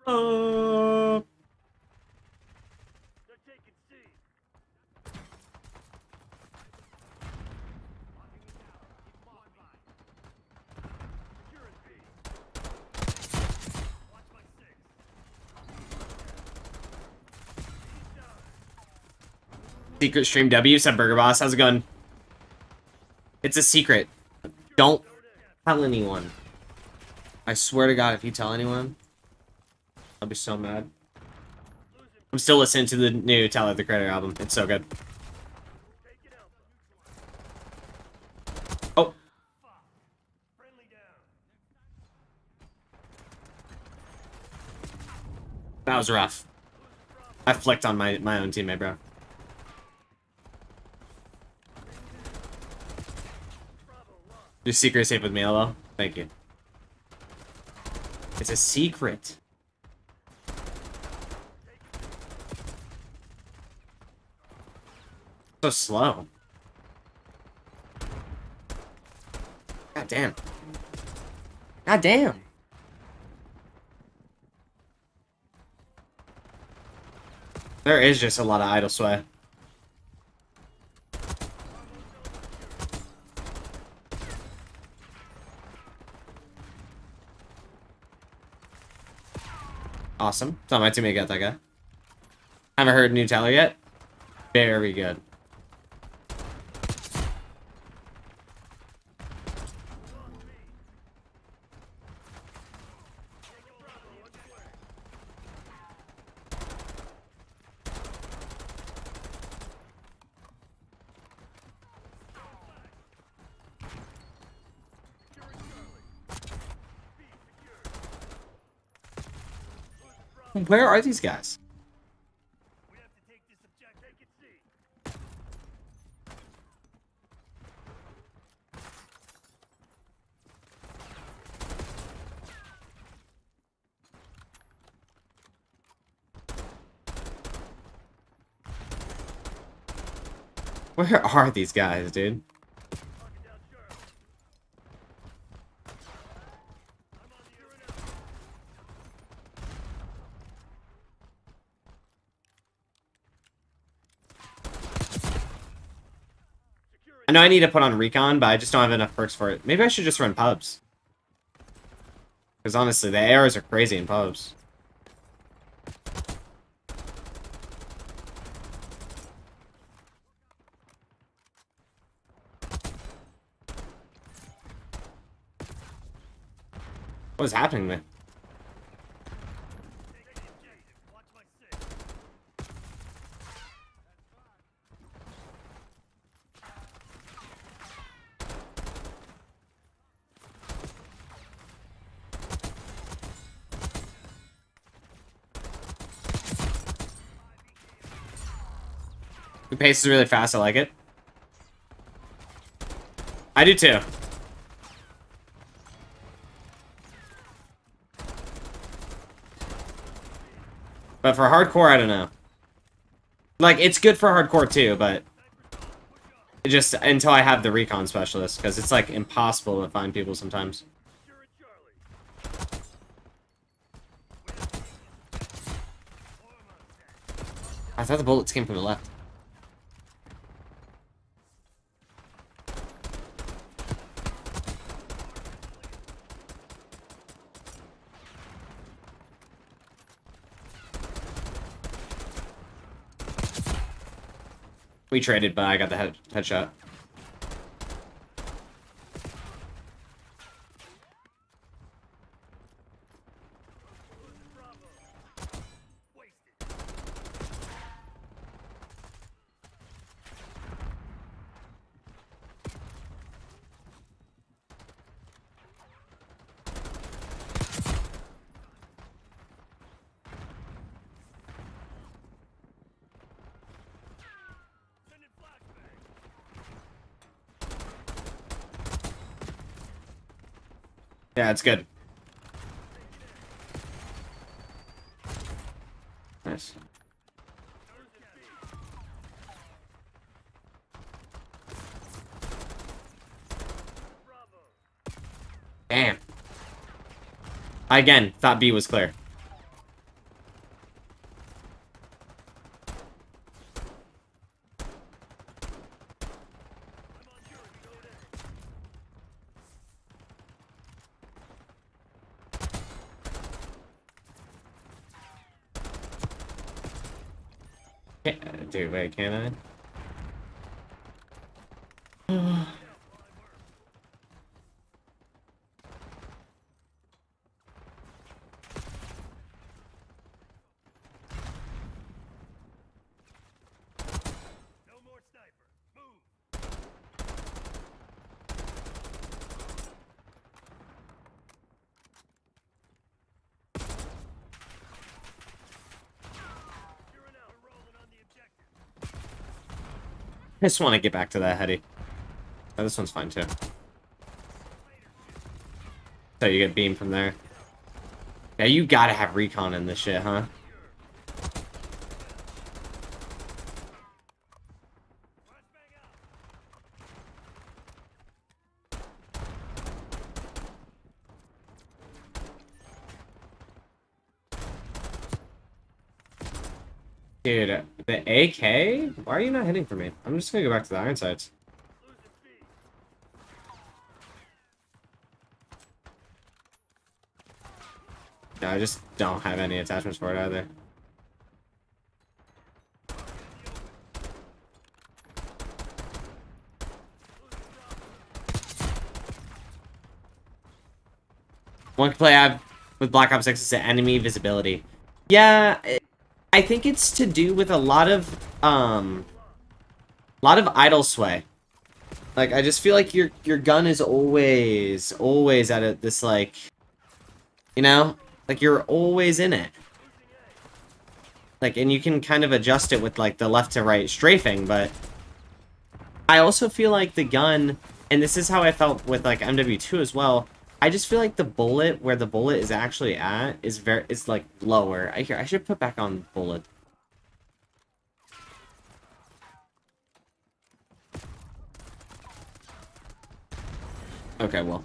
Uh... Secret stream W, said Burger Boss. How's it going? It's a secret. Don't tell anyone. I swear to God, if you tell anyone, I'll be so mad. I'm still listening to the new Tyler the Creator album. It's so good. Oh. That was rough. I flicked on my own teammate, bro. Your secret is safe with me, LL. Thank you. It's a secret. So slow. God damn. God damn. There is just a lot of idle sway. Awesome. Thought my teammate got that guy. Haven't heard new Tyler yet. Very good. Where are these guys? Where are these guys, dude? I know I need to put on recon, but I just don't have enough perks for it. Maybe I should just run pubs. Because honestly, the ARs are crazy in pubs. What is happening, man? The pace is really fast. I like it. I do too. But for hardcore, I don't know. Like, it's good for hardcore too, but it just until I have the recon specialist, because it's like impossible to find people sometimes. I thought the bullets came from the left. We traded, but I got the headshot. Yeah, it's good. Nice. Damn. I again thought B was clear. Dude, wait, can I? I just want to get back to that heady. Oh, this one's fine too. So you get beamed from there. Yeah, you gotta have recon in this shit, huh? Dude, the AK? Why are you not hitting for me? I'm just gonna go back to the iron sights. No, I just don't have any attachments for it either. One play I have with Black Ops 6 is the enemy visibility. Yeah, I think it's to do with a lot of idle sway. Like, I just feel like your gun is always at this, like, you know? Like, you're always in it. Like, and you can kind of adjust it with, like, the left to right strafing, but I also feel like the gun, and this is how I felt with, like, MW2 as well, I just feel like the bullet, where the bullet is actually at, is like, lower. I should put back on bullet. Okay, well,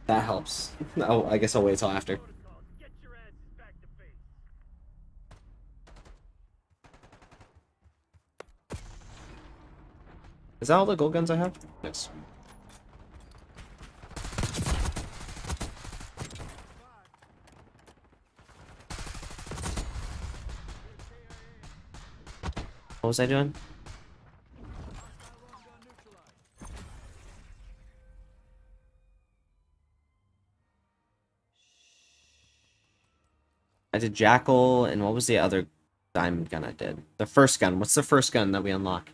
that helps. Oh, I guess I'll wait till after. Is that all the gold guns I have? Nice. What was I doing? I did Jackal, and what was the other diamond gun I did? The first gun. What's the first gun that we unlock?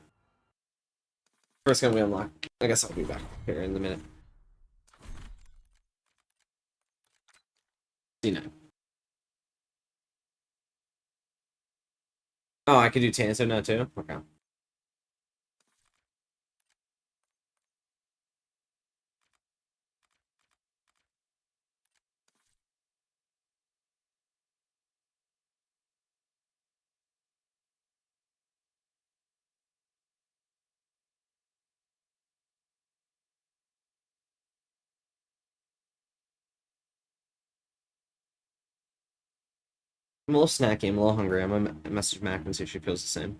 First gun we unlock. I guess I'll be back here in a minute. C9. Oh, I could do Tanso now too? Okay. I'm a little snacky, I'm a little hungry. I'm gonna message Mac and see if she feels the same.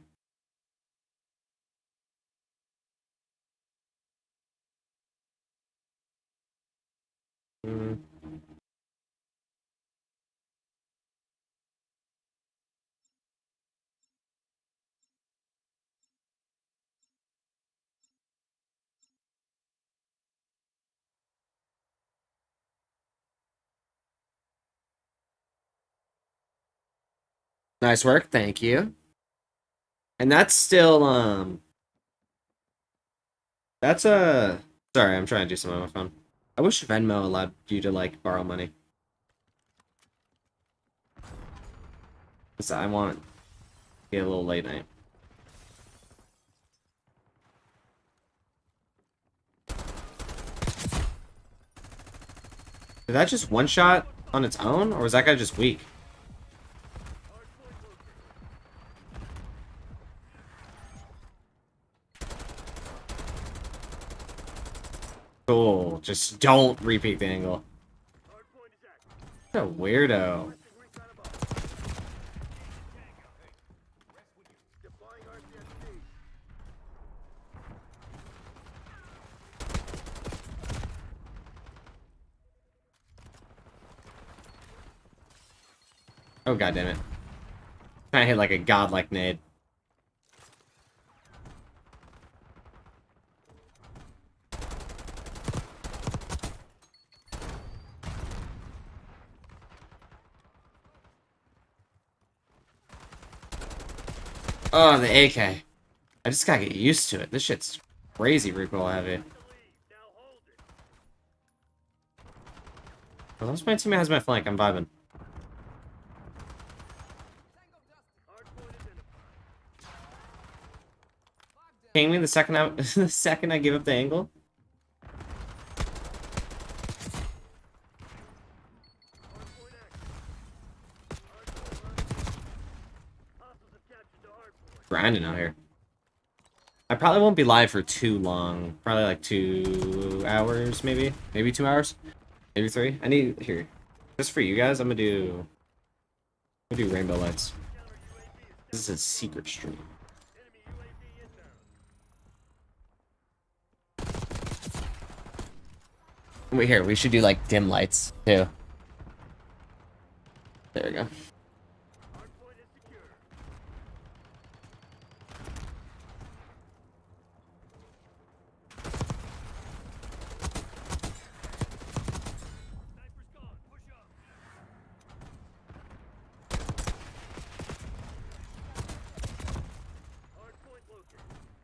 Mm. Nice work, thank you. And that's still, that's a... Sorry, I'm trying to do something on my phone. I wish Venmo allowed you to, like, borrow money. Because I want to get a little late night. Did that just one shot on its own, or was that guy just weak? Cool. Just don't repeat the angle. What a weirdo. Oh, god damn it. Trying to hit like a godlike nade. Oh, the AK. I just gotta get used to it. This shit's crazy recoil heavy. As long as my teammate has my flank, I'm vibing. Ping me the second the second I give up the angle. Grinding out here. I probably won't be live for too long. Probably like 2 hours, maybe. Maybe 2 hours. Maybe 3. I need here. Just for you guys, I'm gonna do rainbow lights. This is a secret stream. Wait, here, we should do like dim lights too. There we go.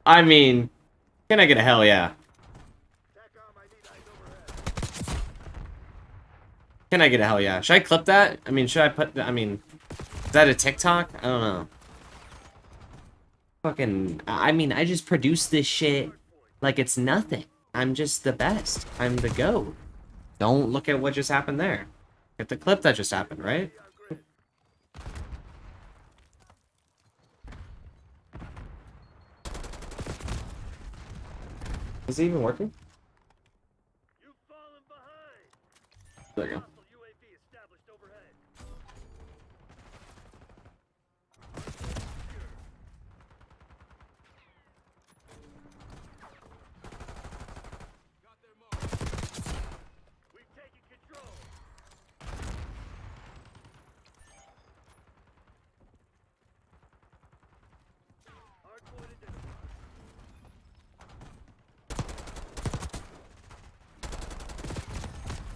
I mean, can I get a hell yeah? Can I get a hell yeah? Should I clip that? I mean, should I put I mean, is that a TikTok? I don't know. Fucking, I mean, I just produce this shit like it's nothing. I'm just the best. I'm the GOAT. Don't look at what just happened there. Get the clip that just happened, right? Is it even working? There you go.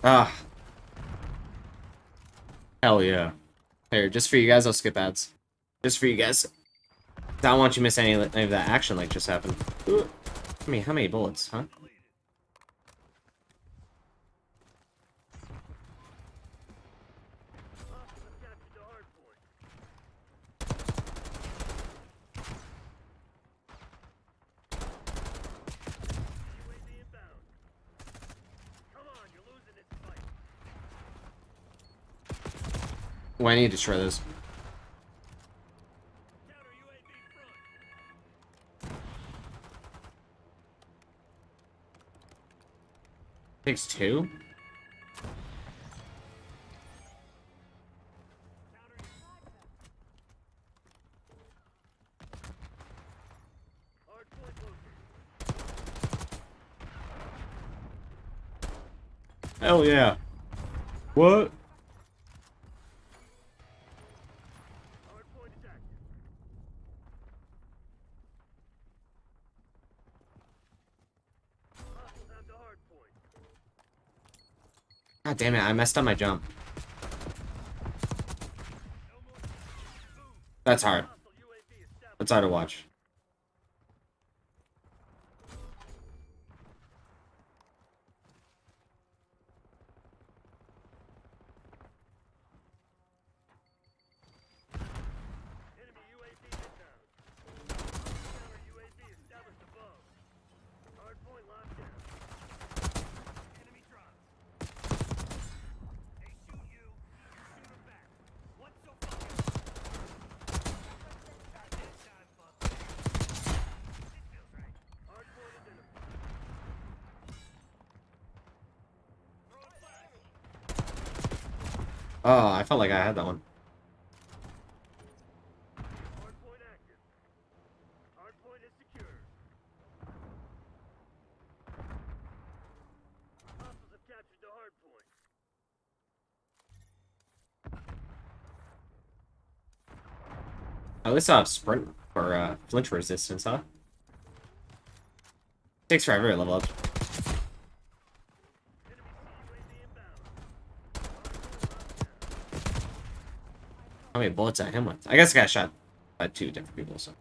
Ah. Hell yeah. Here, just for you guys, I'll skip ads. Just for you guys. I don't want you to miss any of that action like just happened. Ooh. I mean, how many bullets, huh? Oh, I need to destroy this. Takes 2? Hell yeah. What? God damn it, I messed up my jump. That's hard. That's hard to watch. Oh, I felt like I had that one. At least I have sprint or flinch resistance, huh? Takes forever to level up. How many bullets I hit him with? I guess I got shot by 2 different people, so.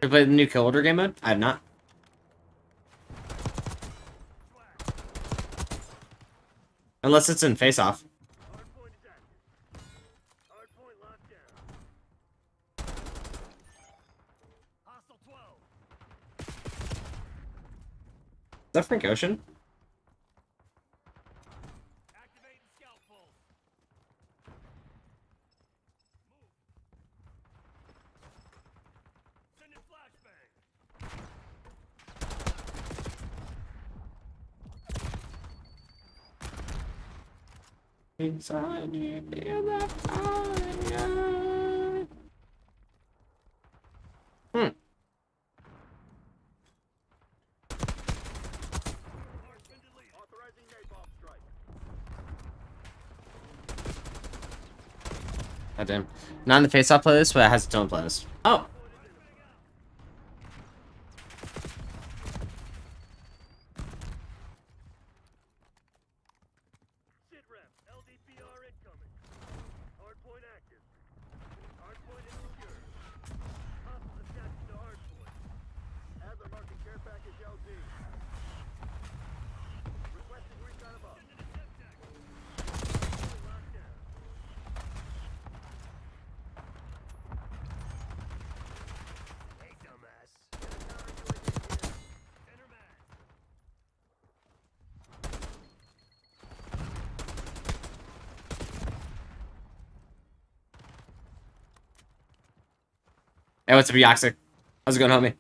Have you played the new kill order game mode? I have not. Unless it's in face off. Is that Frank Ocean? Inside you feel the fire. God damn. Not in the face-off playlist, but it has its own playlist. Oh. Hey, what's up, Yoxic? How's it going, homie?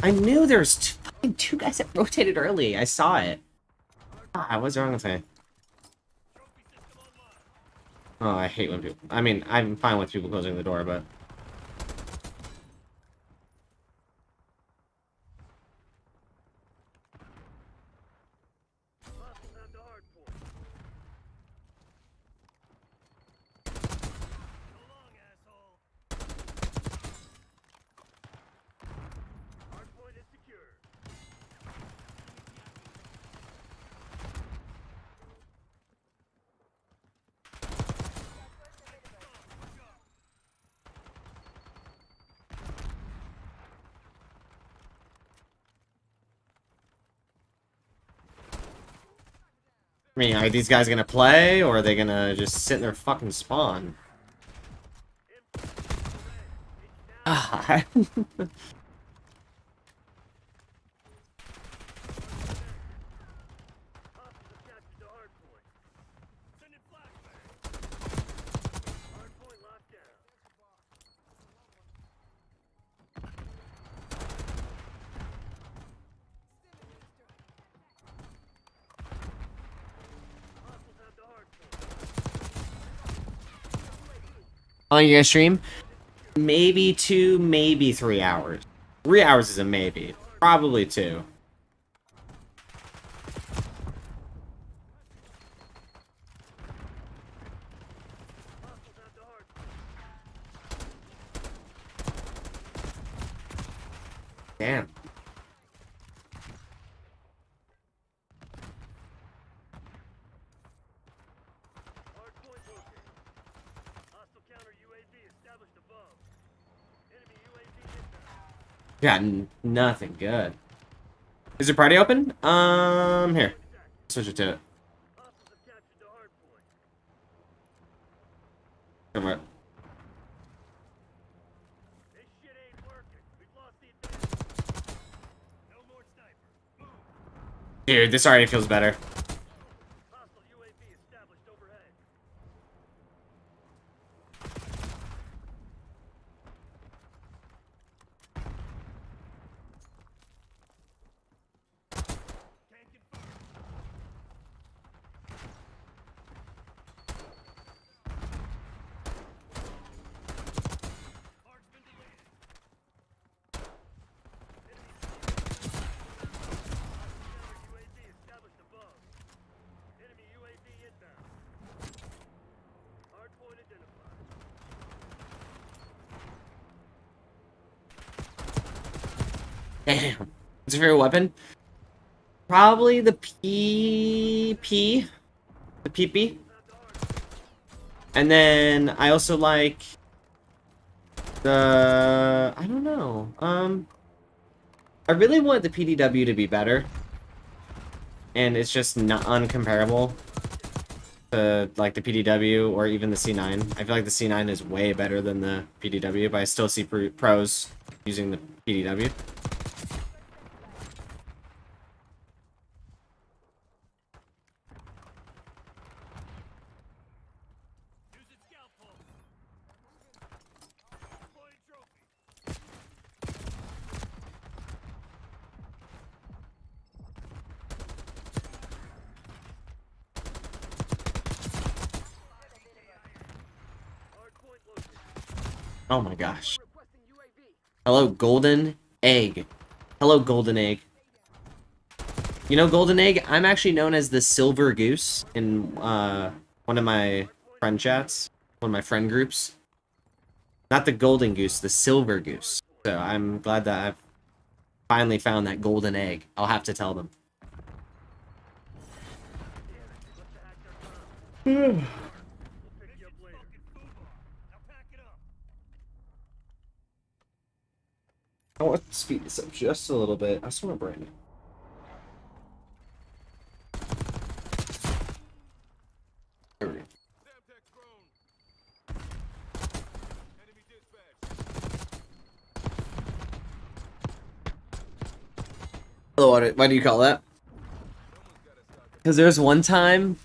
I knew there's two guys that rotated early. I saw it. Ah, what's wrong with me? Oh, I hate when people... I mean, I'm fine with people closing the door, but... I mean, are these guys gonna play, or are they gonna just sit in their fucking spawn? Ah. How long are you gonna stream? Maybe 2, maybe 3 hours. 3 hours is a maybe. Probably 2. Damn. Got nothing good. Is your party open? Here. Switch it to it. Come on. Dude, this already feels better. Damn. What's your favorite weapon? Probably the PP. The PP. And then I also like the... I don't know. I really want the PDW to be better. And it's just not uncomparable to like the PDW or even the C9. I feel like the C9 is way better than the PDW, but I still see pros using the PDW. Oh my gosh. Hello, Golden Egg. Hello, Golden Egg. You know, Golden Egg, I'm actually known as the Silver Goose in one of my friend chats, one of my friend groups. Not the Golden Goose, the Silver Goose. So I'm glad that I've finally found that Golden Egg. I'll have to tell them. I want to speed this up just a little bit. I just want to brand it. There we go. Hello, why do you call that? Because there's one time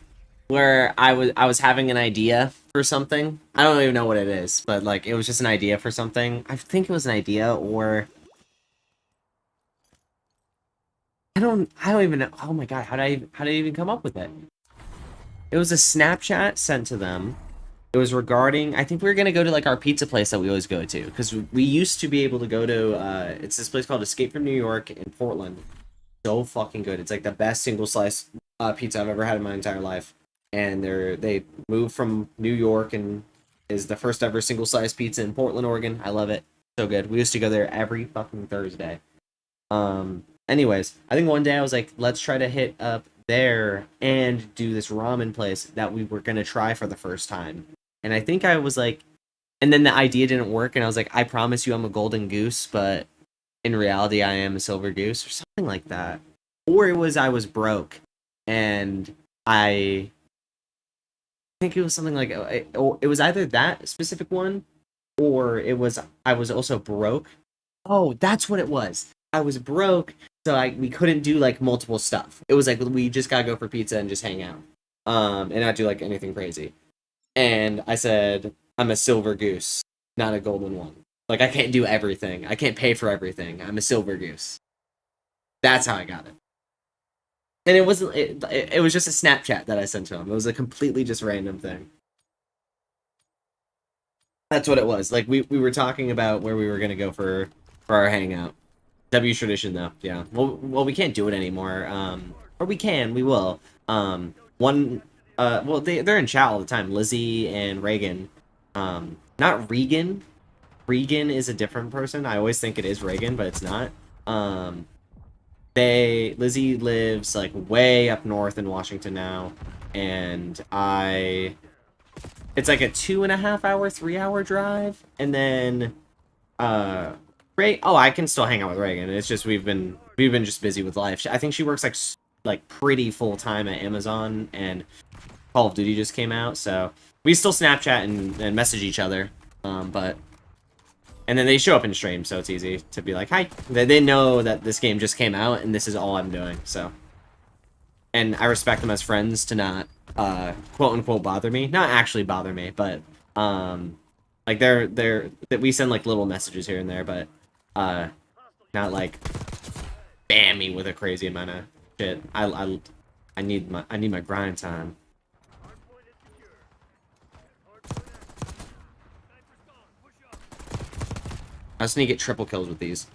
where I was having an idea for something. I don't even know what it is, but like it was just an idea for something. I think it was an idea, or I don't even know. Oh my god, how did I even come up with it? It was a Snapchat sent to them. It was regarding, I think we were gonna go to like our pizza place that we always go to, because we used to be able to go to it's this place called Escape from New York in Portland. So fucking good. It's like the best single slice pizza I've ever had in my entire life. And they moved from New York and is the first ever single slice pizza in Portland, Oregon. I love it. So good. We used to go there every fucking Thursday. Anyways, I think one day I was like, let's try to hit up there and do this ramen place that we were gonna try for the first time. And I think I was like, and then the idea didn't work, and I was like, I promise you I'm a golden goose, but in reality I am a silver goose, or something like that. Or it was I was broke, and I think it was something like, it was either that specific one, or it was I was also broke. Oh, that's what it was. I was broke, so we couldn't do like multiple stuff. It was like we just gotta go for pizza and just hang out, and not do like anything crazy. And I said, I'm a silver goose, not a golden one. Like I can't do everything. I can't pay for everything. I'm a silver goose. That's how I got it. And it wasn't. It was just a Snapchat that I sent to him. It was a completely just random thing. That's what it was. Like we were talking about where we were gonna go for our hangout. W tradition though, yeah. Well, we can't do it anymore. Or we can. We will. One. Well, they're in chat all the time. Lizzie and Reagan. Not Regan. Regan is a different person. I always think it is Reagan, but it's not. Lizzie lives like way up north in Washington now, and it's like a 2.5 hour, 3 hour drive, and then I can still hang out with Reagan. It's just we've been just busy with life. I think she works like pretty full time at Amazon, and Call of Duty just came out, so we still Snapchat and message each other. And then they show up in stream, so it's easy to be like, hi. They know that this game just came out, and this is all I'm doing, so. And I respect them as friends to not, quote-unquote bother me. Not actually bother me, but, like, we send, like, little messages here and there, but, not, like, spam me with a crazy amount of shit. I need my grind time. I just need to get triple kills with these.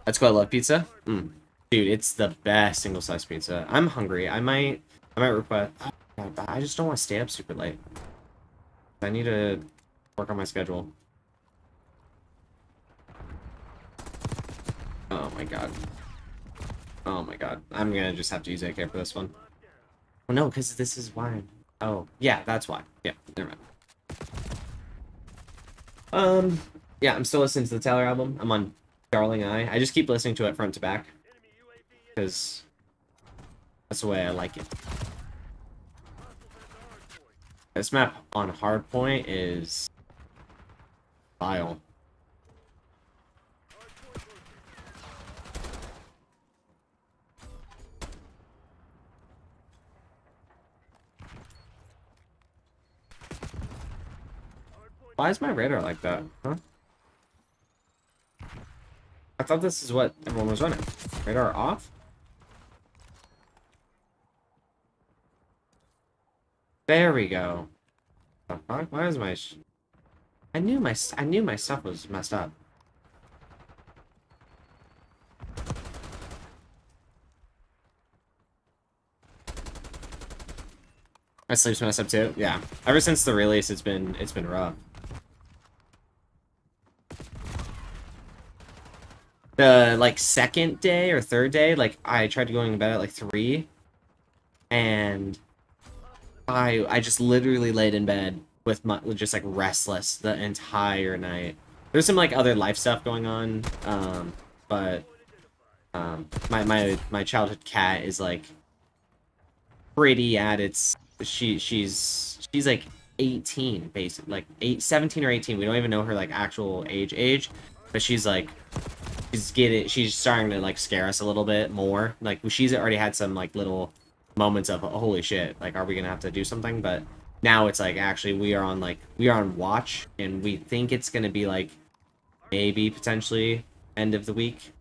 That's why I love pizza. Dude, it's the best single slice pizza. I'm hungry. I might request. Oh, I just don't want to stay up super late. I need to work on my schedule. Oh my god. Oh my god. I'm gonna just have to use AK for this one. Oh no, because this is why. Oh, yeah, that's why. Yeah, never mind. Yeah, I'm still listening to the Taylor album. I'm on Darling Eye. I just keep listening to it front to back. Because that's the way I like it. This map on Hardpoint is vile. Why is my radar like that? Huh? I thought this is what everyone was running. Radar off? There we go. The fuck? Why is my I knew my stuff was messed up. My sleep's messed up too. Yeah. Ever since the release, it's been rough. The like second day or third day, like I tried going to bed at like 3, and I just literally laid in bed with just like restless the entire night. There's some like other life stuff going on, but my childhood cat is like pretty at its she's like 18 basically, like 17 or 18. We don't even know her like actual age, but she's like she's starting to like scare us a little bit more. Like she's already had some like little moments of holy shit, like are we gonna have to do something? But now it's like actually we are on watch, and we think it's gonna be like maybe potentially end of the week,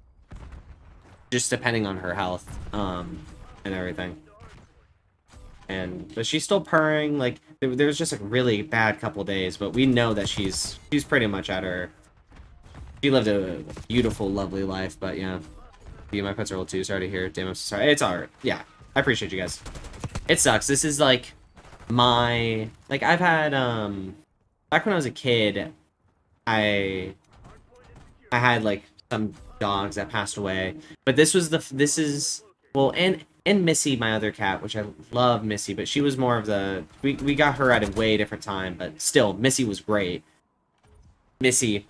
just depending on her health and everything. But she's still purring. Like there was just a really bad couple days, but we know that she's pretty much at her. She lived a beautiful, lovely life, but yeah. My pets are old too. Sorry to hear. Damn, I'm so sorry. It's alright. Yeah, I appreciate you guys. It sucks. This is like my I've had back when I was a kid, I had like some dogs that passed away, but this is well, and Missy, my other cat, which I love Missy, but she was more of the we got her at a way different time, but still Missy was great. Missy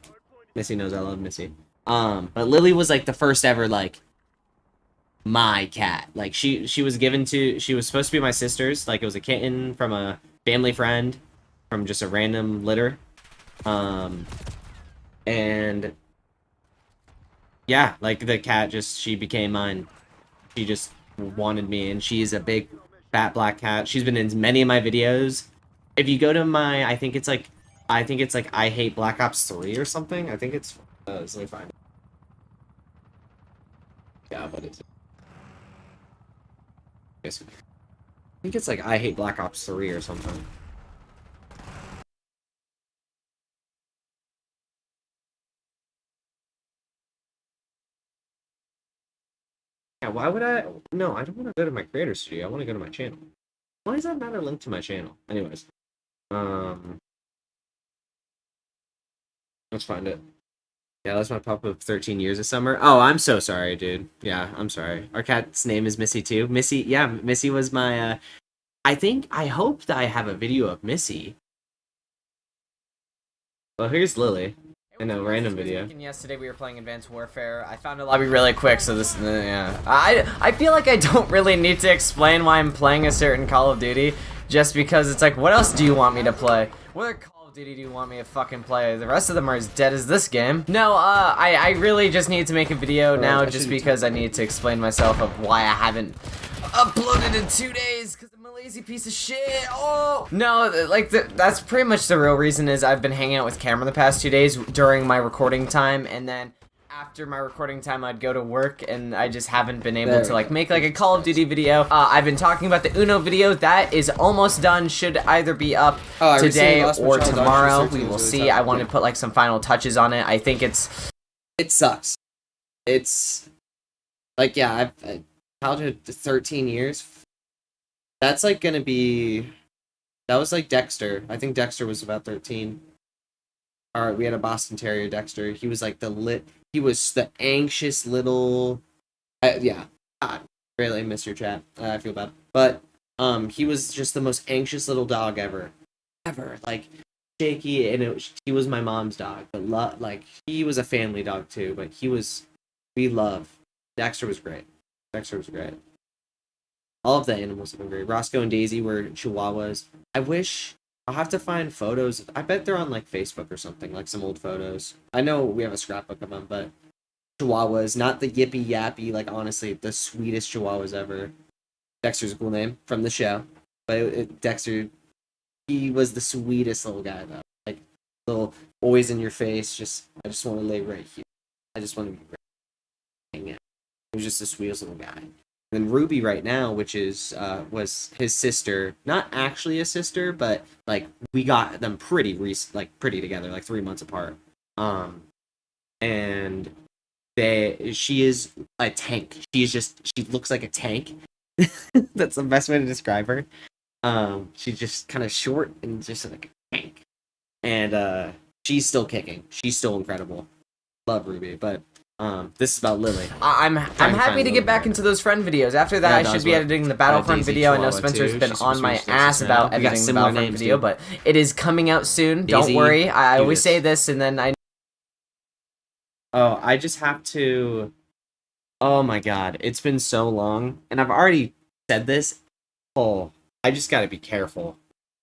knows I love Missy. But Lily was like the first ever like my cat. Like she was supposed to be my sister's. Like it was a kitten from a family friend from just a random litter. And yeah, like the cat she became mine. She just wanted me, and she's a big fat black cat. She's been in many of my videos. If you go to my, I think it's like I Hate Black Ops 3 or something. I think it's let me find it. Yeah, but it's I think it's like I Hate Black Ops 3 or something. Yeah, why would I? No, I don't want to go to my creator studio. I want to go to my channel. Why is that not a link to my channel? Anyways, let's find it. Yeah, that's my pop of 13 years of summer. Oh, I'm so sorry, dude. Yeah, I'm sorry. Our cat's name is Missy too. Missy, yeah, Missy was my, I hope that I have a video of Missy. Well, here's Lily. In a random video. Yesterday we were playing Advanced Warfare. I found a lobby really quick, so this, yeah. I feel like I don't really need to explain why I'm playing a certain Call of Duty, just because it's like, what else do you want me to play? What Call of Duty do you want me to fucking play? The rest of them are as dead as this game. No, I really just need to make a video now, just because I need to explain myself of why I haven't uploaded in 2 days, because I'm a lazy piece of shit. Oh no, like that's pretty much the real reason is I've been hanging out with Cameron the past 2 days during my recording time, and then after my recording time I'd go to work, and I just haven't been able to like make like a Call of Duty video. I've been talking about the Uno video that is almost done, should either be up today or tomorrow. We will see. I want to put like some final touches on it. I think it sucks. It's like, yeah, I've childhood 13 years. That's like gonna be, that was like Dexter. I think Dexter was about 13. Alright, we had a Boston Terrier, Dexter. He was like he was the anxious little, yeah. God, really miss your chat. I feel bad, but he was just the most anxious little dog ever, like shaky, and he was my mom's dog, but like he was a family dog too. But we love. Dexter was great. Dexter was great. All of the animals have been great. Roscoe and Daisy were Chihuahuas. I wish I'll have to find photos. I bet they're on like Facebook or something, like some old photos. I know we have a scrapbook of them, but Chihuahuas, not the yippy yappy, like honestly, the sweetest Chihuahuas ever. Dexter's a cool name from the show, but Dexter, he was the sweetest little guy though. Like little, always in your face. I just want to lay right here. I just want to be right here. He was just the sweetest little guy. And then Ruby right now, which was his sister, not actually a sister, but like we got them pretty together, like 3 months apart. And she is a tank. She looks like a tank. That's the best way to describe her. She's just kind of short and just like a tank. And she's still kicking. She's still incredible. Love Ruby, but this is about Lily. I'm happy to get back into those friend videos. After that, I should be editing the Battlefront video. I know Spencer's been on my ass about editing the Battlefront video, but it is coming out soon. Don't worry. I always say this, and then I just have to. Oh my god, it's been so long, and I've already said this. Oh, I just gotta be careful.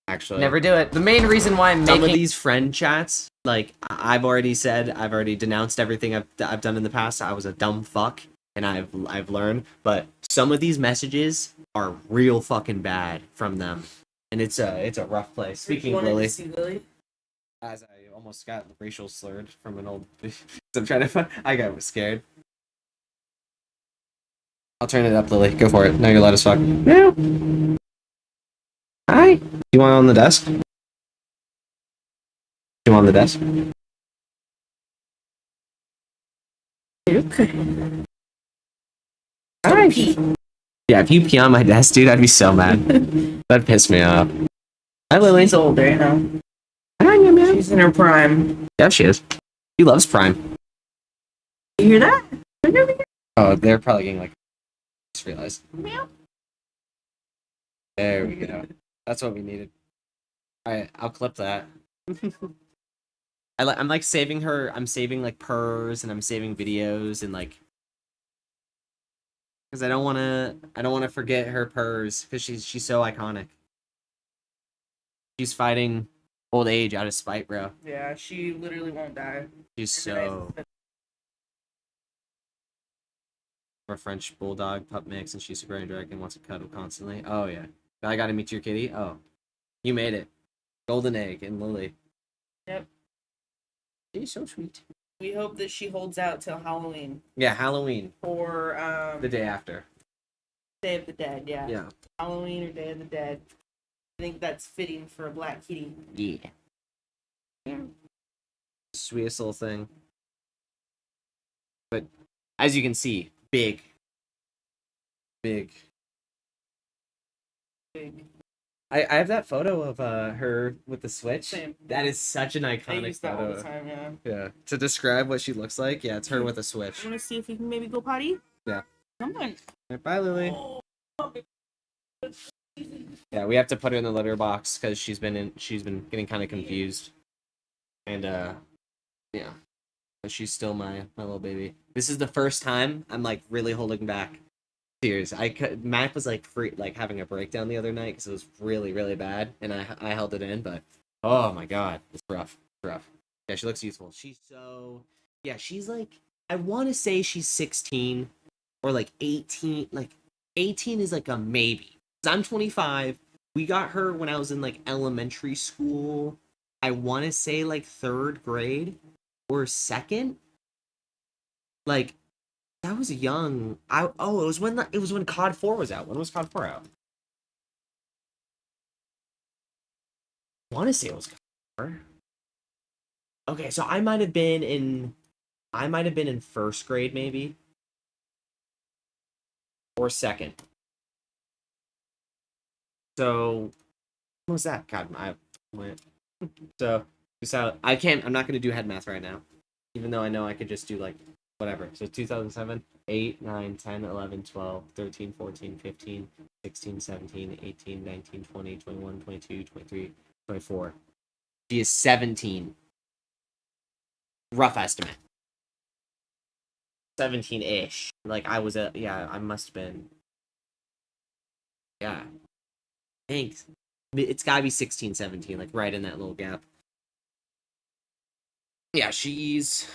Actually, never do it. The main reason why I'm making some of these friend chats, like I've already denounced everything I've done in the past. I was a dumb fuck, and I've learned. But some of these messages are real fucking bad from them, and it's a rough place. Speaking of Lily, as I almost got racial slurred from an old. I'm trying to. I got scared. I'll turn it up, Lily. Go for it. Now you're loud as fuck. Yeah. Hi. You want on the desk? You want on the desk? Okay. Hi. Yeah, if you pee on my desk, dude, I'd be so mad. That'd piss me off. Hi, Lily. She's older, you know. Hi, man. She's in her prime. Yeah, she is. She loves Prime. You hear that? Oh, they're probably getting like. Just realized. Meow. There we go. That's what we needed. Alright, I'll clip that. I'm like saving her. I'm saving like purrs and I'm saving videos and like because I don't want to forget her purrs because she's so iconic. She's fighting old age out of spite, bro. Yeah, she literally won't die. She's so. A French bulldog pup mix, and she's super energetic and wants to cuddle constantly. Oh yeah, I got to meet your kitty. Oh, you made it. Golden egg and Lily. Yep. She's so sweet. We hope that she holds out till Halloween. Yeah, Halloween. Or the day after. Day of the Dead. Yeah. Yeah. Halloween or Day of the Dead. I think that's fitting for a black kitty. Yeah. Yeah. Sweetest little thing. But as you can see. Big. I have that photo of her with the Switch. Same. That is such an iconic I use that photo. all the time, yeah. Yeah. To describe what she looks like, yeah, it's her with a Switch. You want to see if you can maybe go potty? Yeah. Come on. Right, bye, Lily. Oh. Yeah, we have to put her in the litter box because she's been getting kind of confused, and yeah, but she's still my little baby. This is the first time I'm like really holding back tears. Mac was like having a breakdown the other night because it was really bad, and I held it in, but oh my god, it's rough. Yeah, she looks youthful. She's like I want to say she's 16 or like 18. Like 18 is like a maybe. I'm 25. We got her when I was in like elementary school. I want to say like 3rd grade or 2nd. Like that was young. It was when COD 4 was out. When was COD 4 out? I want to say it was COD 4. Okay, so I might have been in 1st grade maybe or 2nd. So, what was that? God, I went. So I'm not going to do head math right now. Even though I know I could just do, like, whatever. So 2007, 8, 9, 10, 11, 12, 13, 14, 15, 16, 17, 18, 19, 20, 21, 22, 23, 24. She is 17. Rough estimate. 17-ish. Like, I was yeah, I must have been. Yeah. Thanks. It's gotta be 16, 17, like right in that little gap. Yeah, she's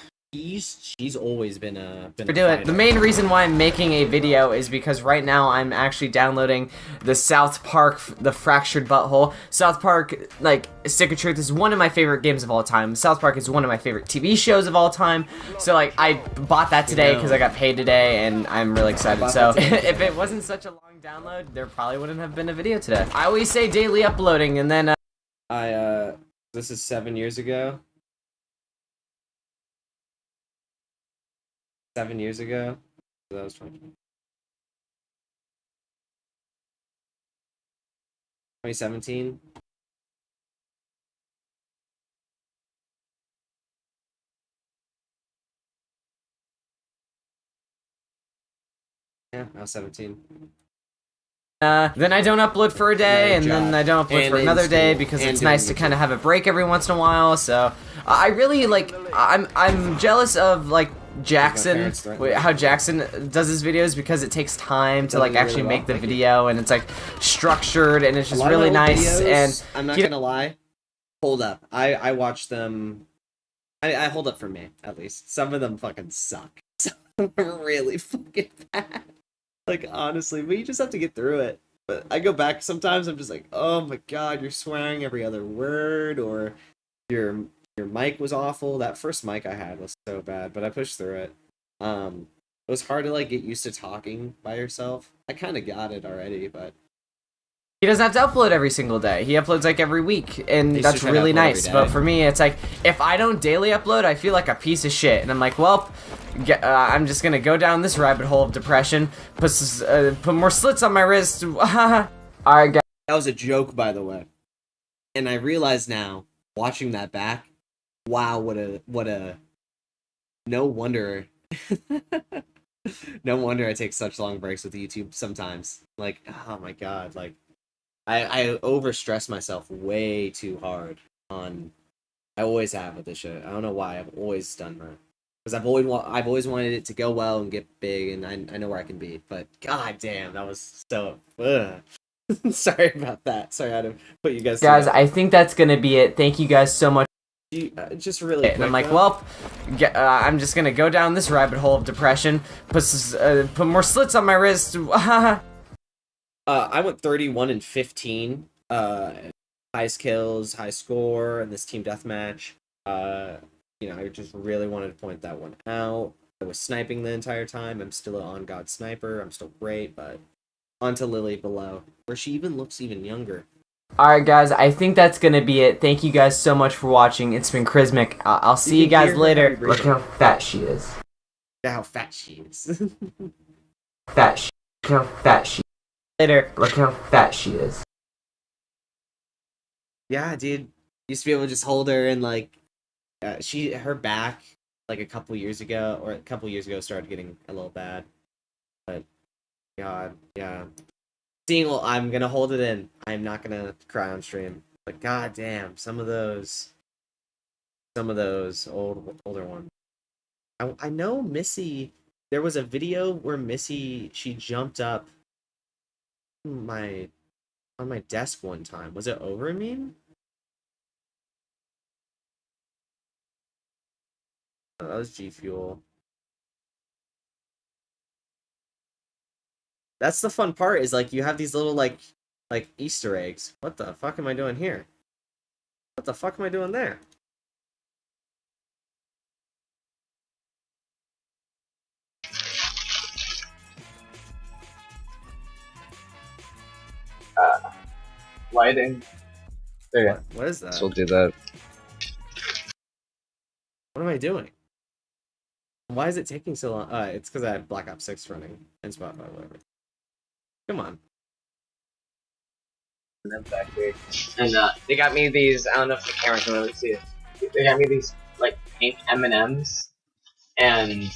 always been a The main reason why I'm making a video is because right now I'm actually downloading the South Park, The Fractured Butthole. South Park, like, Stick of Truth is one of my favorite games of all time. South Park is one of my favorite TV shows of all time. So, like, I bought that today because I got paid today, and I'm really excited. So, if it wasn't such a long download, there probably wouldn't have been a video today. I always say daily uploading, and then, this is 7 years ago. 7 years ago. That was 2017. Yeah, I was 17. Then I don't upload for a day, and then I don't upload for another day because it's nice to kind of have a break every once in a while. So I really like. I'm jealous of like Jackson, how Jackson does his videos because it takes time to like actually make the video, and it's like structured, and it's just really nice. And I'm not gonna lie, hold up. I watch them. I hold up for me at least. Some of them fucking suck. Some of them are really fucking bad. Like, honestly, but you just have to get through it. But I go back sometimes, I'm just like, oh my god, you're swearing every other word, or your mic was awful. That first mic I had was so bad, but I pushed through it. It was hard to, like, get used to talking by yourself. I kind of got it already, but... He doesn't have to upload every single day. He uploads, like, every week, and that's really nice. But for me, it's like, if I don't daily upload, I feel like a piece of shit. And I'm like, well... I'm just gonna go down this rabbit hole of depression. Put more slits on my wrist. Alright, guys. That was a joke, by the way. And I realize now, watching that back, wow, what a... No wonder... No wonder I take such long breaks with YouTube sometimes. Like, oh my god, like... I overstress myself way too hard on... I always have with this shit. I don't know why, I've always done that. Because I've always wanted it to go well and get big, and I know where I can be. But god damn, that was so. Sorry about that. Sorry I had to put you guys. Guys, I think that's gonna be it. Thank you guys so much. Just really. Quick, and I'm like, well, I'm just gonna go down this rabbit hole of depression. Put more slits on my wrist. I went 31 and 15. Highest kills, high score, in this team deathmatch. You know, I just really wanted to point that one out. I was sniping the entire time. I'm still an on-god sniper. I'm still great, but on to Lily below, where she even looks even younger. Alright, guys, I think that's gonna be it. Thank you guys so much for watching. It's been Crismic. I'll see you guys later. Look how fat she is. Look how fat she is. Look how fat she is. Later. Look how fat she is. Yeah, dude. Used to be able to just hold her and, like, her back, like a couple years ago started getting a little bad. But god, yeah. Well, I'm gonna hold it in. I'm not gonna cry on stream. But god damn, some of those older ones. I know Missy. There was a video where Missy, she jumped up on my desk one time. Was it over meme? Oh, that was G Fuel. That's the fun part, is like you have these little like Easter eggs. What the fuck am I doing here? What the fuck am I doing there? Lighting. There you go. What is that? So we'll do that. What am I doing? Why is it taking so long? It's because I have Black Ops 6 running and Spotify, whatever. Come on. And they got me these. I don't know if the camera can really see it. They got me these like pink M&Ms, and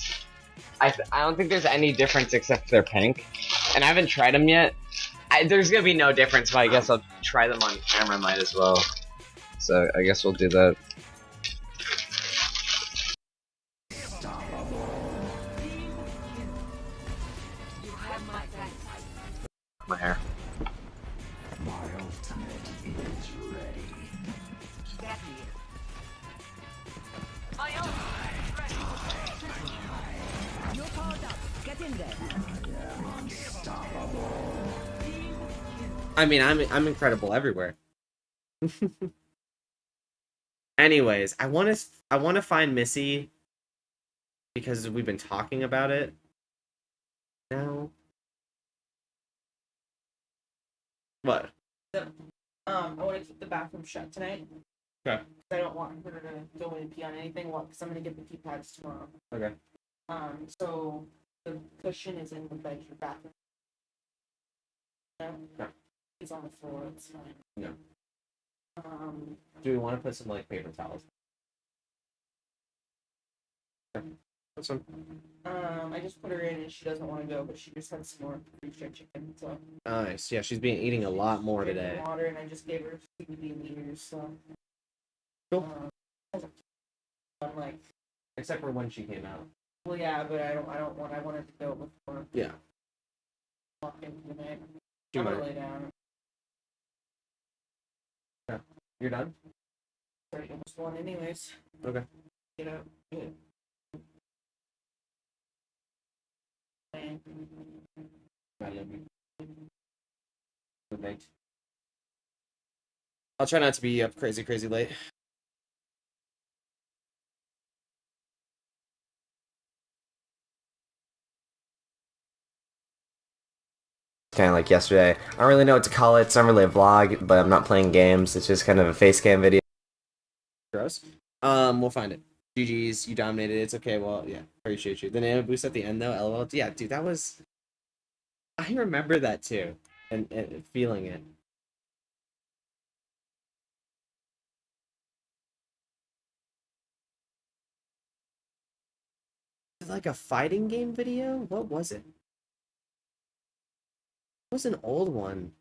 I don't think there's any difference except they're pink, and I haven't tried them yet. There's gonna be no difference, but I guess I'll try them on camera. Might as well. So I guess we'll do that. My hair. I mean, I'm incredible everywhere. Anyways, I want to find Missy because we've been talking about it. Now, what? I want to keep the bathroom shut tonight. Okay. I don't want her to go in and pee on anything. Because I'm gonna get the pee pads tomorrow. Okay. So the cushion is in the bedroom bathroom. No. It's on the floor. It's fine. No. Do Do we want to put some like paper towels? That's one. I just put her in and she doesn't want to go, but she just had some more fried chicken. So Nice. Yeah, she's been eating a lot more today. water, and I just gave her CBD in the ears. So Cool. I'm like, Except for when she came out. well, yeah, but I want her to go before Yeah. walk into the night. She I'm gonna might. lay down. You're done? Already almost one, anyways. Okay. Get up. Good. And I love you. Good night. I'll try not to be up crazy late. Kind of like yesterday. I don't really know what to call it. It's not really a vlog, but I'm not playing games. It's just kind of a face cam video. Gross. We'll find it. GG's, you dominated. It's okay. Well, yeah, appreciate you. The nano boost at the end though, LOL. Yeah, dude, that was. I remember that too, and feeling it. Was it like a fighting game video? What was it? It was an old one.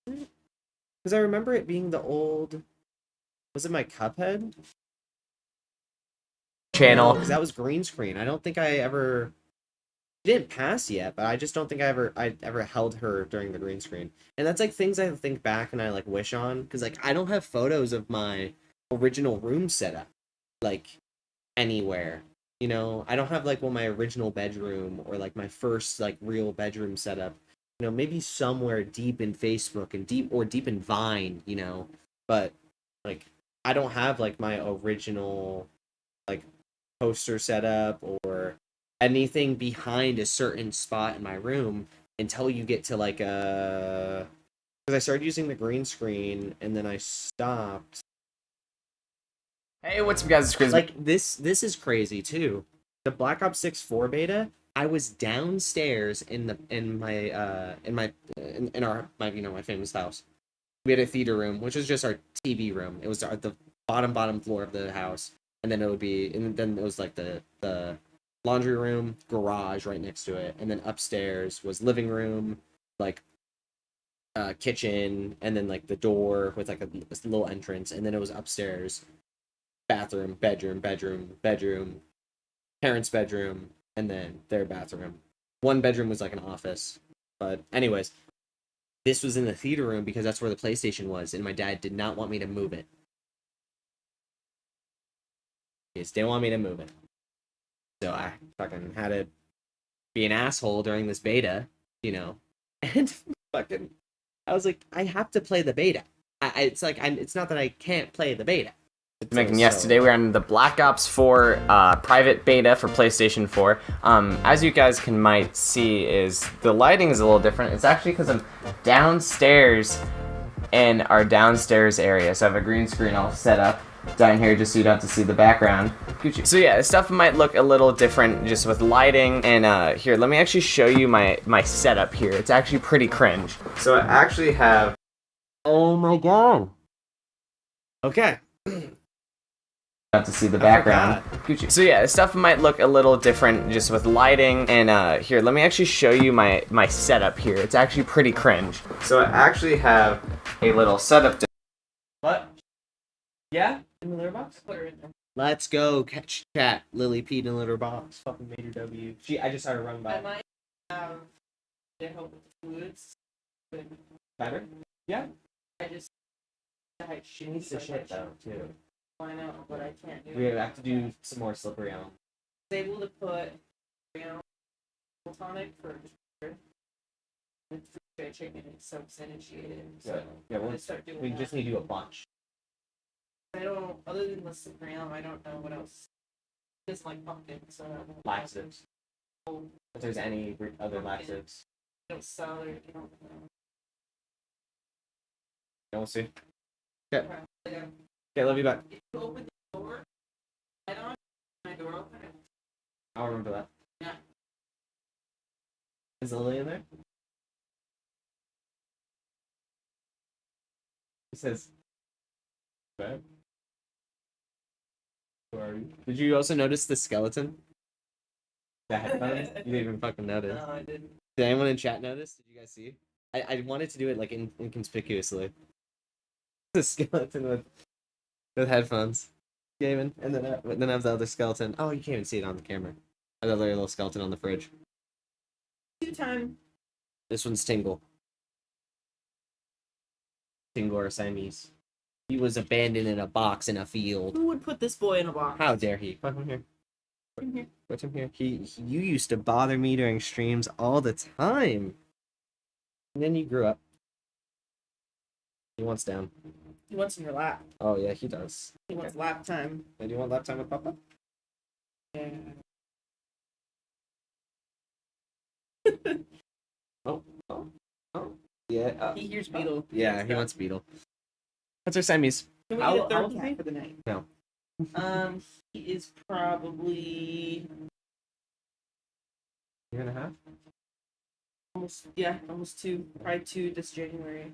Because I remember it being the old. Was it my Cuphead? Channel. Because that was green screen. I don't think I ever. She didn't pass yet, but I just don't think I ever held her during the green screen. And that's like things I think back and I like wish on, because like I don't have photos of my original room setup like anywhere. You know, I don't have like my original bedroom or like my first like real bedroom setup. You know, maybe somewhere deep in Facebook and deep in Vine, you know. But like I don't have like my original like poster setup or anything behind a certain spot in my room until you get to like because I started using the green screen and then I stopped. Hey, what's up, guys? It's Crismic. Like this is crazy too. The Black Ops 6 4 beta, I was downstairs in our my famous house. We had a theater room, which was just our TV room. It was at the bottom floor of the house, and then it was like the laundry room, garage right next to it, and then upstairs was living room, like kitchen, and then like the door with like a little entrance, and then it was upstairs, bathroom, bedroom, parents' bedroom, and then their bathroom. One bedroom was like an office. But anyways, this was in the theater room because that's where the PlayStation was, and my dad did not want me to move it. He just didn't want me to move it. So I fucking had to be an asshole during this beta, you know. And fucking I was like, I have to play the beta. It's not that I can't play the beta. Yesterday we were on the Black Ops 4 private beta for PlayStation 4. As you guys might see, is the lighting is a little different. It's actually because I'm downstairs in our downstairs area. So I have a green screen all set up down here just so you don't have to see the background. So yeah, stuff might look a little different just with lighting. And here, let me actually show you my setup here. It's actually pretty cringe. So I actually have. Oh my god. Okay. Got to see the background. Gucci. So yeah, stuff might look a little different just with lighting. And here, let me actually show you my setup here. It's actually pretty cringe. So I actually have a little setup. What? Yeah? In the litter box? Put her in there. Let's go catch chat. Lily peed in litter box. Fucking Major W. I just started running I by. might have to help with the fluids. But Better? Yeah. I just. She needs to shit though too. I know, but I can't do it. We have to do some more slippery on. I was able to put, tonic for with fried chicken and substantiated. So Yeah, I'm gonna start doing we that. just need to do a bunch. I don't, other than the Supreme, I don't know what else. Just like pumpkin, so I don't know. Laxatives. Oh, If there's any other laxatives. I don't sell it, I don't know. Yeah, we'll see. Okay. Yeah. Okay, love you back. If you open the door, I don't my door open. I'll remember that. Yeah. Is Lily in there? It says. Babe? Where are you? Did you also notice the skeleton? The headphones? You didn't even fucking notice. No, I didn't. Did anyone in chat notice? Did you guys see? I wanted to do it like inconspicuously. The skeleton with headphones. Gaming, and then I have the other skeleton. Oh, you can't even see it on the camera. Another little skeleton on the fridge. 2-time. This one's Tingle. Tingle or Siamese. He was abandoned in a box in a field. Who would put this boy in a box? How dare he? Put him here. Put him here. Put him here. You used to bother me during streams all the time. And then you grew up. He wants down. He wants in your lap. Oh yeah, he does. He wants lap time. And do you want lap time with Papa? Yeah. Oh. Yeah. He hears Beetle. Yeah, he wants Beetle. What's our Siamese? Can we How- get a how third old is he? cat for the night? No. He is probably Year and a half? almost 2. Probably 2 this January.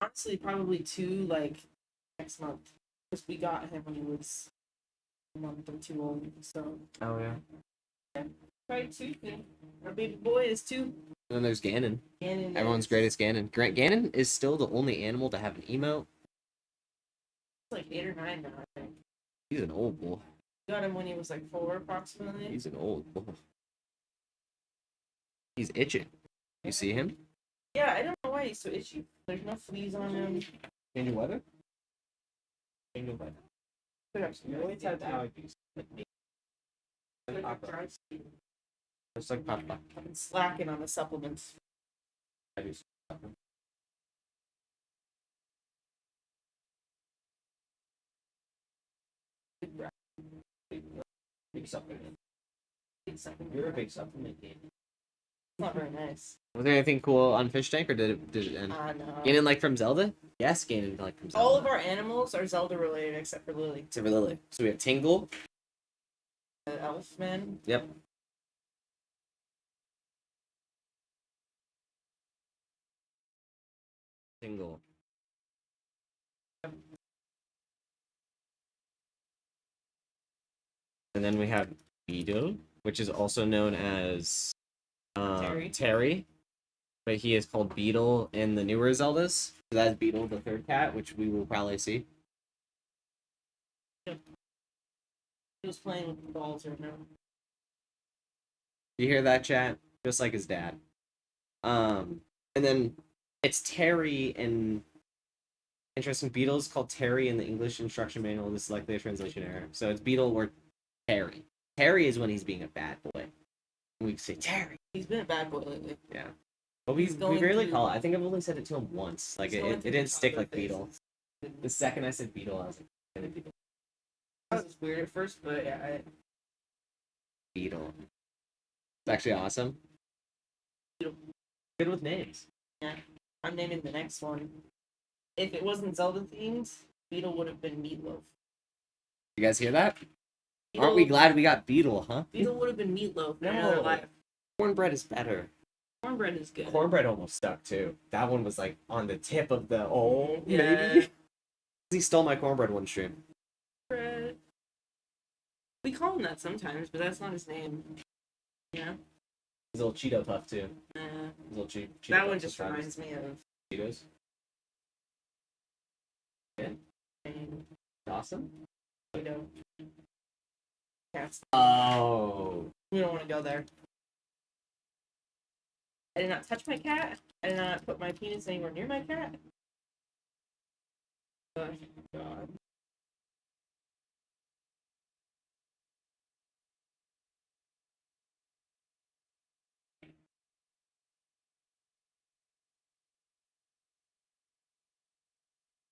Honestly, probably 2 like next month. Because we got him when he was a month or 2 old. So Oh yeah. probably 2. Our baby boy is 2. And then there's Ganon. Ganon Everyone's is greatest Ganon. Ganon is still the only animal to have an emote. like 8 or 9 now, I think. He's an old boy. Got him when he was like 4 approximately. He's an old boy. He's itching. You see him? Yeah, I don't know why he's so itchy. There's no fleas on him. Change of weather? Change of weather. Could have some always have allergies. Could have dry skin. Just like Papa. I've been slacking on the supplements. I do. Big supplement. Big supplement. You're a big supplement game. It's not very nice. Was there anything cool on Fish Tank, or did it end? No. Ganon like from Zelda? Yes, Ganon like from Zelda. All of our animals are Zelda related except for Lily. Except for Lily. So we have Tingle. The Elfman. Yep. Tingle. And then we have Beetle, which is also known as Terry. But he is called Beetle in the newer Zeldas. So that's Beetle, the third cat, which we will probably see. He was playing with the balls right now. You hear that, chat? Just like his dad. And then it's Terry in interesting. Beetle's called Terry in the English instruction manual. This is likely a translation error. So it's Beetle or Terry. Terry is when he's being a bad boy. We say Terry. He's been a bad boy lately. Yeah. But we going rarely through- call it. I think I've only said it to him once. Like He's it going through didn't the stick like chocolate Beetle. phases. The second I said Beetle, I was like, Beetle. That was weird at first, but yeah, Beetle. It's actually awesome. Beetle. Good with names. I'm naming the next one. If it wasn't Zelda themed, Beetle would have been Meatloaf. You guys hear that? Beetle, Aren't we glad we got Beetle, huh? Beetle would have been Meatloaf. No. In another life. Cornbread is better. Cornbread is good. Cornbread almost stuck too. That one was like on the tip of the Yeah. maybe. He stole my cornbread one stream. Cornbread. We call him that sometimes, but that's not his name. Yeah. He's a little Cheeto puff too. Uh, He's a little Cheeto that puff one just sometimes. reminds me of Cheetos. Yeah. and Awesome. Cheeto. Cats. Oh. We don't want to go there. I did not touch my cat. I did not put my penis anywhere near my cat. Oh God.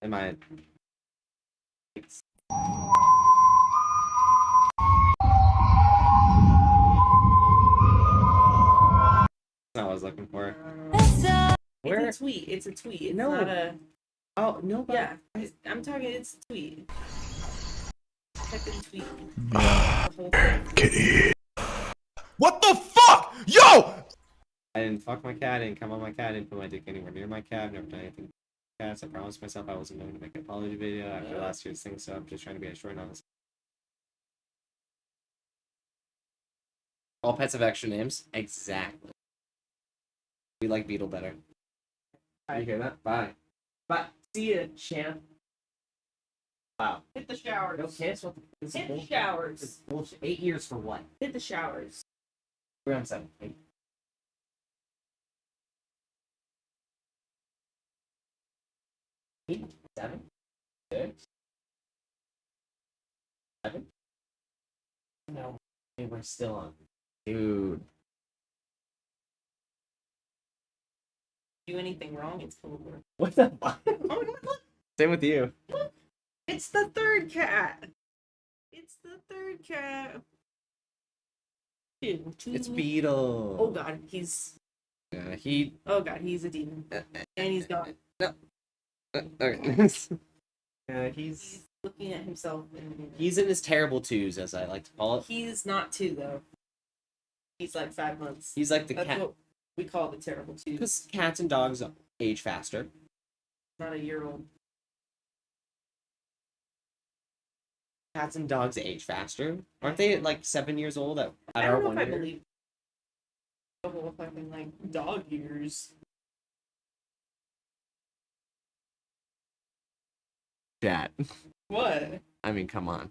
Am I? That's not what I was looking for. Where? It's a tweet. It's a tweet. It's No. not a. Oh no. But... Yeah, I'm talking. It's a tweet. Type in tweet. The whole thing. What the fuck? Yo! I didn't fuck my cat. I didn't come on my cat. I didn't put my dick anywhere near my cat. Never done anything with cats. I promised myself I wasn't going to make an apology video after last year's thing. So I'm just trying to be as short and honest. All pets have extra names. Exactly. We like Beetle better. You hear that? Bye. Bye. See ya, champ. Wow. Hit the showers. No kiss? What the Hit the showers. It's bullshit. 8 years for what? Hit the showers. We're on 7. 8. Eight, 7, 6, 7. No, hey, we're still on. Dude. Do anything wrong, it's over. What the fuck? Oh my God. Same with you. Look, it's the third cat. It's the third cat. Two. It's Beetle. Oh God, he's. He. Oh God, he's a demon, and he's gone. Okay. He's He's looking at himself. he's in his terrible twos, as I like to call it. He's not 2 though. He's like 5 months. He's like the That's cat, what we call the terrible 2. because cats and dogs age faster. Not a year old. Cats and dogs age faster. Aren't they like 7 years old at I our don't know 1 if I year? believe the whole fucking like dog years. Chat. What? I mean, come on.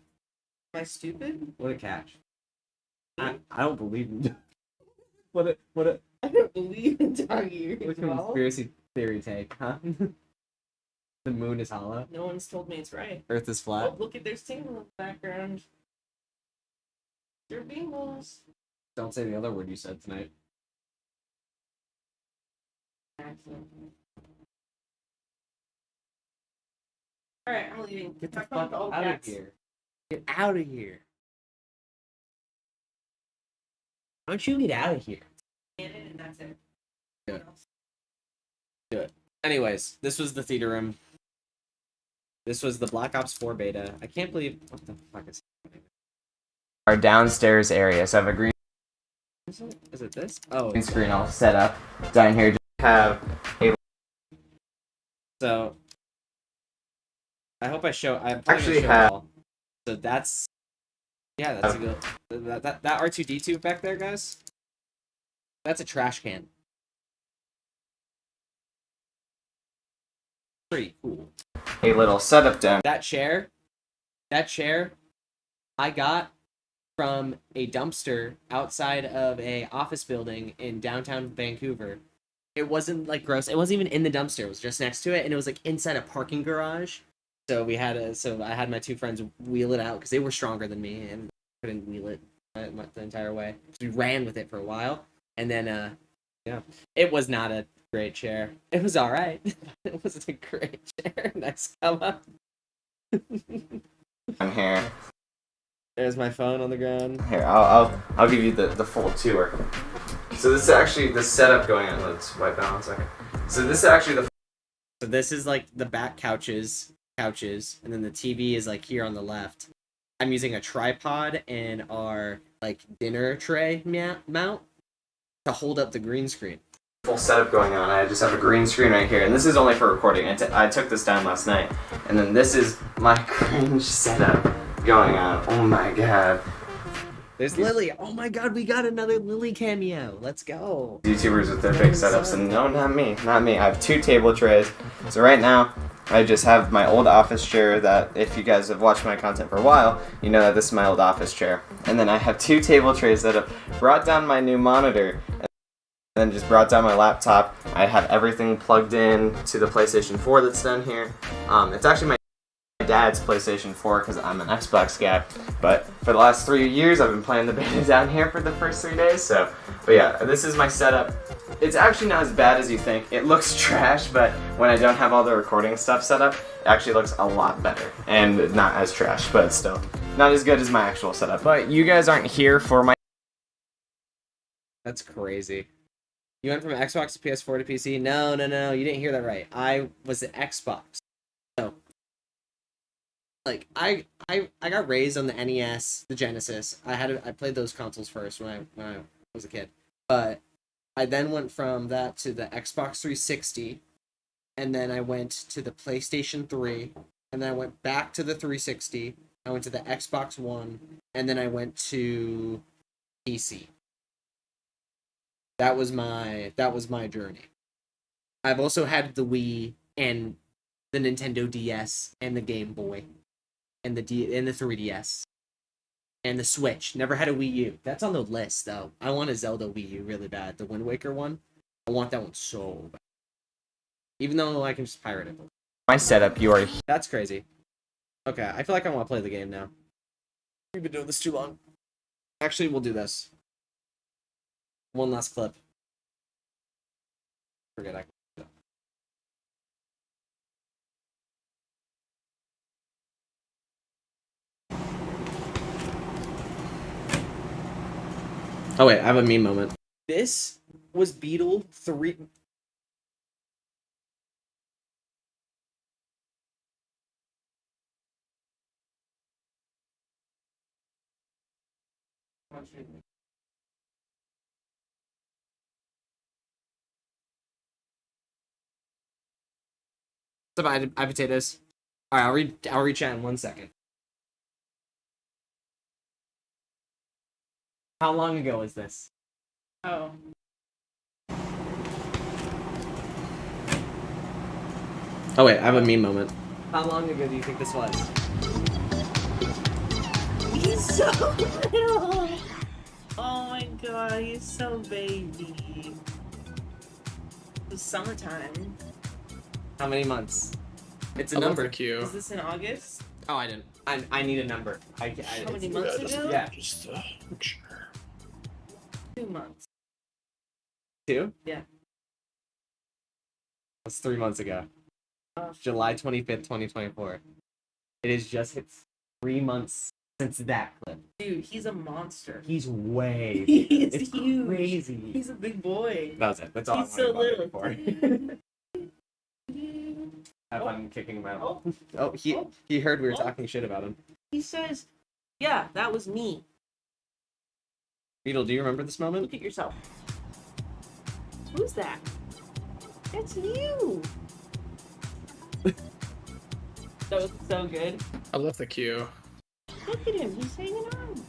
Am I stupid? What a catch. I don't believe in what a I don't believe in dog years. what a Well, conspiracy theory take, huh? The moon is hollow. no one's told me it's right. Earth is Oh, flat. look at there's Tingle in the background. They're Bengals. Don't say the other word you said tonight. Accident. Alright, I'm leaving. Get the Have fun fuck with all out of cats. here. Get out of here. Why don't you get out of here? And that's it. Do it. Anyways, this was the theater room. This was the Black Ops 4 beta. I can't believe what the fuck is Our downstairs area. So I have a green is it this? Oh, screen all set up down here. Just have a so I hope I show. I Actually show have- it all. So that's that's a good. That R2D2 back there, guys. That's a trash can. Pretty cool. a little setup down. That chair, I got from a dumpster outside of a office building in downtown Vancouver. It wasn't like gross. It wasn't even in the dumpster. It was just next to it, and it was like inside a parking garage. So I had my 2 friends wheel it out because they were stronger than me and couldn't wheel it the entire way. So we ran with it for a while, and then it was not a great chair. It was all right. It wasn't a great chair. Nice come up. Down here. There's my phone on the ground. Here, I'll give you the full tour. So this is actually the setup going on. Let's wipe out 1 second. So this is actually the. So this is like the back couches, and then the TV is like here on the left. I'm using a tripod and our like dinner tray mount to hold up the green screen. Full setup going on. I just have a green screen right here, and this is only for recording. I took this down last night, and then this is my cringe setup going on. Oh my god, There's Lily. Oh my god, we got another Lily cameo. Let's go. YouTubers with their big setups, and no, not me. I have 2 table trays. So right now, I just have my old office chair that, if you guys have watched my content for a while, you know that this is my old office chair. And then I have 2 table trays that have brought down my new monitor, and then just brought down my laptop. I have everything plugged in to the PlayStation 4 that's down here. It's actually my dad's PlayStation 4 because I'm an Xbox guy, but for the last 3 years I've been playing the beta down here for the first 3 days, but yeah, this is my setup. It's actually not as bad as you think. It looks trash, but when I don't have all the recording stuff set up, it actually looks a lot better, and not as trash, but still not as good as my actual setup. But you guys aren't here for my... That's crazy. You went from Xbox to PS4 to PC? No, you didn't hear that right. I was the Xbox. So, like, I got raised on the NES, the Genesis. I played those consoles first when I was a kid. But I then went from that to the Xbox 360, and then I went to the PlayStation 3, and then I went back to the 360. I went to the Xbox One, and then I went to PC. That was my journey. I've also had the Wii and the Nintendo DS and the Game Boy and the 3DS and the Switch. Never had a Wii U. That's on the list though. I want a Zelda Wii U really bad. The Wind Waker one. I want that one so bad. Even though I can just pirate it. My setup, you are... That's crazy. Okay, I feel like I want to play the game now. We've been doing this too long. Actually, we'll do this. One last clip. Forget I. Oh wait, I have a meme moment. This was Beetle 3. I potatoes. All right, I'll read chat in 1 second. How long ago was this? Oh. Oh wait, I have a meme moment. How long ago do you think this was? He's so little. Oh my god, he's so baby. It's summertime. How many months? It's a I love number. the queue. Is this in August? Oh, I didn't. I need a number. How many months ago? Yeah. Just make sure. 2 months. 2? Yeah. That's 3 months ago. Oh. July 25th, 2024. It is just hit 3 months since that clip. Dude, he's a monster. He's way. He's it's huge. crazy. He's a big boy. That was it. That's all He's I so wanted little. for. Have fun kicking him out. Oh, he heard we were talking shit about him. He says, yeah, that was me. Beetle, do you remember this moment? Look at yourself. Who's that? That's you. That was so good. I love the queue. Look at him. He's hanging on.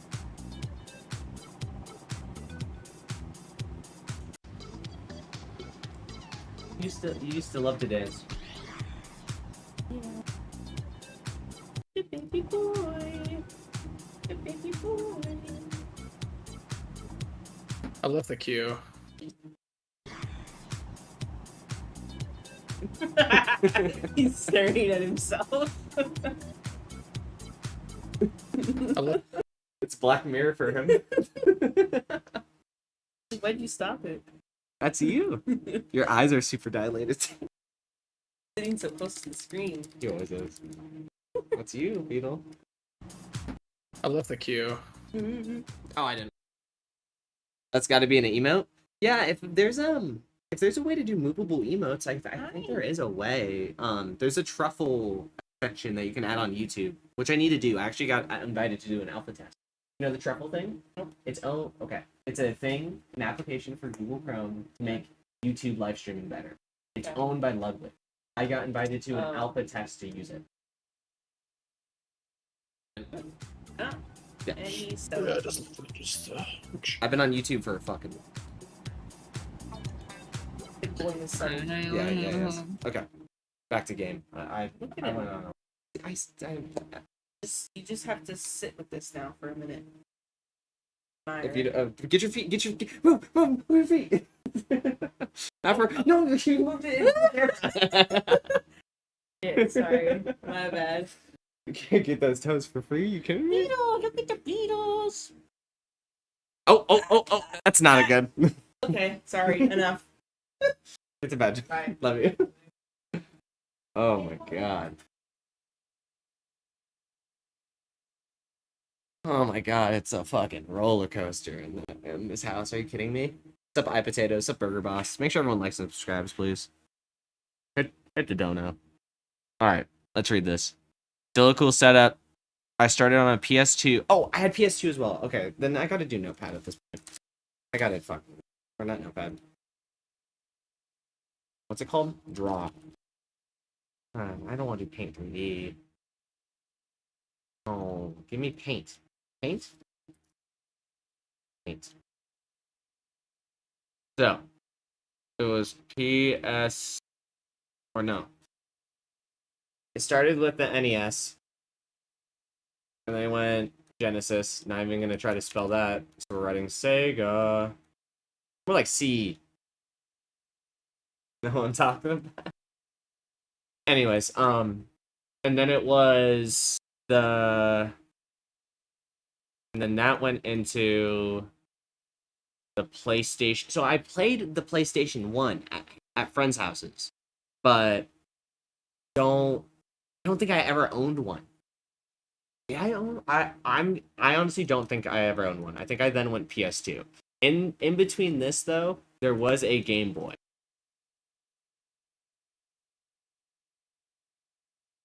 You used to love to dance. Yeah. The baby boy. The baby boy. I love the queue. He's staring at himself. I love. It's Black Mirror for him. Why'd you stop it? That's you. Your eyes are super dilated. Sitting so close to the screen. He always is. That's you, Beetle. I love the queue. Mm-hmm. Oh, I didn't. That's got to be an emote. Yeah, if there's a way to do movable emotes, I think there is a way. There's a truffle section that you can add on YouTube, which I need to do. I actually got invited to do an alpha test. You know the truffle thing? It's okay. It's a thing, an application for Google Chrome to make YouTube live streaming better. It's owned by Ludwig. I got invited to an alpha test to use it. Oh. any Yeah, setup. I've been on YouTube for fucking. Big boy is settled. Yeah. Okay. Back to game. Look at I him. went on. You just have to sit with this now for a minute. If you get your feet, move your feet. Not for no, you moved it. Yeah, sorry, my bad. You can't get those toes for free. You kidding me? Beatles, look at the Beatles. Oh, that's not a good. Okay, sorry, enough. Get to bed. Bye. Love you. Oh my god. Oh my god, it's a fucking roller coaster in this house. Are you kidding me? What's up, iPotatoes? What's up, Burger Boss? Make sure everyone likes and subscribes, please. Hit the dono. Alright, let's read this. Still a cool setup. I started on a PS2. Oh, I had PS2 as well. Okay, then I gotta do Notepad at this point. I gotta or not Notepad. What's it called? Draw. I don't want to do Paint 3D. Oh, give me Paint. Paint? Paint. So, it was PS... Or no. It started with the NES. And then I went Genesis. Not even going to try to spell that. So we're writing Sega. More like C. Know what I'm talking about? Anyways, and then it was the... And then that went into the PlayStation. So I played the PlayStation 1 at friends' houses, but I don't think I ever owned one. Yeah, I honestly don't think I ever owned one. I think I then went PS2. In between this though, there was a Game Boy.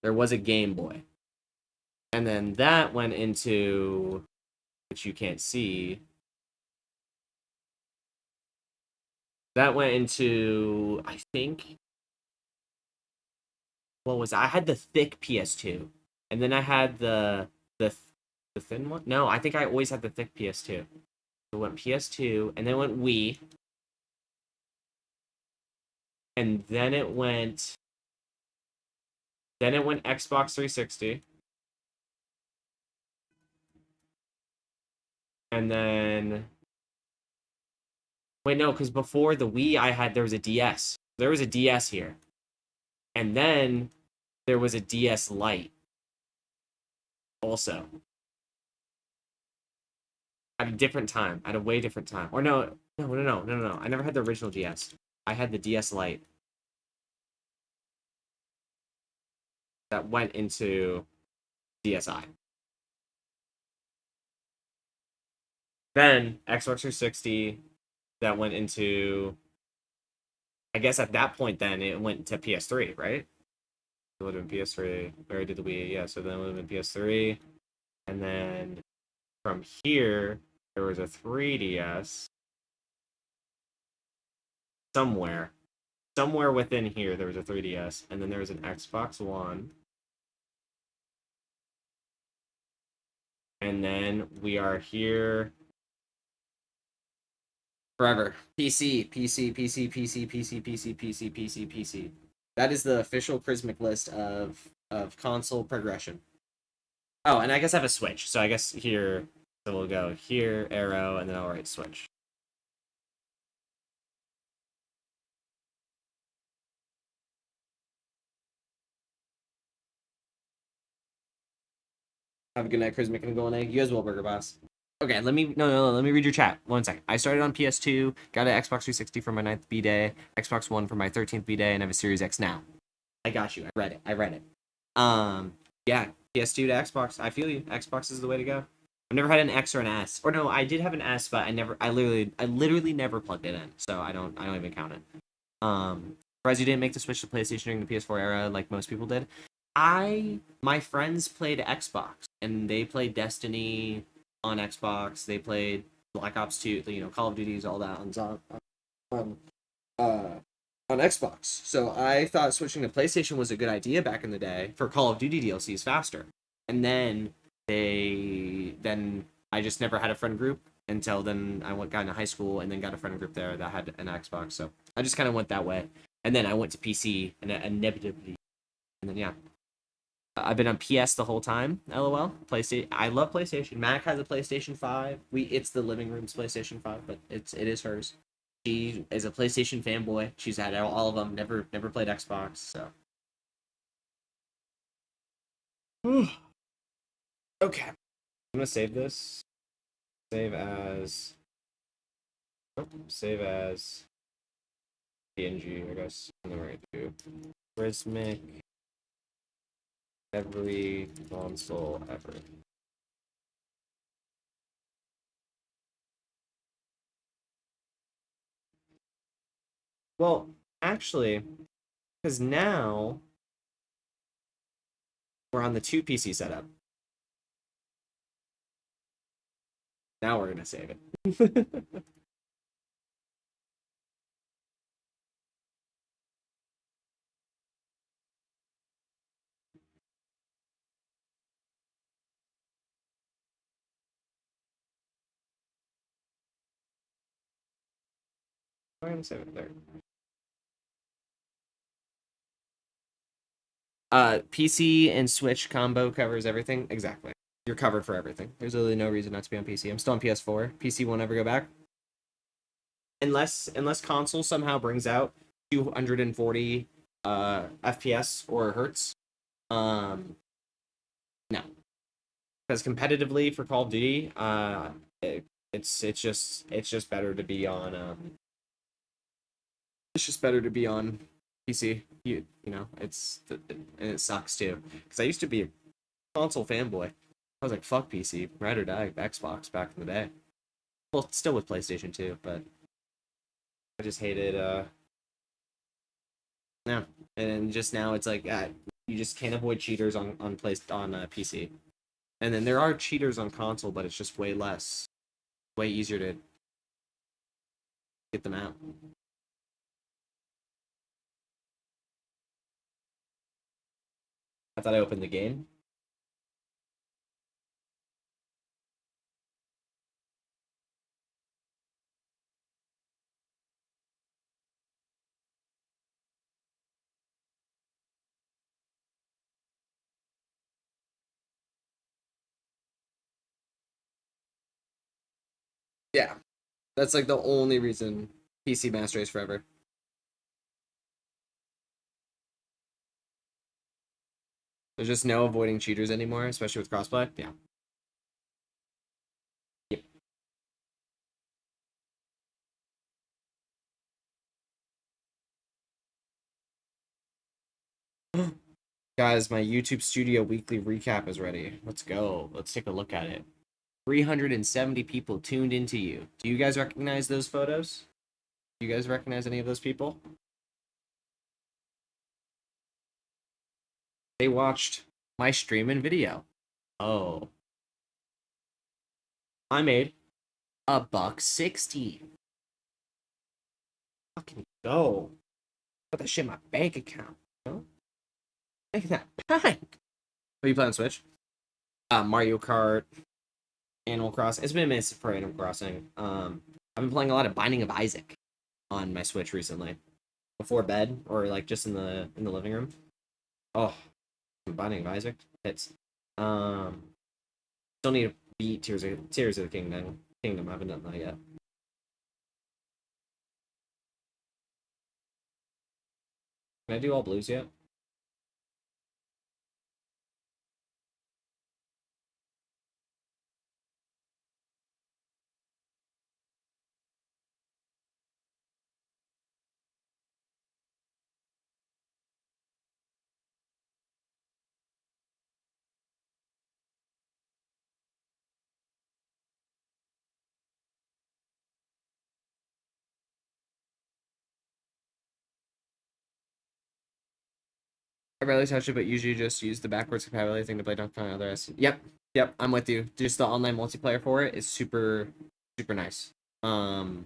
There was a Game Boy. And then that went into, which you can't see. That went into, I think, what was I had the thick PS2, and then I had the thin one. No, I think I always had the thick PS2. It went PS2, and then went Wii, and then it went Xbox 360. And then, wait, no, because before the Wii, there was a DS. There was a DS here. And then there was a DS Lite. Also. At a different time. At a way different time. Or no. I never had the original DS. I had the DS Lite. That went into DSi. Then Xbox 360, that went into, I guess at that point then it went to PS3, right? It would have been PS3, or I did the Wii, yeah, so then it would have been PS3. And then from here, there was a 3DS. Somewhere within here, there was a 3DS. And then there was an Xbox One. And then we are here forever. PC. That is the official Crismic list of console progression. Oh, and I guess I have a Switch. So I guess here, so we'll go here, arrow, and then I'll write Switch. Have a good night, Crismic and Golden Egg. You as well, Burger Boss. Okay, let me read your chat. 1 second. I started on PS2, got an Xbox 360 for my 9th B-Day, Xbox One for my 13th B-Day, and I have a Series X now. I got you. I read it. Yeah, PS2 to Xbox. I feel you. Xbox is the way to go. I've never had an X or an S. Or no, I did have an S, but I literally never plugged it in, so I don't even count it. Surprised you didn't make the switch to PlayStation during the PS4 era like most people did. My friends played Xbox, and they played Destiny on Xbox. They played Black Ops 2, Call of Duties, all that on Xbox. So I thought switching to PlayStation was a good idea back in the day for Call of Duty DLCs faster. And then I just never had a friend group until then. Got into high school and then got a friend group there that had an Xbox. So I just kind of went that way. And then I went to PC and inevitably. And then, yeah. I've been on PS the whole time. LOL. PlayStation. I love PlayStation. Mac has a PlayStation 5. It's the living room's PlayStation 5, but it is hers. She is a PlayStation fanboy. She's had all of them. Never played Xbox. So. Okay. I'm gonna save this. Save as PNG, I guess. And then we're gonna do Crismic every console ever. Well, actually, because now we're on the 2 PC setup. Now we're gonna save it. I'm gonna save it there. PC and Switch combo covers everything. Exactly. You're covered for everything. There's really no reason not to be on PC. I'm still on PS4. PC won't ever go back. Unless console somehow brings out 240 FPS or hertz. No. Because competitively for Call of Duty, it's just better to be on it's just better to be on PC. You know, and it sucks too. Because I used to be a console fanboy. I was like, fuck PC, ride or die, Xbox back in the day. Well, still with PlayStation 2, but I just hated no. And just now it's like you just can't avoid cheaters on PC. And then there are cheaters on console, but it's just way less, way easier to get them out. I thought I opened the game. Yeah, that's like the only reason PC Master Race forever. There's just no avoiding cheaters anymore, especially with crossplay. Yeah. Yep. Guys, my YouTube Studio weekly recap is ready. Let's go. Let's take a look at it. 370 people tuned into you. Do you guys recognize those photos? Do you guys recognize any of those people? They watched my stream and video. Oh. I made $1.60. Fucking go. Put that shit in my bank account. You know? Making that bank. Are you playing Switch? Mario Kart, Animal Crossing. It's been a minute for Animal Crossing. I've been playing a lot of Binding of Isaac on my Switch recently. Before bed or like just in the living room. Oh, Binding of Isaac. It's still need to beat Tears of the Kingdom. I haven't done that yet. Can I do all blues yet? I barely touch it, but usually just use the backwards compatibility thing to play Donkey Kong and other S. Yep, I'm with you. Just the online multiplayer for it is super nice. That's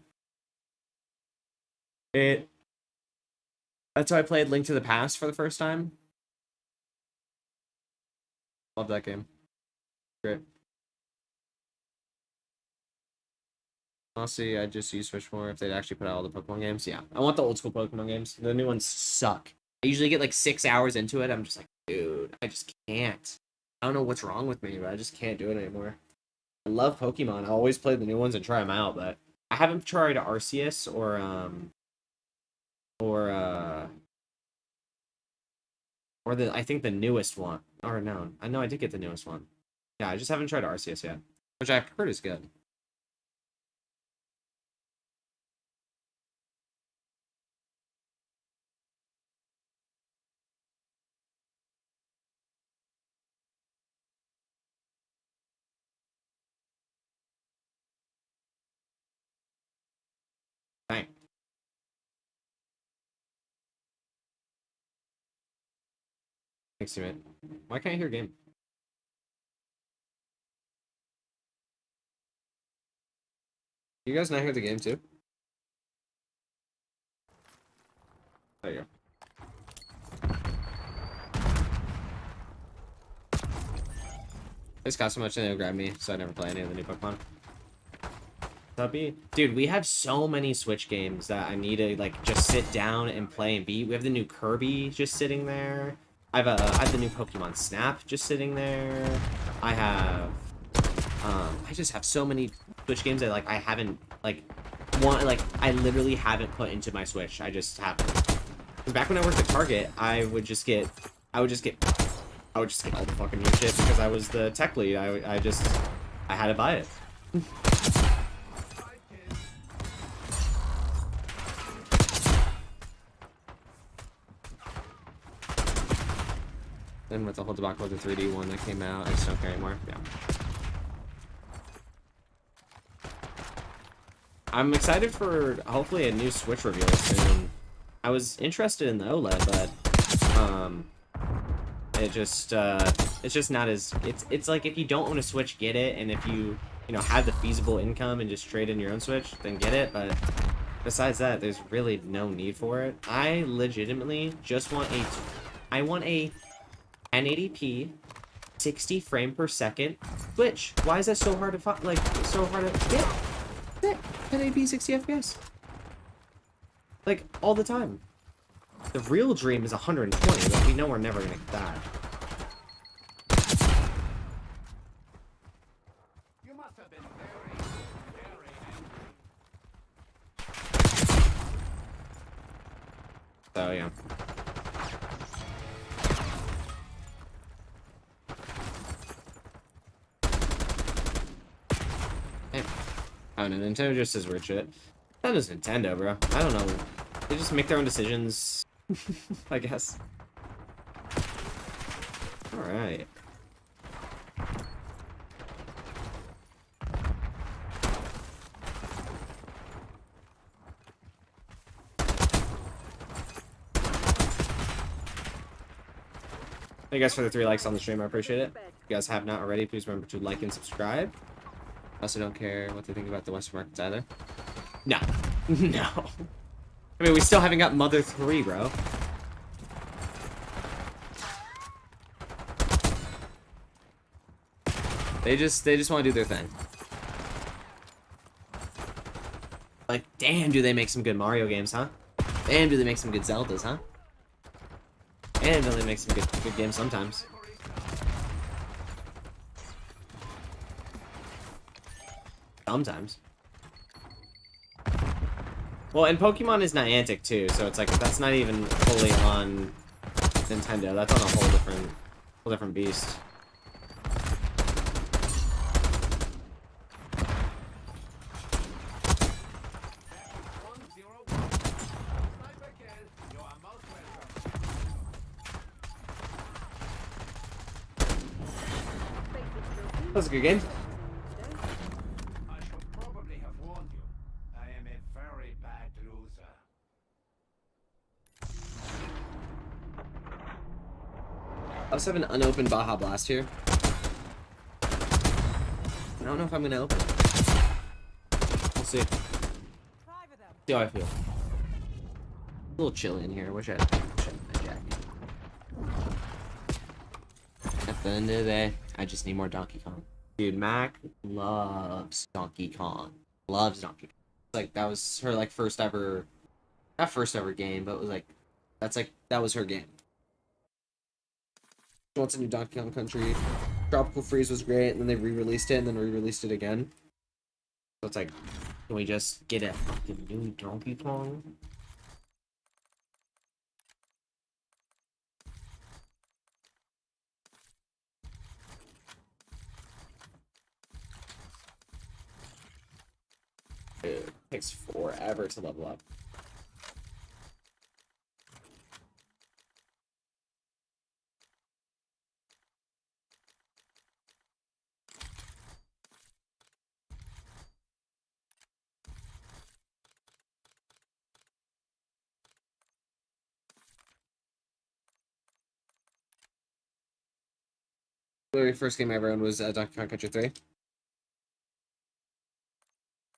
how I played Link to the Past for the first time. Love that game. Great. Honestly, I'd just use Switch more if they'd actually put out all the Pokemon games. Yeah, I want the old school Pokemon games. The new ones suck. I usually get like 6 hours into it. I'm just like, dude, I just can't. I don't know what's wrong with me, but I just can't do it anymore. I love Pokemon. I always play the new ones and try them out, but I haven't tried Arceus or I think the newest one. Or no, I know I did get the newest one. Yeah, I just haven't tried Arceus yet, which I've heard is good. Dang. Thanks, teammate. Why can't I hear game? You guys not hear the game too? There you go. This cost so much and they'll grab me, so I never play any of the new Pokemon. Dude, we have so many Switch games that I need to like just sit down and play and beat. We have the new Kirby just sitting there. I have the new Pokemon Snap just sitting there. I have I just have so many Switch games that like I haven't I literally haven't put into my Switch. I just haven't. Because back when I worked at Target, I would just get all the fucking new shit because I was the tech lead. I had to buy it. Then with the whole debacle with the 3D one that came out, I just don't care anymore. Yeah. I'm excited for hopefully a new Switch reveal soon. I was interested in the OLED, but it's just not as it's like if you don't own a Switch, get it, and if you have the feasible income and just trade in your own Switch, then get it. But besides that, there's really no need for it. I legitimately just want a 1080p 60 frame per second Switch. Why is that so hard to get? 1080p 60 FPS. Like all the time. The real dream is 120, but we know we're never gonna get that. You must have been very angry. So yeah. I don't know, Nintendo just says weird shit. Nintendo's Nintendo, bro. I don't know. They just make their own decisions, I guess. Alright. Thank you guys for the 3 likes on the stream, I appreciate it. If you guys have not already, please remember to like and subscribe. I also don't care what they think about the Western markets either. No. No. I mean, we still haven't got Mother 3, bro. They just want to do their thing. Like, damn, do they make some good Mario games, huh? Damn, do they make some good Zeldas, huh? And do they make some good games sometimes. Sometimes. Well, and Pokemon is Niantic too, so it's like that's not even fully on Nintendo. That's on a whole different beast. That was a good game. I also have an unopened Baja Blast here. I don't know if I'm gonna open it. We'll see. See how I feel. A little chilly in here. Wish I had my jacket. At the end of the day, I just need more Donkey Kong. Dude, Mac loves Donkey Kong. loves Donkey Kong. Like that was her like first ever, not first ever game, but it was like that was her game. She wants a new Donkey Kong Country. Tropical Freeze was great, and then they re-released it, and then re-released it again. So it's like, can we just get a fucking new Donkey Kong? It takes forever to level up. The very first game I ever owned was Donkey Kong Country 3.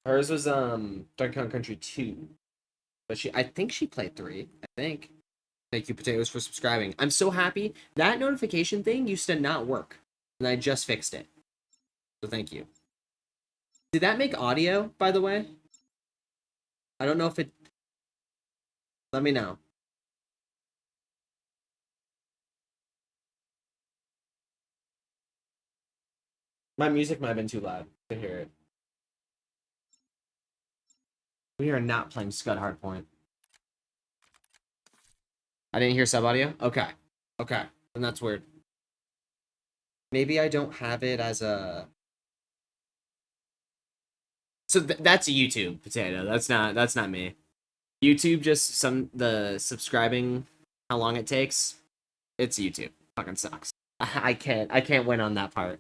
Hers was Donkey Kong Country 2. But I think she played 3. I think. Thank you, Potatoes, for subscribing. I'm so happy. That notification thing used to not work. And I just fixed it. So thank you. Did that make audio, by the way? I don't know if it... Let me know. My music might have been too loud to hear it. We are not playing Scud Hardpoint. I didn't hear sub audio? Okay. Okay. And that's weird. Maybe I don't have it as a... So that's YouTube, Potato. That's not me. YouTube just the subscribing, how long it takes. It's YouTube. Fucking sucks. I can't win on that part.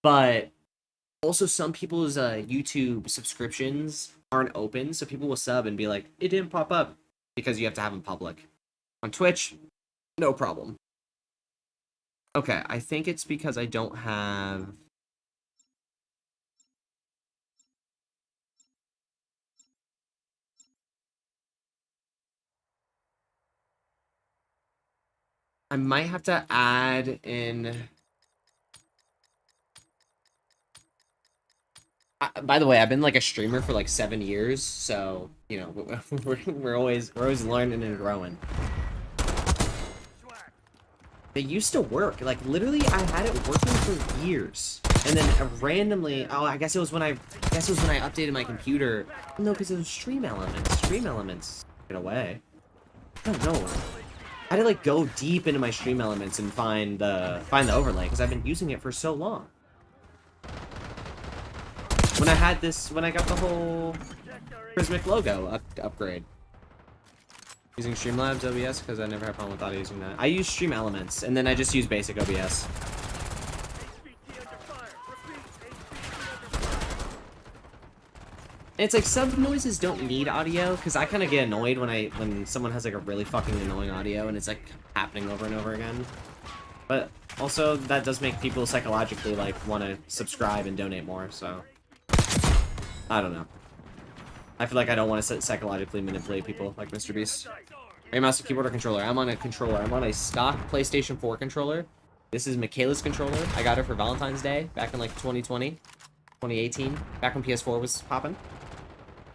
But also some people's YouTube subscriptions aren't open, so people will sub and be like, it didn't pop up because you have to have them public. On Twitch, no problem. Okay, I think it's because I don't have... I might have to add in... by the way, I've been like a streamer for like 7 years, so you know we're always learning and growing. They used to work, like literally I had it working for years, and then randomly, oh, I guess it was when I updated my computer. No, because it was Stream Elements. Get away. I don't know. I had to like go deep into my Stream Elements and find the overlay because I've been using it for so long. When I got the whole Crismic logo upgrade. Using Streamlabs OBS because I never had a problem with audio using that. I use Stream Elements and then I just use basic OBS. It's like some noises don't need audio because I kind of get annoyed when someone has like a really fucking annoying audio and it's like happening over and over again. But also that does make people psychologically like want to subscribe and donate more, so I don't know. I feel like I don't want to psychologically manipulate people like Mr. Beast. Are you mouse, keyboard, or controller? I'm on a controller. I'm on a stock PlayStation 4 controller. This is Michaela's controller. I got her for Valentine's Day back in like 2020, 2018, back when PS4 was popping.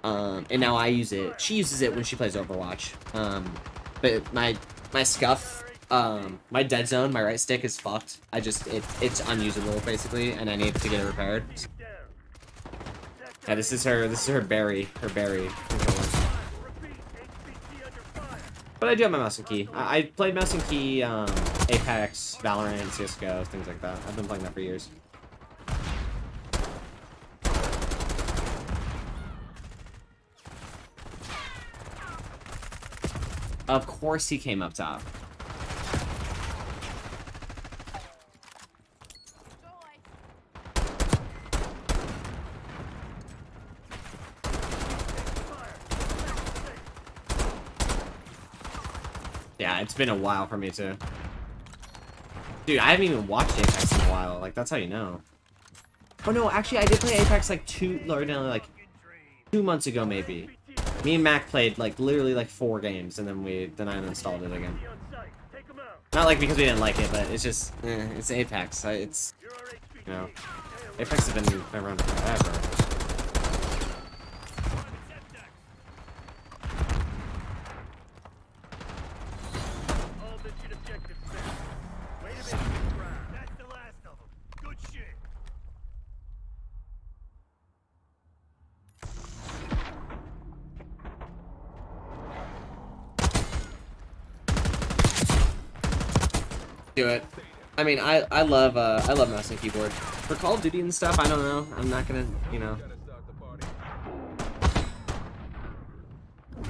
And now I use it. She uses it when she plays Overwatch. But my scuff, my dead zone, my right stick is fucked. It's unusable basically, and I need to get it repaired. Yeah, this is her berry controller. But I do have my mouse and key. I played mouse and key, Apex, Valorant, CSGO, things like that. I've been playing that for years. Of course he came up top. Yeah, it's been a while for me too. Dude, I haven't even watched Apex in a while. Like, that's how you know. Oh no, actually I did play Apex like 2 months ago maybe. Me and Mac played like literally like 4 games and then I uninstalled it again. Not like because we didn't like it, but it's just it's Apex. It's, you know, Apex has been around forever. Do it. I mean, I love mouse and keyboard. For Call of Duty and stuff, I don't know. I'm not gonna, you know.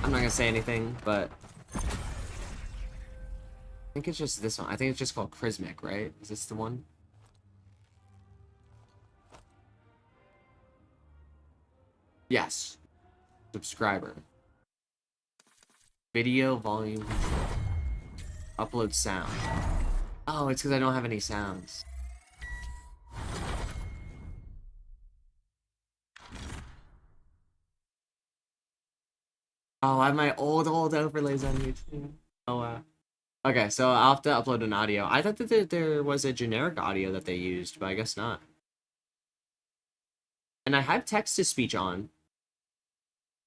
I'm not gonna say anything, but I think it's just this one. I think it's just called Crismic, right? Is this the one? Yes. Subscriber. Video volume control. Upload sound. Oh, it's because I don't have any sounds. Oh, I have my old overlays on YouTube. Oh, wow. Okay, so I'll have to upload an audio. I thought that there was a generic audio that they used, but I guess not. And I have text-to-speech on.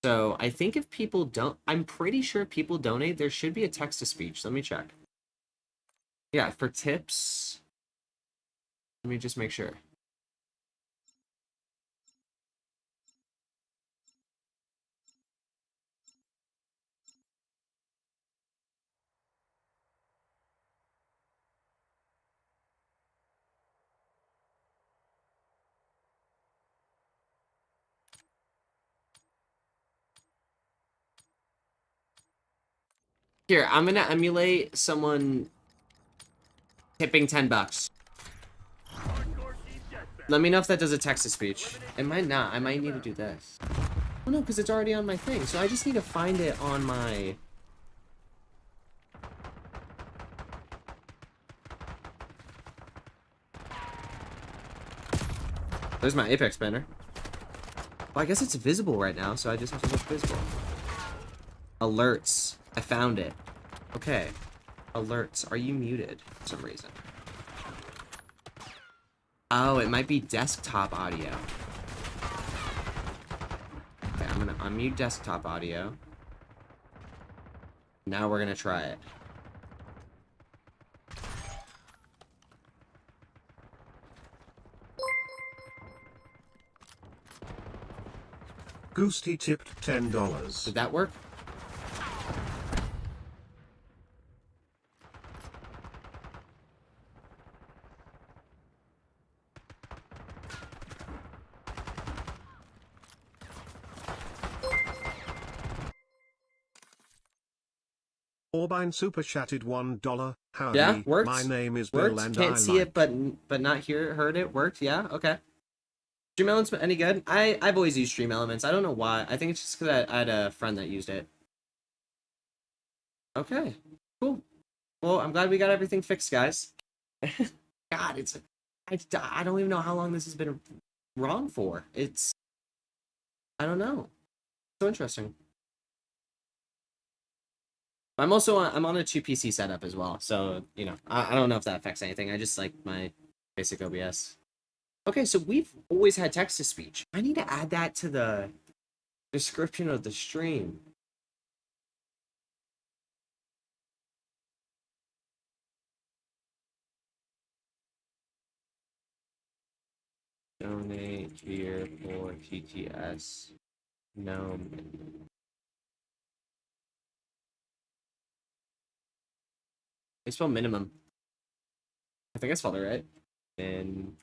So I think if people don't... I'm pretty sure if people donate, there should be a text-to-speech. Let me check. Yeah, for tips... Let me just make sure. Here, I'm gonna emulate someone tipping $10. Let me know if that does a text-to-speech. It might not. I might need to do this. Oh no, because it's already on my thing. So I just need to find it on my... There's my Apex banner. Well, I guess it's visible right now, so I just have to look visible. Alerts. I found it. Okay. Alerts. Are you muted for some reason? Oh, it might be desktop audio. Okay, I'm gonna unmute desktop audio. Now we're gonna try it. Goosty tipped $10. Did that work? Orbine super chatted $1. Howdy, Yeah, worked. my name is Worked. Bill and Can't I see like... it, but not heard it. Worked. Yeah. Okay. Stream Elements any good? I've always used Stream Elements. I don't know why. I think it's just because I had a friend that used it. Okay. Cool. Well, I'm glad we got everything fixed, guys. God, I don't even know how long this has been wrong for. I don't know. So interesting. I'm on a 2 PC setup as well, so you know I don't know if that affects anything. I just like my basic OBS. Okay, so we've always had text to speech. I need to add that to the description of the stream. Donate here for TTS. No. They spell minimum. I think I spelled it right. And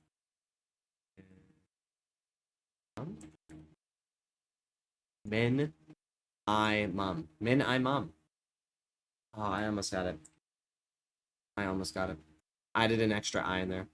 Min I mum. Min I mum. Oh, I almost got it. I almost got it. I added an extra I in there.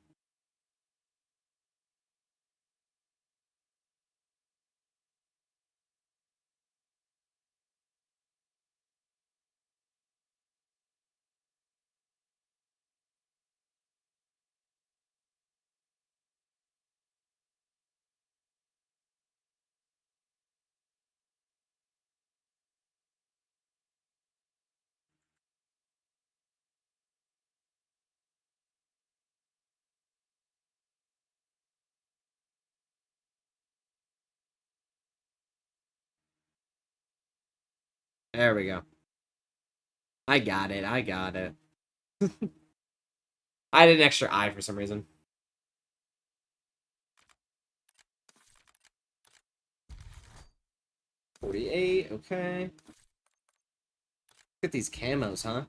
There we go. I got it. I got it. I added an extra I for some reason. $48, okay. Look at these camos, huh?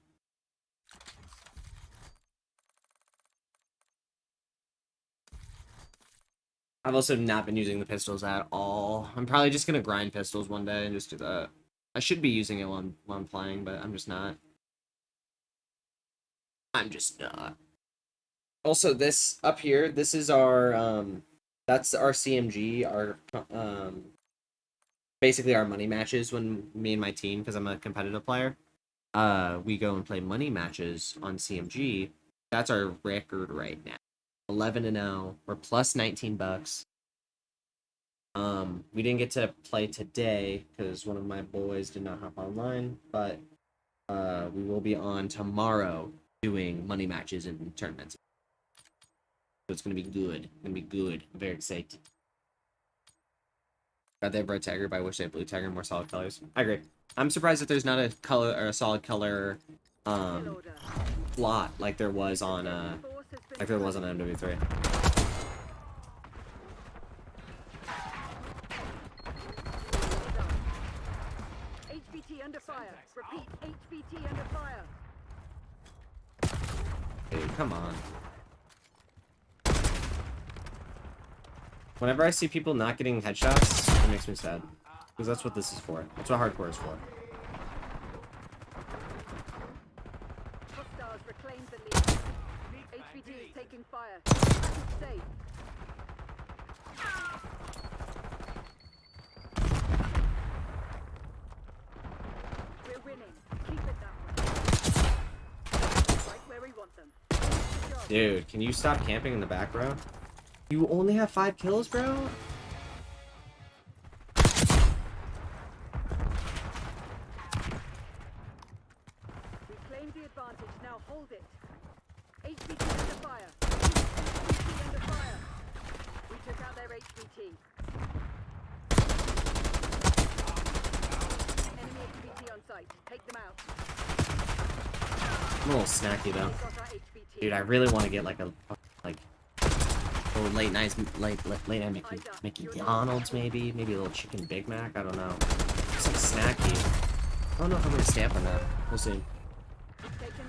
I've also not been using the pistols at all. I'm probably just gonna grind pistols one day and just do that. I should be using it while I'm playing, but I'm just not. I'm just not. Also, this up here, this is our that's our CMG, our basically our money matches when me and my team, because I'm a competitive player. We go and play money matches on CMG. That's our record right now. 11-0. We're plus 19 bucks. We didn't get to play today because one of my boys did not hop online, but we will be on tomorrow doing money matches and tournaments. So it's gonna be good. Gonna be good. I'm very excited. Got that red tiger, but I wish they had blue tiger and more solid colors. I agree. I'm surprised that there's not a color or a solid color slot like there was on MW3. HVT under fire. Repeat, HVT under fire. Dude, come on. Whenever I see people not getting headshots, it makes me sad. Because that's what this is for. That's what hardcore is for. Hostiles reclaimed the lead. HVT is taking fire. Safe. We're winning. Keep it that way. Right where we want them. Good job. Dude, can you stop camping in the back, bro? You only have 5 kills, bro? Reclaim the advantage. Now hold it. HVT under fire. HVT under fire. We took out their HVT. Enemy HVT on site. Take them out. I'm a little snacky, though. We got our HVT. Dude, I really want to get, like, a little late night McDonald's, maybe a little chicken Big Mac. I don't know. It's like snacky. I don't know if I'm gonna stay up on that. We'll see. Taking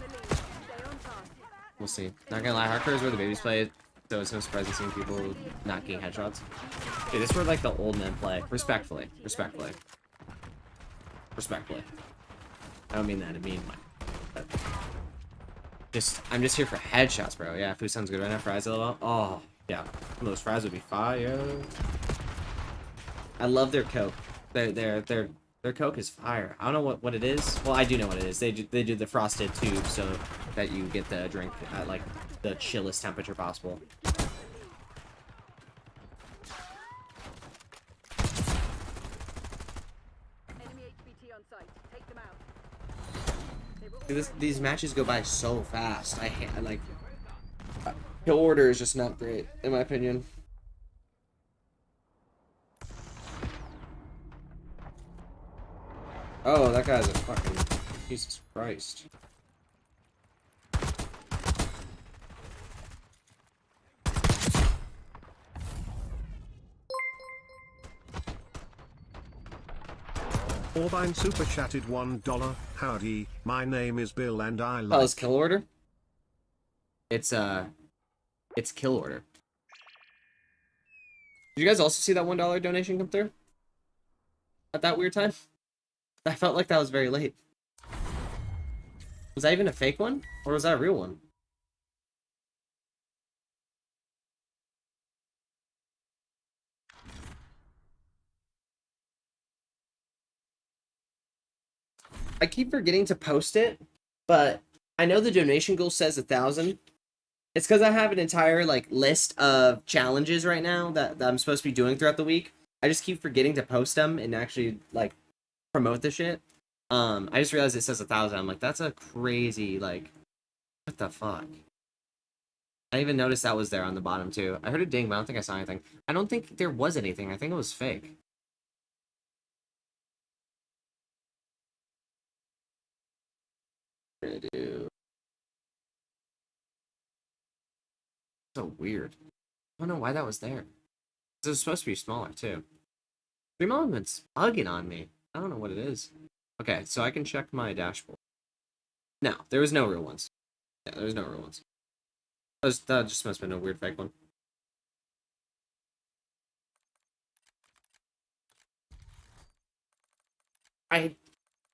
the lead. Stay on task. We'll see. Not gonna lie, hardcore is where the babies play, so it's no surprise to seeing people not getting headshots. Dude, this is where like the old men play. Respectfully. Respectfully. Respectfully. I don't mean that. I mean like. I'm just here for headshots, bro. Yeah, food sounds good right now. Fries a little. Oh, yeah. Those fries would be fire. I love their Coke. Their Coke is fire. I don't know what it is. Well, I do know what it is. They do the frosted tube so that you get the drink at like the chillest temperature possible. Enemy HVT on site. Take them out. They were all Dude, these matches go by so fast. I like kill order is just not great in my opinion. Oh, that guy's a fucking Jesus Christ. Orbine super chatted $1. Howdy, my name is Bill and I Oh, like. it's kill order? It's kill order. Did you guys also see that $1 donation come through? At that weird time? I felt like that was very late. Was that even a fake one? Or was that a real one? I keep forgetting to post it, but I know the donation goal says 1,000. It's because I have an entire like list of challenges right now that I'm supposed to be doing throughout the week. I just keep forgetting to post them and actually like promote the shit. I just realized it says 1,000. I'm like, that's a crazy like, what the fuck? I didn't even noticed that was there on the bottom too. I heard a ding, but I don't think I saw anything. I don't think there was anything. I think it was fake. Dude. So weird. I don't know why that was there. It was supposed to be smaller too. Dream Element's bugging on me. I don't know what it is. Okay, so I can check my dashboard. No, there was no real ones. Yeah, there was no real ones. That just must have been a weird fake one.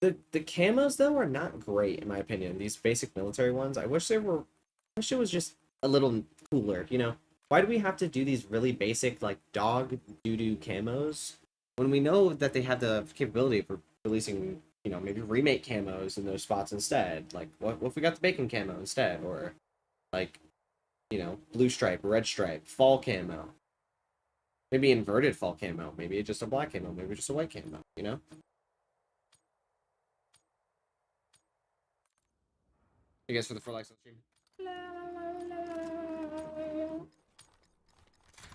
The camos though are not great in my opinion. These basic military ones. I wish it was just a little cooler, you know? Why do we have to do these really basic like dog doo-doo camos when we know that they have the capability for releasing, you know, maybe remake camos in those spots instead? Like what if we got the bacon camo instead, or like, you know, blue stripe, red stripe, fall camo. Maybe inverted fall camo, maybe just a black camo, maybe just a white camo, you know? You guys for the 4 likes on stream.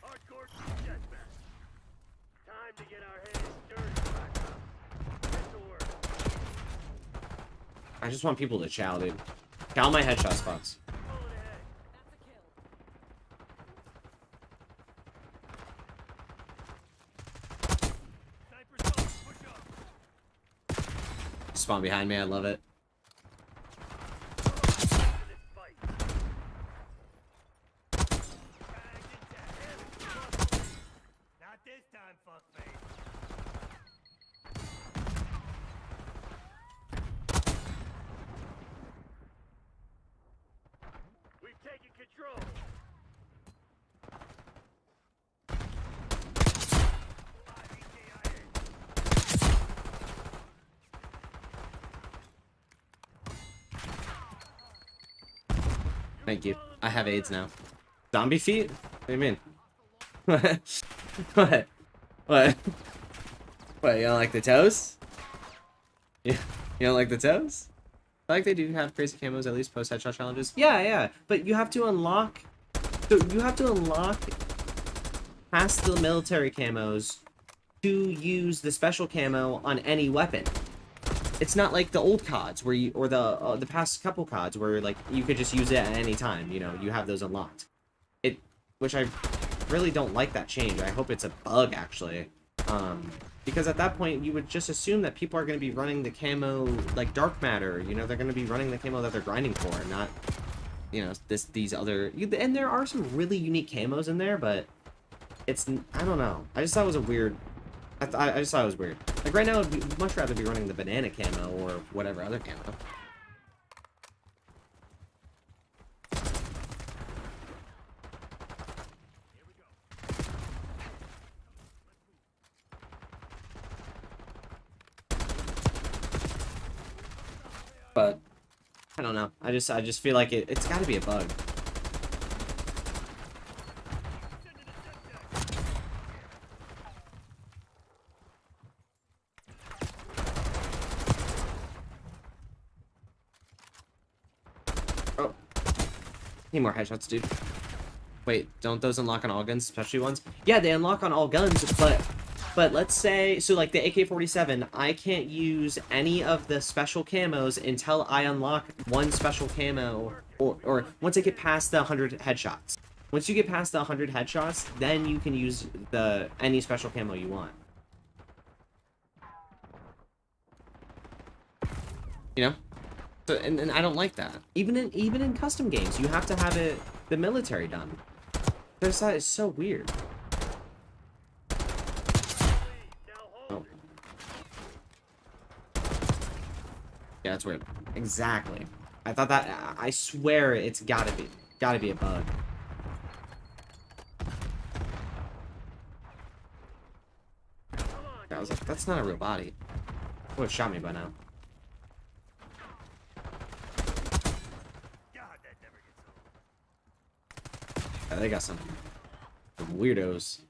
Hardcore deathmatch. Time to get our hands dirty, Blackout. Get to work. I just want people to chow, dude. Chow my headshot spots. Pull it ahead. Sniper zone, push up. Spawn behind me, I love it. To this fight. Dragged into heavy trouble. Not this time, fuckface. We've taken control. Thank you. I have AIDS now. Zombie feet? What do you mean? What? What? What? What, you don't like the toes? You don't like the toes? I like they do have crazy camos, at least post headshot challenges. Yeah, but you have to unlock... So you have to unlock past the military camos to use the special camo on any weapon. It's not like the old CODs where you, or the past couple CODs where like you could just use it at any time. You know, you have those unlocked. Which I really don't like that change. I hope it's a bug actually, because at that point you would just assume that people are going to be running the camo like dark matter. You know, they're going to be running the camo that they're grinding for, not, you know, these other. And there are some really unique camos in there, but it's, I don't know. I just thought it was a weird. I just thought it was weird. Like right now, I'd much rather be running the banana camo or whatever other camo. But I don't know. I just feel like it's got to be a bug. Oh, need more headshots, dude. Wait, don't those unlock on all guns, especially ones? Yeah, they unlock on all guns, but let's say, so like the AK-47, I can't use any of the special camos until I unlock one special camo, or once I get past the 100 headshots. Once you get past the 100 headshots, then you can use any special camo you want. You know? So, and I don't like that. Even in custom games, you have to have the military done. This side is so weird. Oh. Yeah, that's weird. Exactly. I thought that. I swear it's gotta be a bug. I was like, that's not a real body. Would have shot me by now. Yeah, they got some weirdos.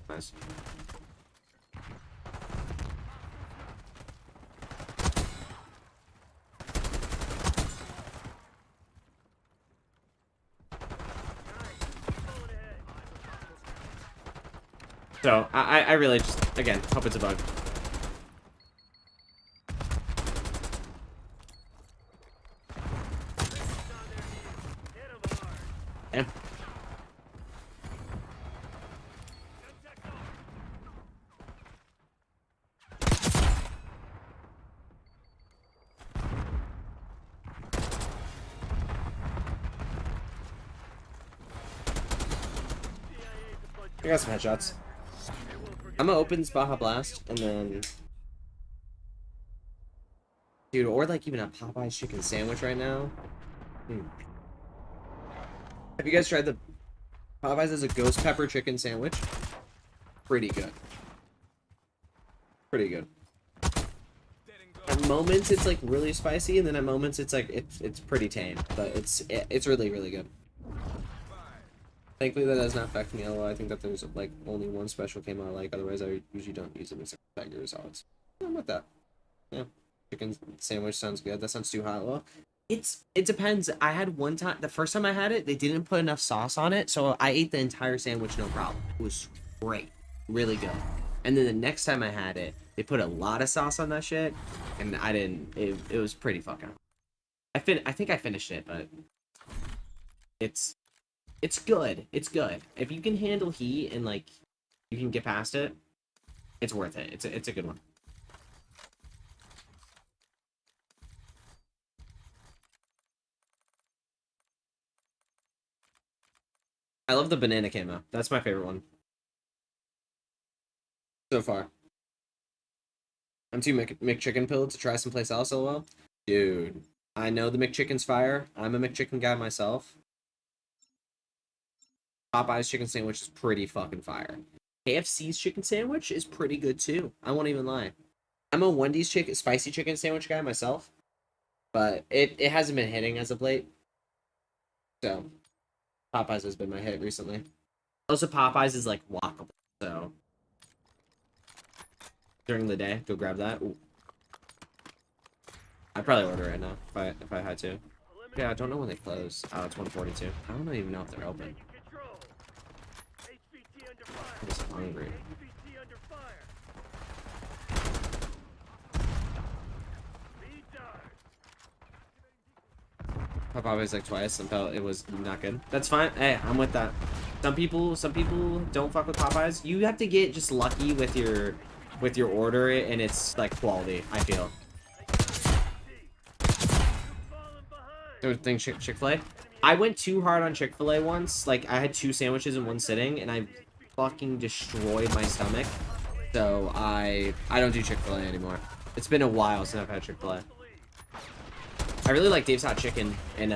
Nice. So, I really just, again, hope it's a bug. Yeah. I got some headshots. I'm gonna open Baja Blast and then, dude, or like even a Popeye's chicken sandwich right now. Have you guys tried the Popeyes as a ghost pepper chicken sandwich? Pretty good. Pretty good. At moments it's like really spicy, and then at moments it's like it's pretty tame, but it's really really good. Thankfully that does not affect me, although I think that there's like only one special came out I like. Otherwise I usually don't use it as tiger salads. I'm with that. Yeah, chicken sandwich sounds good. That sounds too hot. Well, it depends. I had one time, the first time I had it, they didn't put enough sauce on it, so I ate the entire sandwich no problem. It was great, really good. And then the next time I had it, they put a lot of sauce on that shit, and I didn't. It was pretty fucking. I think I finished it, but it's good. It's good. If you can handle heat and like you can get past it, it's worth it. It's a good one. I love the banana camo. That's my favorite one so far. I'm too McChicken pilled to try someplace else. LOL. Dude, I know the McChicken's fire. I'm a McChicken guy myself. Popeye's chicken sandwich is pretty fucking fire. KFC's chicken sandwich is pretty good too. I won't even lie. I'm a Wendy's spicy chicken sandwich guy myself, but it hasn't been hitting as of late. So Popeyes has been my hit recently. Also, Popeyes is like walkable, so during the day, go grab that. Ooh. I'd probably order it now if I had to. Yeah, I don't know when they close. Oh, it's 1:42. I don't even know if they're open. I'm just hungry. Popeyes like twice and felt it was not good. That's fine. Hey, I'm with that. Some people don't fuck with Popeyes. You have to get just lucky with your order and it's like quality, I feel. Third thing, Chick-fil-A. I went too hard on Chick-fil-A once. Like I had 2 sandwiches in one sitting and I fucking destroyed my stomach. So I don't do Chick-fil-A anymore. It's been a while since I've had Chick-fil-A. I really like Dave's Hot Chicken and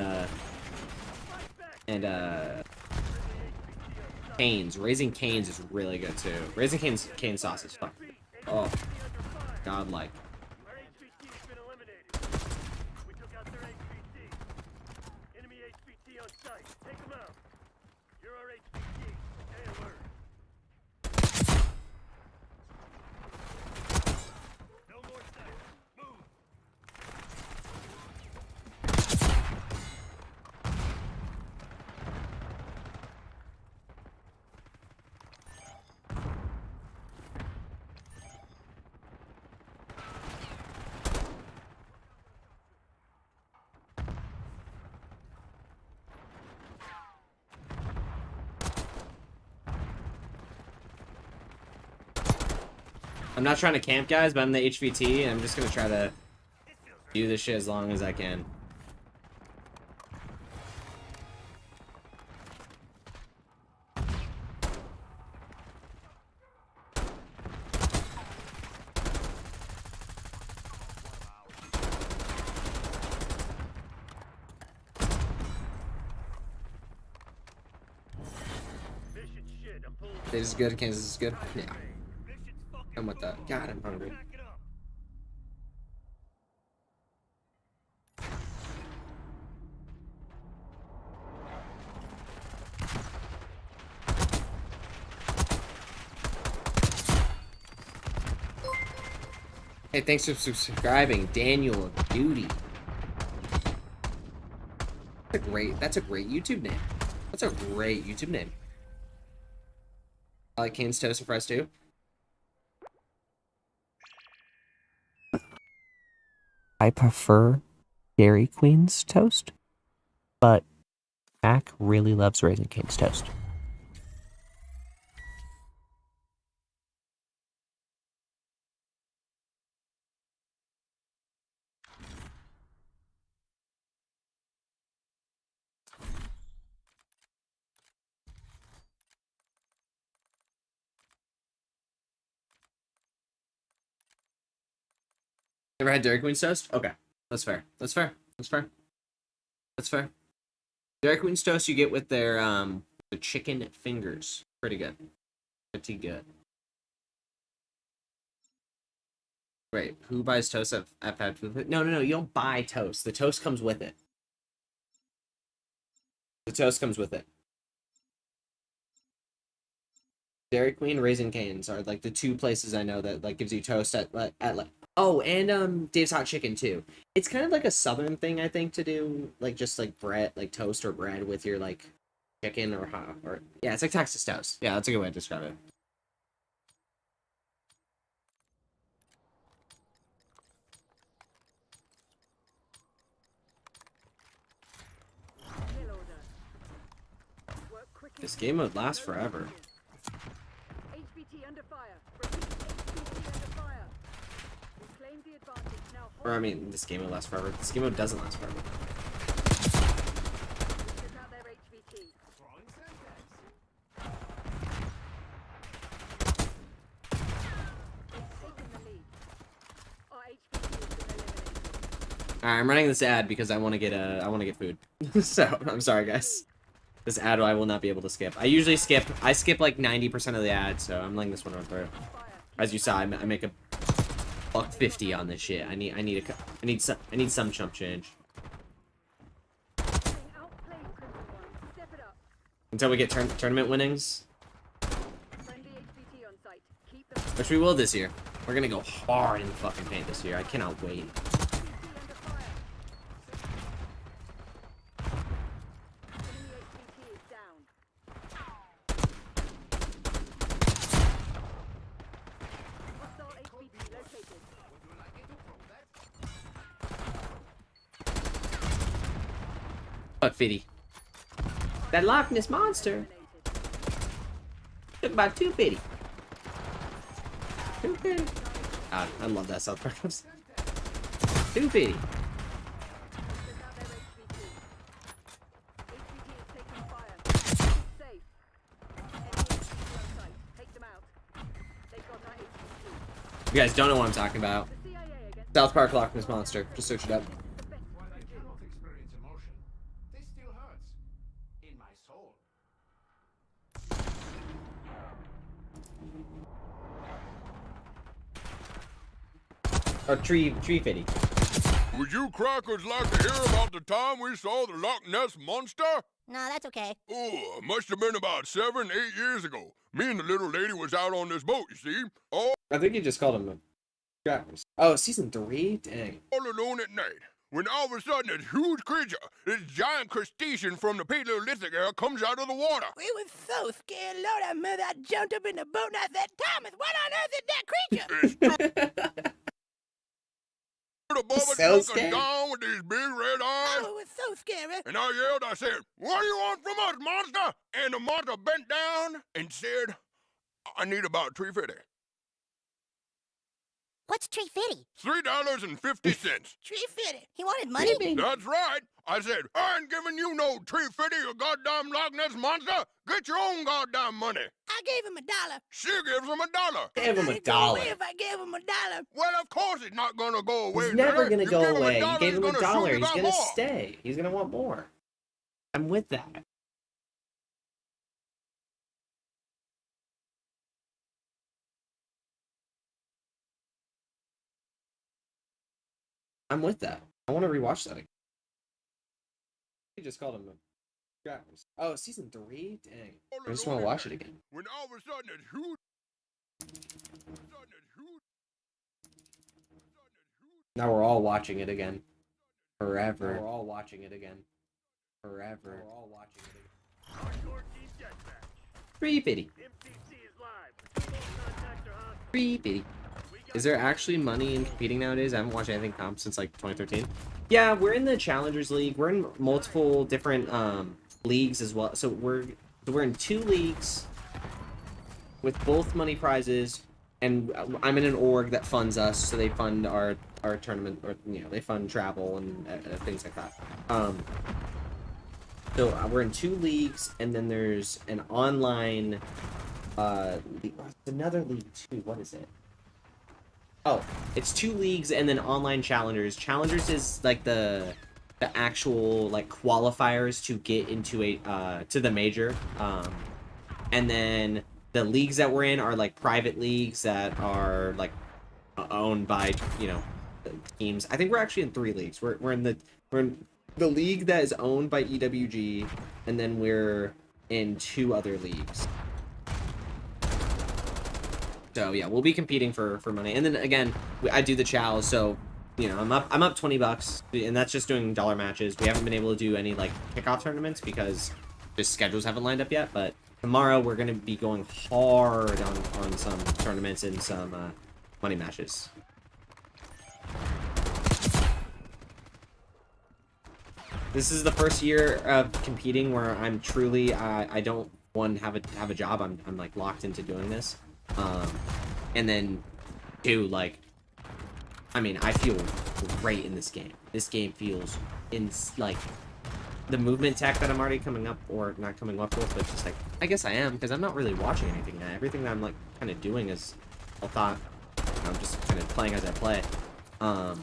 Cane's. Raising Cane's is really good too. Raising Cane's cane sauce is fun. Oh, godlike. I'm not trying to camp, guys, but I'm the HVT, and I'm just gonna try to do this shit as long as I can. This is good, Kansas is good. Yeah. I'm with that. God, I'm hungry. Hey, thanks for subscribing, Daniel Duty. That's a great YouTube name. That's a great YouTube name. I like Cane's toast and fries too. I prefer Dairy Queen's toast, but Mac really loves Raising Cane's toast. Never had Dairy Queen's toast? Okay. That's fair. That's fair. That's fair. That's fair. Dairy Queen's toast you get with their the chicken fingers. Pretty good. Pretty good. Wait, who buys toast at fast food? No, you don't buy toast. The toast comes with it. The toast comes with it. Dairy Queen, Raising Cane's are like the two places I know that like gives you toast at like oh, and Dave's Hot Chicken too. It's kind of like a southern thing I think to do, like just like bread, like toast or bread with your like chicken or hot or yeah, it's like Texas toast. Yeah, that's a good way to describe it. Kill order. Work quickly. This game would last forever. HVT under fire. Repeat, HVT under fire. We claimed the advantage. Now hold Or I mean, this game would last forever. This game mode doesn't last forever. We took out their HVT. Taking the lead. Our HVT has been eliminated. Alright, I'm running this ad because I want to get food. So I'm sorry, guys. This ad I will not be able to skip. I skip like 90% of the ad, so I'm letting this one run through. As you saw, I make a $1.50 on this shit. I need some chump change Being outplayed, Crimson One. Step it up. until we get tournament winnings, Friendly HVT on site. Keep them which we will this year. We're gonna go hard in the fucking paint this year. I cannot wait. HVT under fire. Enemy HVT is down. Hostile HVT located. $1.50. That Loch Ness monster Eliminated. took about $2.50. $2.50. God, I love that South Park. $2.50. Took out their HVT. HVT is taking fire. Safe. Enemy HVT on site. Take them out. They've got our HVT. You guys don't know what I'm talking about. The CIA against South Park Loch Ness monster. Just search it up. the best one to do. Experience emotion. This still hurts. In my soul. Or tree fitty. Would you crackers like to hear about the time we saw the Loch Ness Monster? No, that's okay. Oh, must have been about 7, 8 years ago. Me and the little lady was out on this boat, you see? All I think you just called him a... Oh, season 3? Dang. alone at night. When all of a sudden this huge creature, this giant crustacean from the Paleolithic era comes out of the water. We were so scared, Lord, I mother, I jumped up in the boat and I said, Thomas, what on earth is that creature? It stood above us So looking scared. down with these big red eyes. Oh, it was so scary. And I yelled, I said, what do you want from us, monster? And the monster bent down and said, I need about $3.50. What's Tree Fitty? $3.50. Tree Fitty. He wanted money? That's right. I said, I ain't giving you no $3.50, you goddamn Loch Ness monster. Get your own goddamn money. I gave him $1. She gives him $1. Give him It'd $1. go away if I gave him $1. Well, of course it's not gonna go away. He's never Jerry. gonna You go give him away. $1, You gave him he's $1. gonna shoot you He's got gonna more. stay. He's gonna want more. I'm with that. I'm with that. I want to rewatch that again. You just called him a... Oh, season 3? Dang. I just want to watch it again. When all of a sudden it's huge. Now we're all watching it again. Forever. Now we're all watching it again. Forever. We're all watching it again. Hardcore team deathmatch. 350. MCC is live. Full contact or hostile. 350. Is there actually money in competing nowadays? I haven't watched anything comp since like 2013. Yeah, we're in the Challengers League. We're in multiple different leagues as well. So we're in 2 leagues with both money prizes, and I'm in an org that funds us, so they fund our tournament, or you know, they fund travel and things like that. So we're in 2 leagues, and then there's an online league. Another league too. What is it? Oh, it's 2 leagues and then online challengers. Challengers is like the actual like qualifiers to get into a to the major. And then the leagues that we're in are like private leagues that are like owned by, you know, teams. I think we're actually in 3 leagues. We're in the league that is owned by EWG, and then we're in 2 other leagues. So yeah, we'll be competing for money. And then again, I do the chows, so you know, I'm up $20, and that's just doing dollar matches. We haven't been able to do any like kickoff tournaments because just schedules haven't lined up yet, but tomorrow we're gonna be going hard on some tournaments and some money matches. This is the first year of competing where I'm truly I don't have a job. I'm like locked into doing this, and then 2, like, I mean, I feel great in this game. This game feels like the movement tech that I'm already coming up, or not coming up with, but just like, I guess I am, because I'm not really watching anything now. Everything that I'm like kind of doing is I thought I'm just kind of playing as I play. I've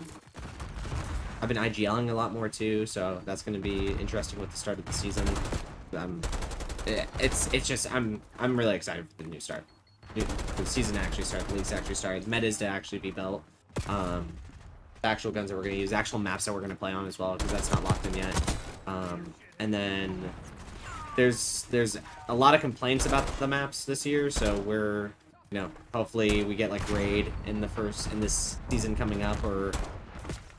been IGLing a lot more too, so that's going to be interesting with the start of the season. It's just I'm really excited for the new start. The season actually started, the leagues actually started, metas to actually be built. The actual guns that we're going to use, actual maps that we're going to play on as well, because that's not locked in yet. And then there's a lot of complaints about the maps this year, so we're, you know, hopefully we get like raid in this season coming up or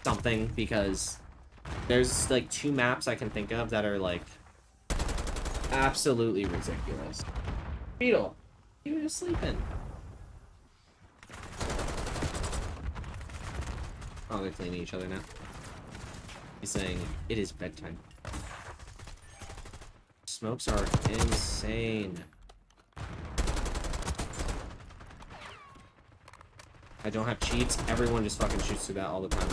something, because there's like 2 maps I can think of that are like absolutely ridiculous. Beetle, you were just sleeping. Oh, they're cleaning each other now. He's saying it is bedtime. Smokes are insane. I don't have cheats. Everyone just fucking shoots through that all the time.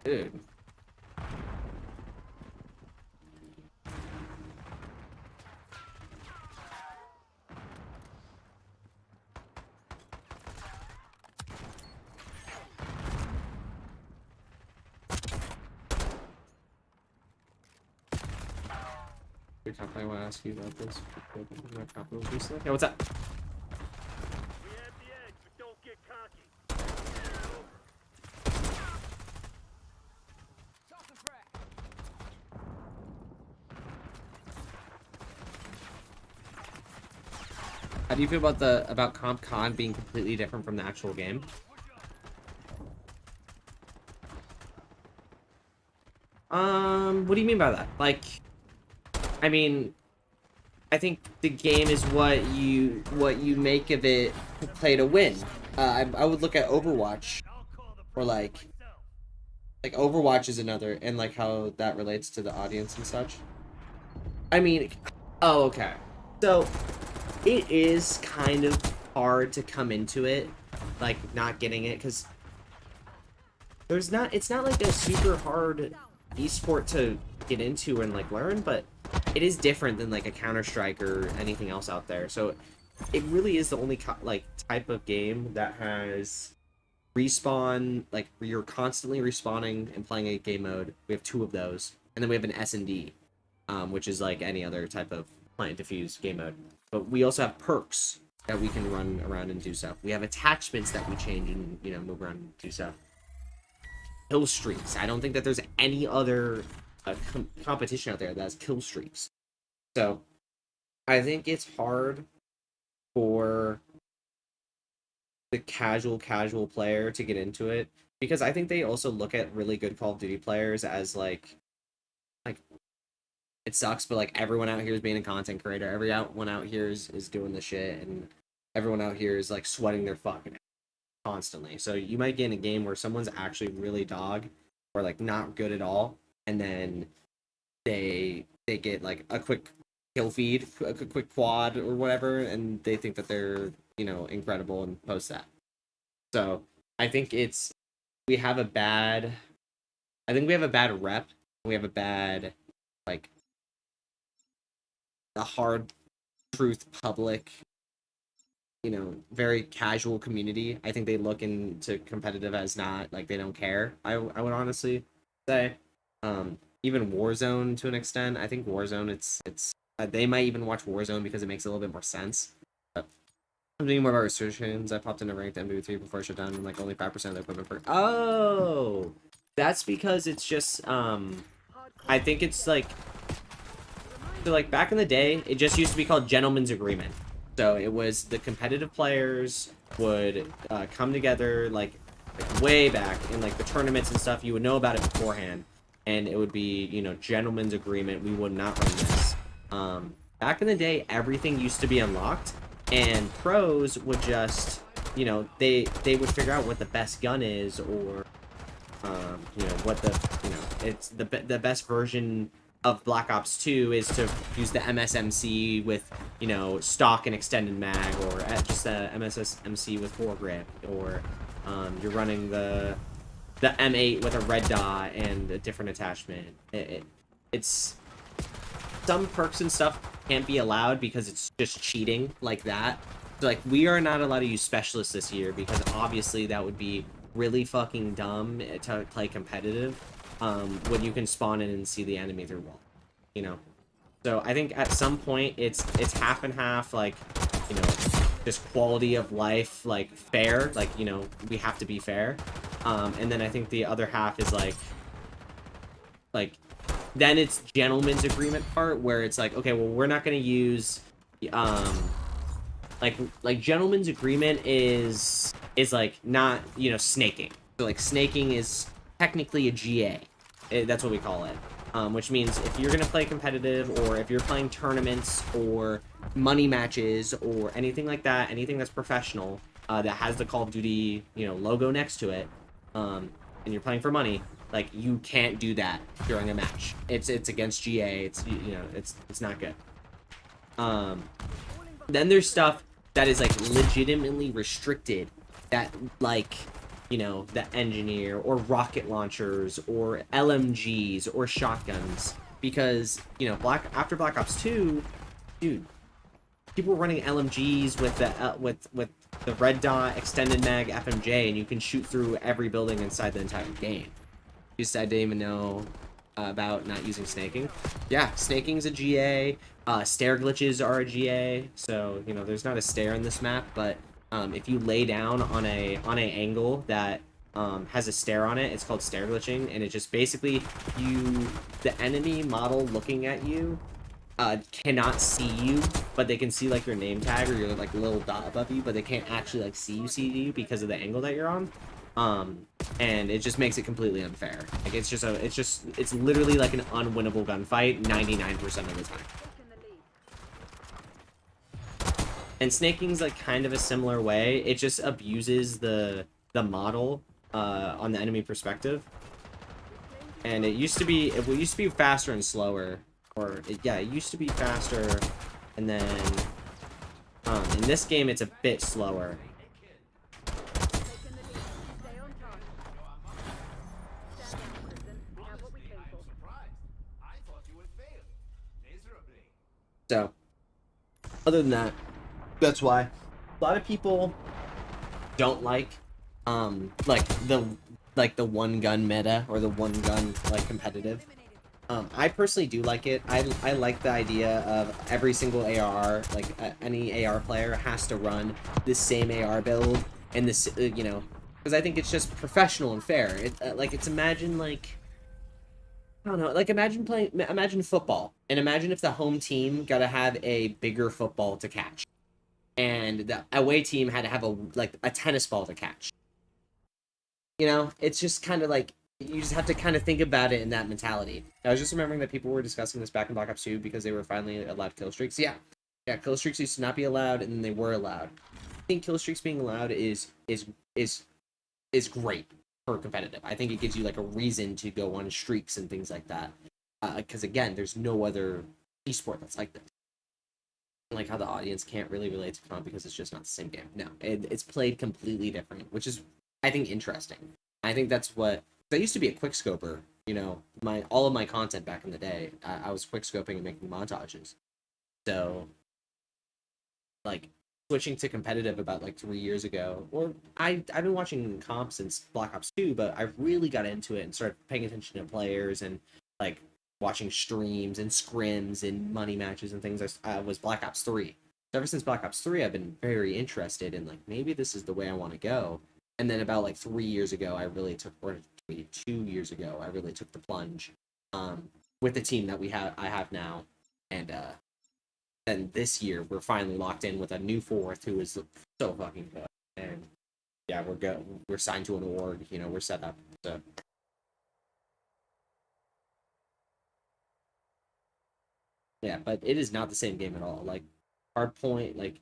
Dude. I want to ask you about this. Yeah, what's up? We have the edge, but don't get cocky. How do you feel about Comp Con being completely different from the actual game? What do you mean by that? Like, I mean, I think the game is what you make of it to play to win. I would look at Overwatch, or like Overwatch is another, and like how that relates to the audience and such. I mean, oh, okay. So it is kind of hard to come into it, like not getting it, because it's not like a super hard esport to get into and like learn, but it is different than like a Counter-Strike or anything else out there. So it really is the only like type of game that has respawn, like you're constantly respawning and playing a game mode. We have 2 of those, and then we have an S&D, which is like any other type of client diffused game mode. But we also have perks that we can run around and do stuff. We have attachments that we change and, you know, move around and do stuff. Kill streaks. I don't think that there's any other competition out there that has kill streaks. So I think it's hard for the casual player to get into it, because I think they also look at really good Call of Duty players as like it sucks, but like everyone out here is being a content creator. Everyone out here is doing the shit, and everyone out here is like sweating their fucking constantly. So you might get in a game where someone's actually really dog or like not good at all, and then they get like a quick kill feed, a quick quad or whatever, and they think that they're, you know, incredible and post that. So I think we have a bad rep. We have a bad, like, a hard truth public you know, very casual community. I think they look into competitive as not like they don't care. I would honestly say, even Warzone to an extent. I think Warzone it's they might even watch Warzone because it makes a little bit more sense. But I'm thinking more about restrictions. I popped into ranked MW3 before shutdown and like only 5% of the equipment per. Oh, that's because it's just I think it's like. So like back in the day, it just used to be called Gentleman's Agreement. So it was the competitive players would come together like way back in like the tournaments and stuff. You would know about it beforehand, and it would be, you know, Gentleman's Agreement. We would not run this. Back in the day, everything used to be unlocked, and pros would just, you know, they would figure out what the best gun is, or you know, what the, you know, it's the best version of Black Ops 2 is to use the MSMC with, you know, stock and extended mag, or just the MSMC with foregrip, or you're running the M8 with a red dot and a different attachment. It's some perks and stuff can't be allowed because it's just cheating like that. So like we are not allowed to use specialists this year because obviously that would be really fucking dumb to play competitive. When you can spawn in and see the enemy through wall, you know. So I think at some point it's half and half, like, you know, just quality of life, like fair, like, you know, we have to be fair. And then I think the other half is like then it's gentleman's agreement part where it's like, okay, well, we're not gonna use like gentleman's agreement is like not, you know, snaking. So like snaking is technically a GA. That's what we call it. Which means if you're going to play competitive, or if you're playing tournaments or money matches or anything like that, anything that's professional, that has the Call of Duty, you know, logo next to it, and you're playing for money, like, you can't do that during a match. It's against GA. It's, you know, it's not good. Then there's stuff that is like legitimately restricted, that like, you know, the engineer, or rocket launchers, or LMGs, or shotguns, because, you know, after Black Ops 2, dude, people were running LMGs with the with the red dot, extended mag, FMJ, and you can shoot through every building inside the entire game. You said I didn't even know about not using snaking. Yeah, snaking's a GA. Stair glitches are a GA. So, you know, there's not a stair in this map, but if you lay down on a angle that has a stair on it, it's called stair glitching, and it just basically, the enemy model looking at you cannot see you, but they can see like your name tag or your like little dot above you, but they can't actually like see you because of the angle that you're on. And it just makes it completely unfair. Like it's literally like an unwinnable gunfight 99% of the time. And snaking's like kind of a similar way. It just abuses the model on the enemy perspective. And it used to be faster and slower, or it used to be faster, and then in this game it's a bit slower. So, other than that, that's why a lot of people don't like the one gun meta, or the one gun like competitive. I personally do like it. I like the idea of every single AR, like any AR player has to run this same AR build, and this, you know, because I think it's just professional and fair. It's imagine like, I don't know, like imagine football, and imagine if the home team got to have a bigger football to catch, and the away team had to have a tennis ball to catch. You know, it's just kind of like, you just have to kind of think about it in that mentality. I was just remembering that people were discussing this back in Black Ops 2 because they were finally allowed kill streaks. Yeah, kill streaks used to not be allowed, and then they were allowed. I think kill streaks being allowed is great for competitive. I think it gives you like a reason to go on streaks and things like that. Because again, there's no other esport that's like this. Like how the audience can't really relate to comp because it's just not the same game. No, it's played completely different, which is, I think, interesting. I think that's what, I used to be a quickscoper, you know, all of my content back in the day, I was quickscoping and making montages. So, like, switching to competitive about like 3 years ago, or I've been watching comp since Black Ops 2, but I really got into it and started paying attention to players and like watching streams and scrims and money matches and things. Was Black Ops 3. So ever since Black Ops 3, I've been very interested in like maybe this is the way I want to go. And then about like 3 years ago, I really took, or maybe 2 years ago, I really took the plunge with the team that I have now, and then this year we're finally locked in with a new fourth who is so fucking good, and yeah, we're signed to an org, you know, we're set up. So yeah, but it is not the same game at all. Like hardpoint, like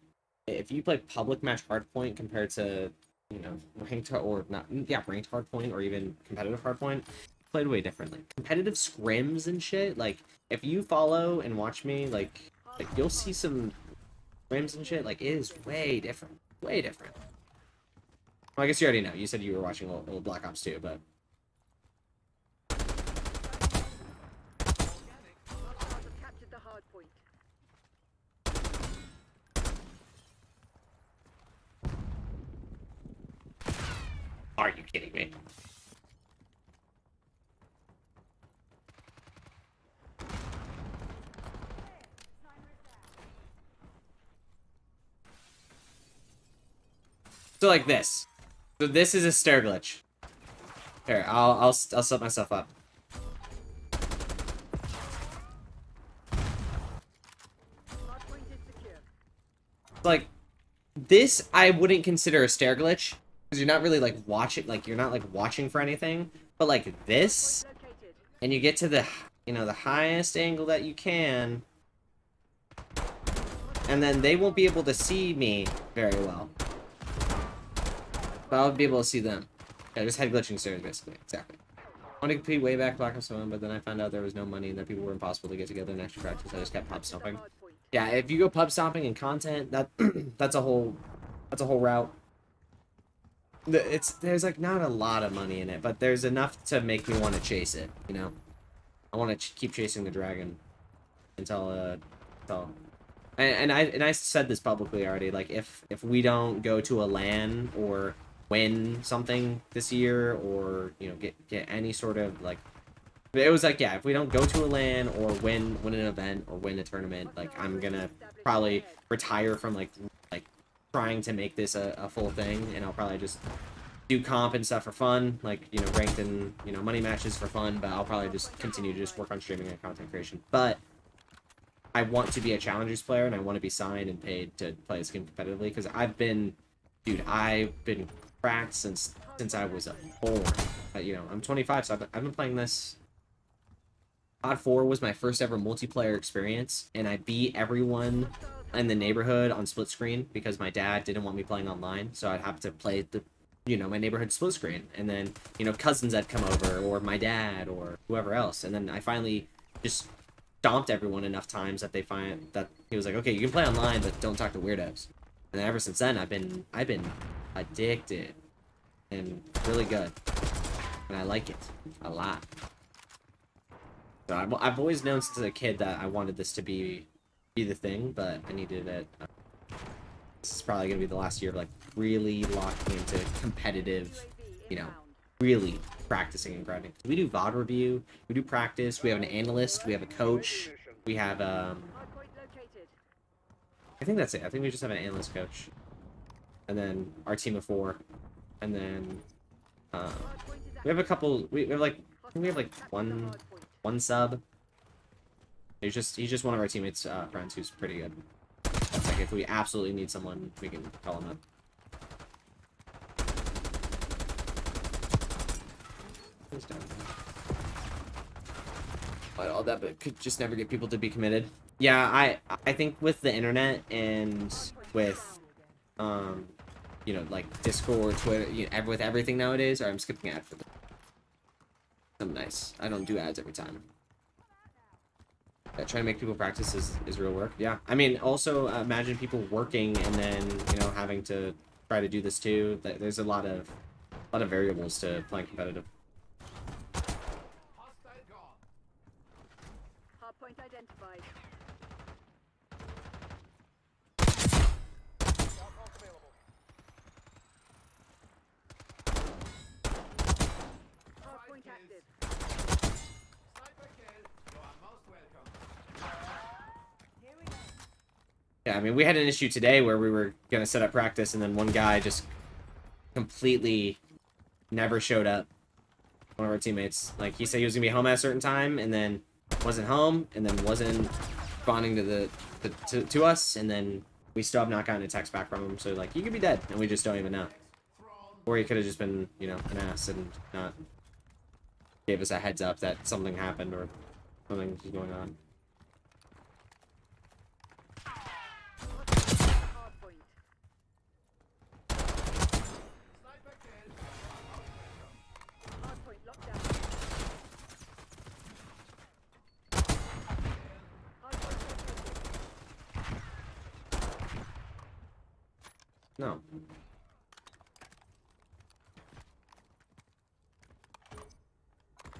if you play public match hardpoint compared to, you know, ranked or not, yeah, ranked hardpoint or even competitive hardpoint, played way differently. Competitive scrims and shit, like if you follow and watch me, like you'll see some scrims and shit, like it is way different, way different. Well, I guess you already know. You said you were watching old Black Ops 2, but Captured the hard point. are you kidding me? So like this. So this is a stair glitch. Here, I'll set myself up. Hard point is secure. Like this, I wouldn't consider a stair glitch because you're not really like watching, like you're not like watching for anything. But like this, Located. and you get to the, you know, the highest angle that you can, and then they won't be able to see me very well. But I'll be able to see them. Yeah, just head glitching stairs, basically. Exactly. I wanted to compete way back Black Ops 1, but then I found out there was no money and that people were impossible to get together in extra practice. I just kept pub stomping. Hard point. Yeah, if you go pub stomping and content, that's a whole route. There's like not a lot of money in it, but there's enough to make me want to chase it. You know, I want to keep chasing the dragon until and I said this publicly already. Like if we don't go to a LAN or win something this year, or you know get any sort of like, it was like, yeah, if we don't go to a LAN or win an event or win a tournament, like I'm gonna probably retire from like trying to make this a full thing, and I'll probably just do comp and stuff for fun, like, you know, ranked and, you know, money matches for fun, but I'll probably just continue to just work on streaming and content creation. But I want to be a challengers player, and I want to be signed and paid to play this game competitively, because I've been cracked since I was born. You know, I'm 25, so I've been playing this. COD 4 was my first ever multiplayer experience, and I beat everyone in the neighborhood on split screen because my dad didn't want me playing online, so I'd have to play the, you know, my neighborhood split screen, and then, you know, cousins had come over, or my dad, or whoever else, and then I finally just stomped everyone enough times that he was like, okay, you can play online, but don't talk to weirdos. And ever since then, I've been addicted, and really good, and I like it a lot. So I've always known since a kid that I wanted this to be the thing, but I needed it. This is probably gonna be the last year of like really locking into competitive, you know, really practicing and grinding. We do VOD review, we do practice, we have an analyst, we have a coach, we have Hard point located. I think that's it. I think we just have an analyst coach, and then our team of 4, and then Hard point is we have a couple. We have like, I think we have like Hard point. one sub. He's just one of our teammates' friends who's pretty good. That's like if we absolutely need someone, we can call him up. He's down. But all that, but could just never get people to be committed. Yeah, I think with the internet and with you know, like Discord, Twitter, you know, with everything nowadays. Or I'm skipping ad for them. I'm nice. I don't do ads every time. Trying to make people practice is real work. Yeah, I mean, also imagine people working and then, you know, having to try to do this too. There's a lot of variables to playing competitive. Hard point identified. I mean, we had an issue today where we were gonna set up practice, and then one guy just completely never showed up. One of our teammates, like, he said he was gonna be home at a certain time, and then wasn't home, and then wasn't responding to us, and then we still have not gotten a text back from him. So like, he could be dead, and we just don't even know. Or he could have just been, you know, an ass and not gave us a heads up that something happened or something was going on. Hardpoint. Hardpoint locked down. Hardpoint located. No.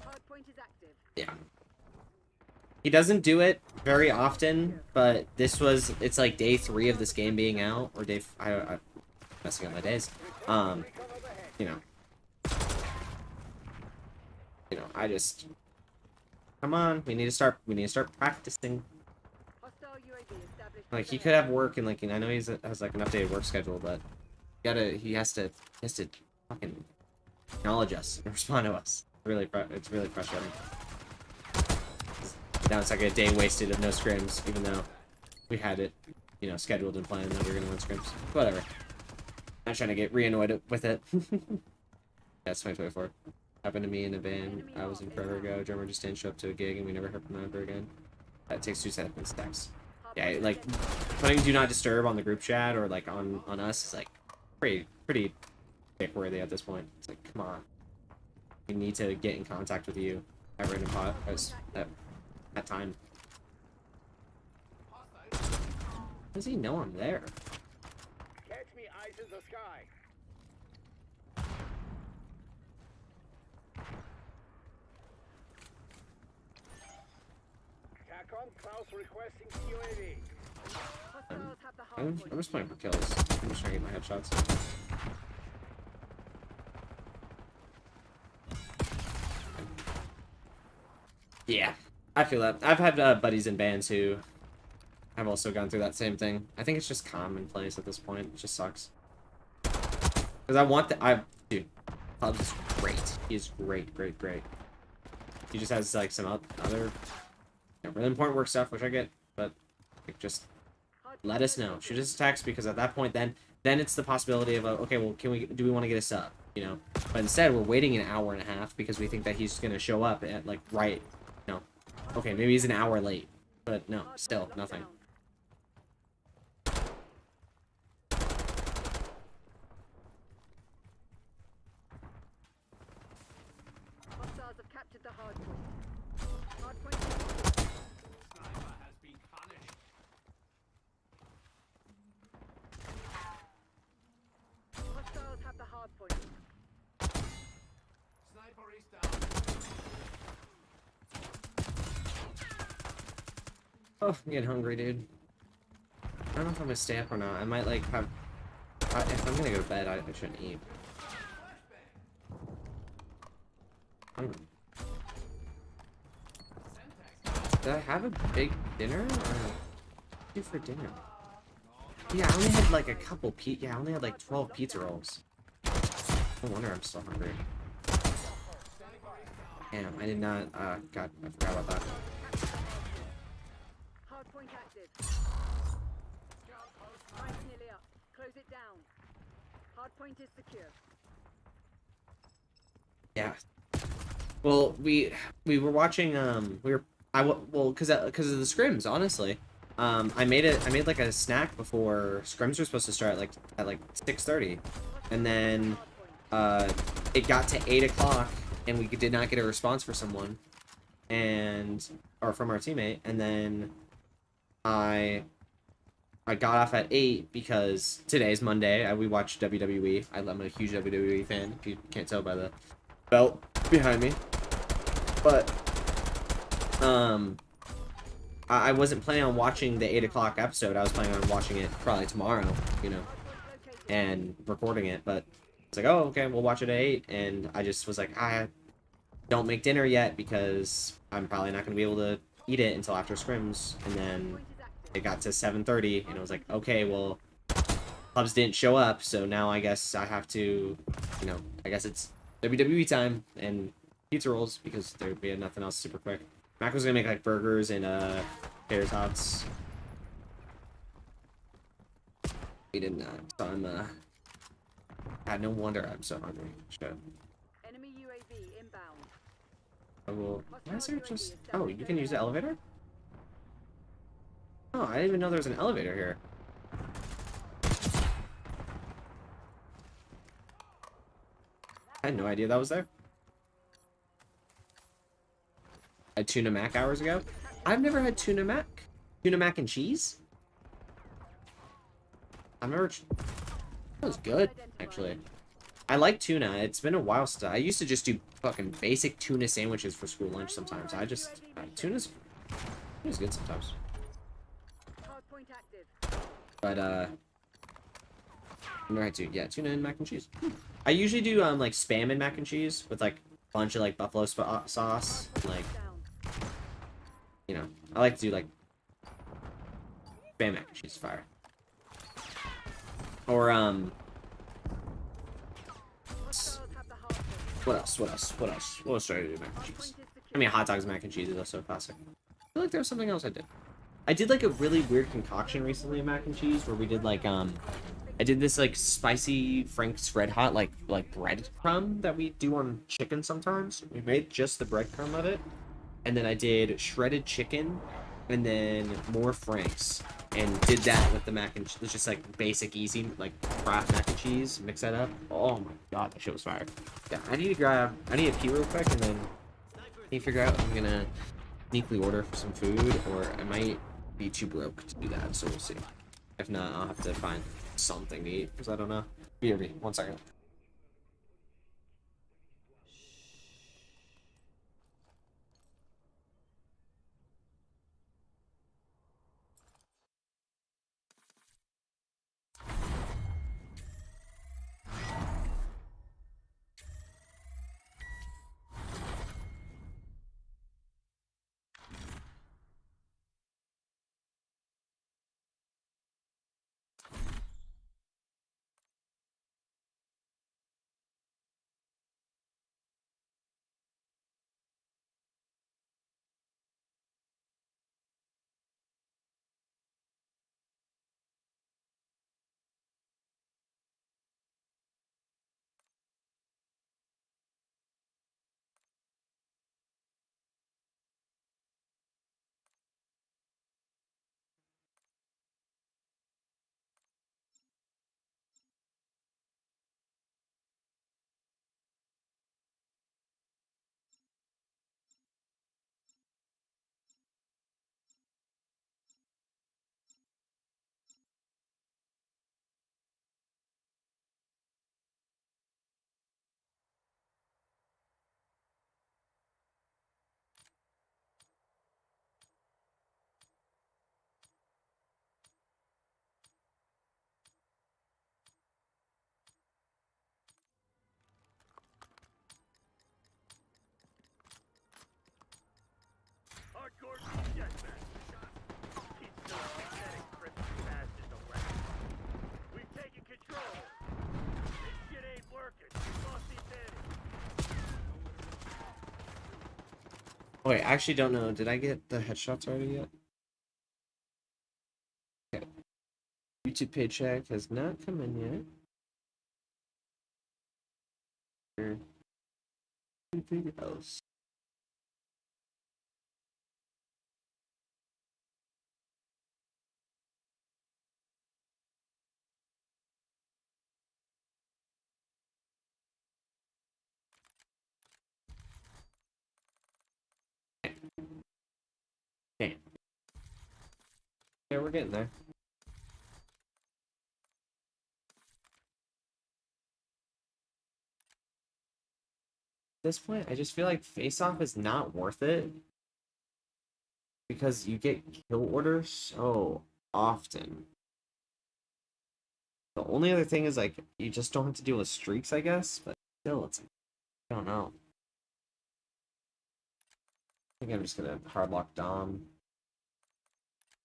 Hardpoint is active. Yeah. He doesn't do it very often, but this was, it's like day 3 of this game being out, or day, I'm messing up my days. You know, I just, come on, we need to start practicing. Hostile UAV established. Like, he could have work, and like, I know he has like an updated work schedule, but he has to fucking acknowledge us and respond to us. It's really frustrating. Now it's like a day wasted of no scrims, even though we had it, you know, scheduled and planned that we were gonna win scrims. Whatever. Not trying to get re-annoyed with it. That's 2024. Happened to me in a band I was in forever ago. Drummer just didn't show up to a gig and we never heard from him ever again. That takes 2 seconds text. Yeah, like, putting do not disturb on the group chat or like on us is like pretty dick worthy at this point. It's like, come on. We need to get in contact with you at random at time. How does he know I'm there? Catch me, eyes in the sky. TACOM Klaus requesting UAV. Hostiles have the I'm hardpoint. just playing for kills. I'm just trying to get my headshots. Yeah, I feel that. I've had buddies in bands who have also gone through that same thing. I think it's just commonplace at this point. It just sucks. Because I want dude, Clubs is great. He is great. He just has like some other, you know, really important work stuff, which I get, but like, just let us know. Shoot us a text, because at that point, then it's the possibility of okay, well, do we want to get a sub, you know? But instead, we're waiting an hour and a half because we think that he's gonna show up at like right. No. Okay, maybe he's an hour late, but no, still nothing. Hostiles have captured the hardpoint. Hardpoint. Hostiles have the hardpoint. Sniper is down. Oh, I'm getting hungry, dude. I don't know if I'm gonna stay up or not. I might like have. If I'm gonna go to bed, I shouldn't eat. I don't know. Did I have a big dinner? Or what did I do for dinner? Yeah, I only had like a couple I only had like 12 pizza rolls. No wonder I'm still hungry. Damn, I did not. God, I forgot about that. Hardpoint active. Mine's nearly up. Close it down. Hardpoint is secure. Yeah. Well, we were watching. Well, because of the scrims, honestly. I made like a snack before scrims were supposed to start at like 6:30, and then it got to 8 o'clock and we did not get a response for someone, or from our teammate, and then I got off at 8 because today's Monday. We watched WWE. I'm a huge WWE fan, if you can't tell by the belt behind me. But I wasn't planning on watching the 8 o'clock episode. I was planning on watching it probably tomorrow, you know, and recording it. But it's like, oh, okay, we'll watch it at 8. And I just was like, I don't make dinner yet because I'm probably not going to be able to eat it until after scrims. And then it got to 7:30, and it was like, okay, well, clubs didn't show up, so now I guess I have to, you know, I guess it's WWE time and pizza rolls because we had nothing else super quick. Mac was gonna make like burgers and Bears hots. We did not. So I'm God, no wonder I'm so hungry. Shit. Enemy UAV inbound. I will. Why is there just? Oh, you can use the elevator. Oh, I didn't even know there was an elevator here. I had no idea that was there. I had tuna mac hours ago. I've never had tuna mac. Tuna mac and cheese? I've never... That was good, actually. I like tuna. It's been a while since I used to just do fucking basic tuna sandwiches for school lunch sometimes. I just... tuna's good sometimes. Hardpoint active. But, I've never had tuna. Yeah, tuna and mac and cheese. I usually do, like, Spam and mac and cheese with, like, a bunch of, like, buffalo sauce. Like, you know, I like to do, like, Spam mac and cheese fire. Or, what else? What else do I do mac and cheese? I mean, hot dogs mac and cheese is also a classic. I feel like there was something else I did. I did, like, a really weird concoction recently of mac and cheese where we did, like, I did this, like, spicy Frank's Red Hot, like breadcrumb that we do on chicken sometimes. We made just the breadcrumb of it. And then I did shredded chicken and then more Frank's. And did that with the mac and cheese. It's just, like, basic, easy, like, Kraft mac and cheese. Mix that up. Oh, my God, that shit was fire. Yeah, I need to pee real quick and then I need to figure out if I'm gonna sneakily order for some food or I might be too broke to do that, so we'll see. If not, I'll have to find something to eat, because I don't know. BRB, 1 second. Hardcore deathmatch. He's still authentic, Christmas fast as the rest. We've taken control. This shit ain't working. We lost the advantage. Wait, I actually don't know. Did I get the headshots already yet? Okay. YouTube paycheck has not come in yet. Anything else? Okay. Yeah, we're getting there. At this point, I just feel like face-off is not worth it because you get kill orders so often. The only other thing is like you just don't have to deal with streaks, I guess, but still, it's like, I don't know. I think I'm just gonna hardlock Dom.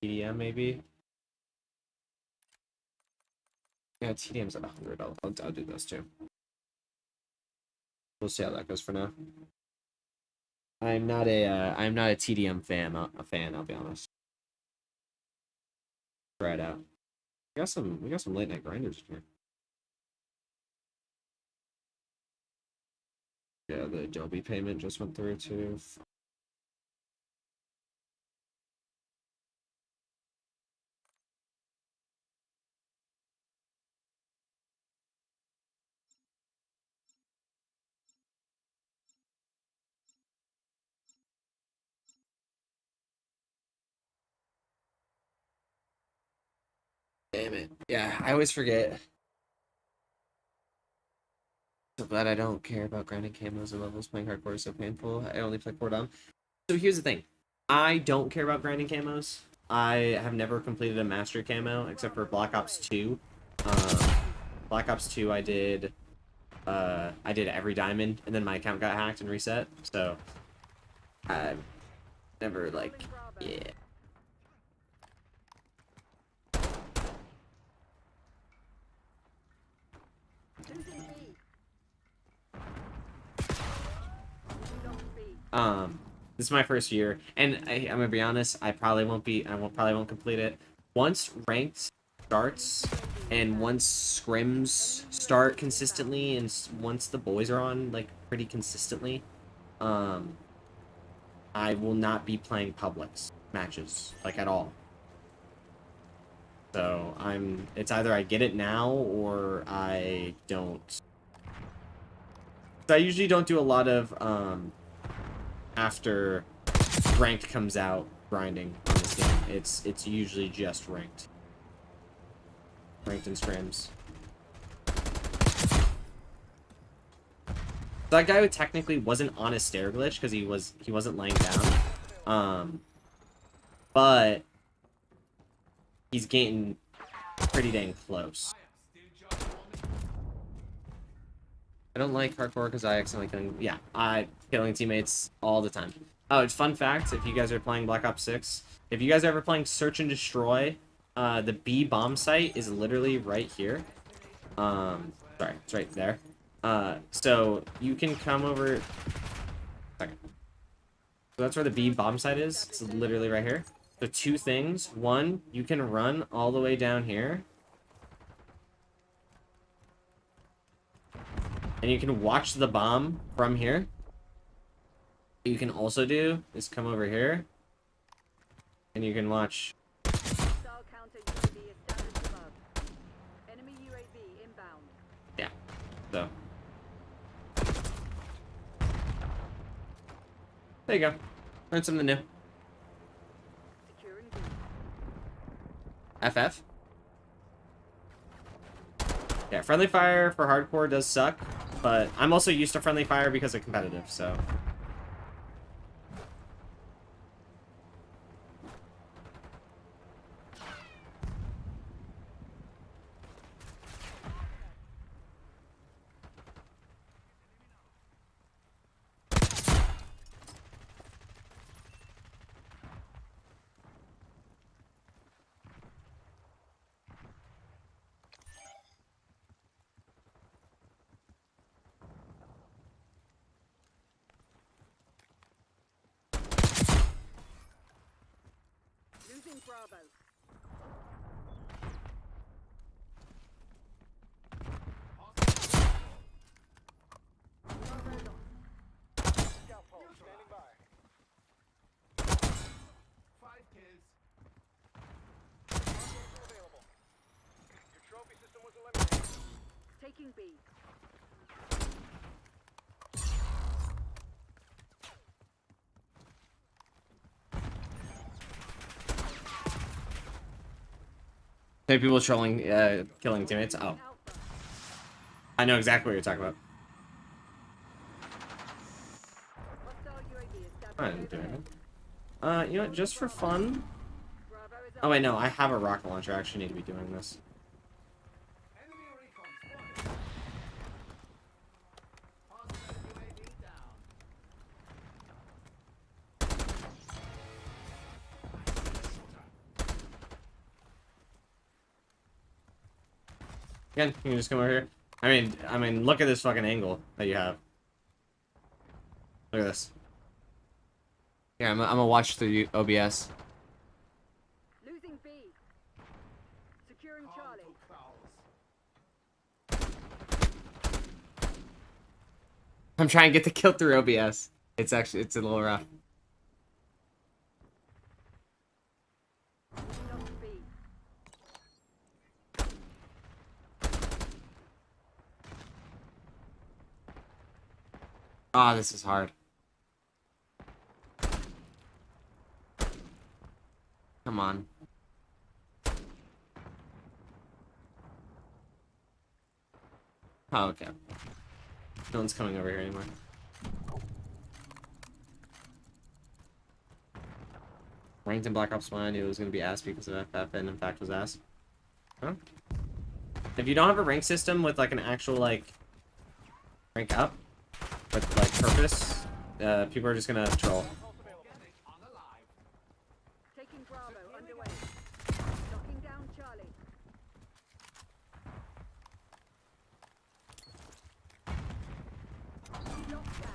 TDM maybe. Yeah, TDM's at 100. I'll do those too. We'll see how that goes for now. I'm not a TDM fan. I'll be honest. Try it out. We got some late night grinders in here. Yeah, the Adobe payment just went through too. Damn it. Yeah, I always forget. So glad I don't care about grinding camos and levels. Playing hardcore is so painful. I only play 4 dom. So here's the thing. I don't care about grinding camos. I have never completed a master camo except for Black Ops 2. Black Ops 2 I did every diamond and then my account got hacked and reset. So I've never like yeah. This is my first year, and I'm gonna be honest. I probably won't complete it. Once ranked starts, and once scrims start consistently, and once the boys are on like pretty consistently, I will not be playing publics matches like at all. So it's either I get it now or I don't. So I usually don't do a lot of after ranked comes out grinding on this game. It's usually just ranked and scrims. That guy who technically wasn't on a stair glitch because he wasn't laying down, but he's getting pretty dang close. I don't like hardcore because I accidentally killing. Yeah, I killing teammates all the time. Oh, it's fun fact. If you guys are playing Black Ops 6, if you guys are ever playing Search and Destroy, the B bomb site is literally right here. Sorry, it's right there. So you can come over. Second. So that's where the B bomb site is. It's literally right here. So 2 things. 1, you can run all the way down here. And you can watch the bomb from here. What you can also do is come over here. And you can watch. Yeah. So. There you go. Learned something new. FF. Yeah, friendly fire for hardcore does suck, but I'm also used to friendly fire because of competitive, so. Losing Bravo. Standing by. 5 kills. Available. Your trophy system was eliminated. Taking B. Hey, people trolling, killing teammates. Oh. I know exactly what you're talking about. I didn't do anything. You know what, just for fun. Oh wait, no, I have a rocket launcher. I actually need to be doing this. Enemy recon spotted. Hostile UAV down. Again, you can just come over here. I mean, look at this fucking angle that you have. Look at this. Yeah, I'm gonna watch through OBS. Losing B. Securing Charlie. I'm trying to get the kill through OBS. It's a little rough. Lost B. Ah, this is hard. Come on. Oh, okay. No one's coming over here anymore. Ranked in Black Ops 1, I knew it was going to be ass because of FF, and in fact was ass. Huh? If you don't have a rank system with, like, an actual, like, rank up, with, like, purpose, people are just going to troll. Taking Bravo underway. Knocking down Charlie. Locked down.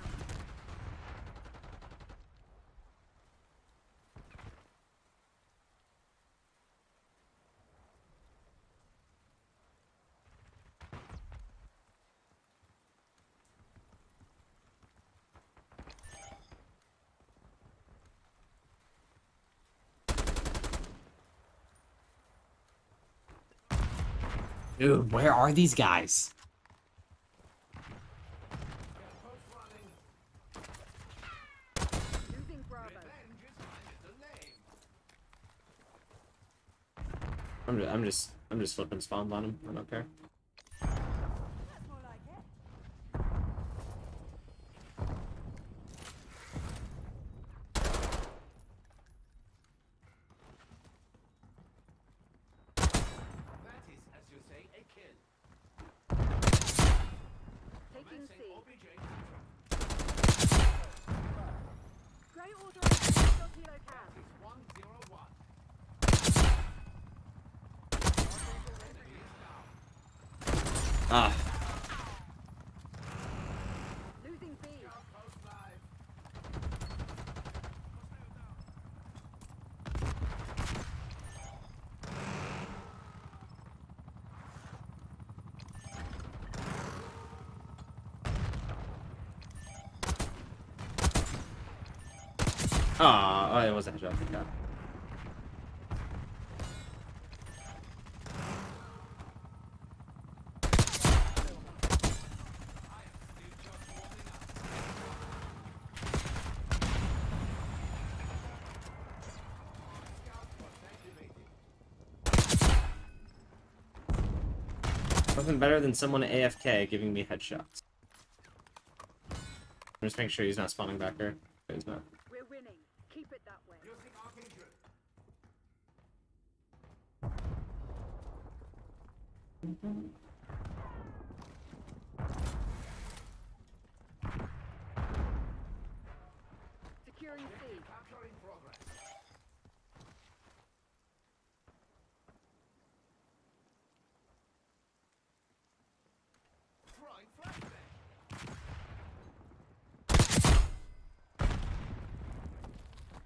Dude, where are these guys? Losing Bravo. I'm just flipping spawns on him. I don't care. Taking C. Great order of kilo cam. Ah. Losing B. Oh, it was a headshot. Thank God. Nothing better than someone AFK giving me headshots. Just make sure he's not spawning back here. He's not. We're winning. Keep it that way. Securing C.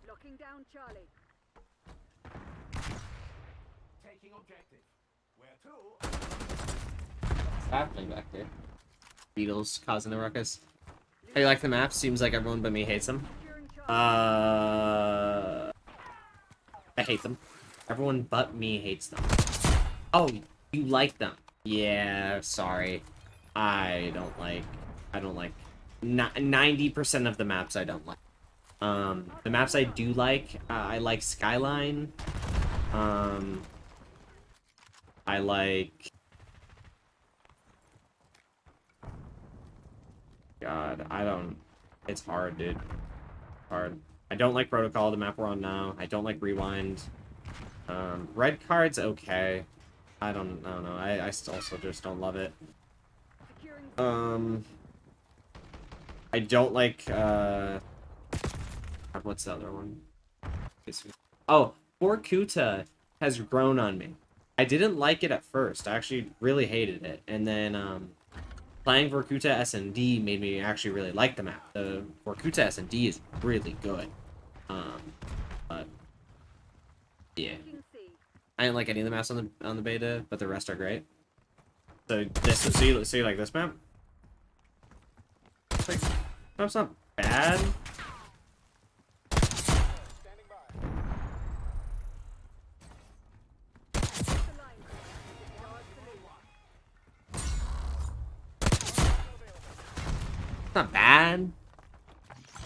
Locking down Charlie. Taking objective. Where to? What's happening back there? Beetles causing a ruckus. How you like the map? Seems like everyone but me hates them. Securing Charlie. I hate them. Everyone but me hates them. Oh, you like them? Yeah, sorry. I don't like 90% of the maps I don't like. The maps I do like, I like Skyline. I like... God, I don't... It's hard, dude. Hard. I don't like Protocol, the map we're on now. I don't like Rewind. Red Card's okay. I don't know. I also just don't love it. Securing I don't like, what's the other one? Oh, Borkuta has grown on me. I didn't like it at first. I actually really hated it. And then playing Vorkuta S&D made me actually really like the map. The Vorkuta S&D is really good. But yeah. I didn't like any of the maps on the beta, but the rest are great. So you like this map? Like, map's not bad. It's not bad.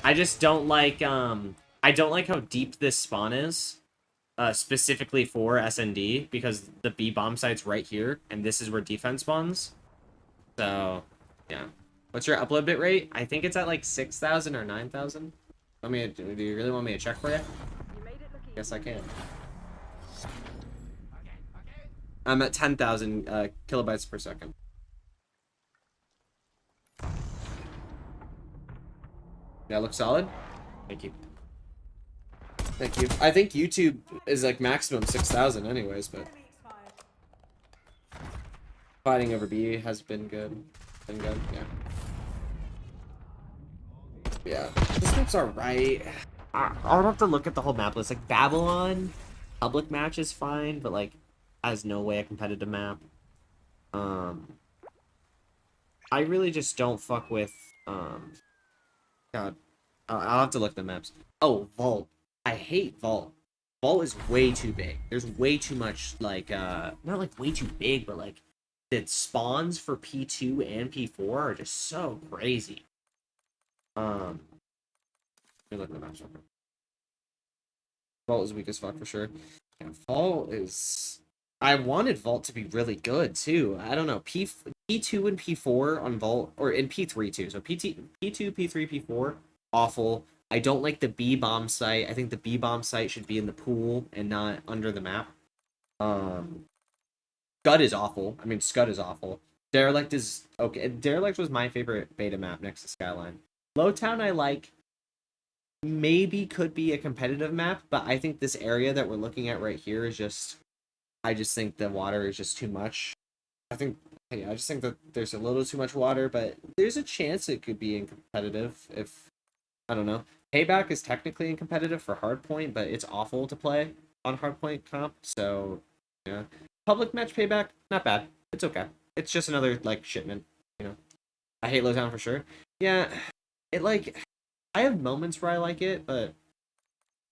I just don't like I don't like how deep this spawn is. Specifically for SND, because the B bomb site's right here, and this is where defense spawns. So, yeah. What's your upload bit rate? I think it's at like 6,000 or 9,000. Do you really want me to check for you? Yes, I can. I'm at 10,000 kilobytes per second. Yeah, looks solid. Thank you. Thank you. I think YouTube is like maximum 6,000 anyways, but fighting over B has been good. Yeah. Yeah. This map's alright. I would have to look at the whole map list. Like Babylon, public match is fine, but like has no way a competitive map. I really just don't fuck with God. I'll have to look at the maps. Oh, Vault. I hate Vault. Vault is way too big. There's way too much, like, not like way too big, but like, the spawns for P2 and P4 are just so crazy. Let me look at the maps real quick. Vault is weak as fuck for sure. Yeah, Vault is... I wanted Vault to be really good, too. I don't know. P2 and P4 on Vault, or in P3 too. So P2, P3, P4, awful. I don't like the B bomb site. I think the B bomb site should be in the pool and not under the map. Scud is awful. I mean, Scud is awful. Derelict is okay. Derelict was my favorite beta map next to Skyline. Lowtown I like. Maybe could be a competitive map, but I think this area that we're looking at right here is just... I just think the water is just too much. I just think that there's a little too much water, but there's a chance it could be in competitive if... I don't know. Payback is technically in competitive for Hardpoint, but it's awful to play on Hardpoint comp, so yeah. Public match Payback, not bad. It's okay. It's just another, like, shipment, you know. I hate Lowtown for sure. Yeah, it, like... I have moments where I like it, but...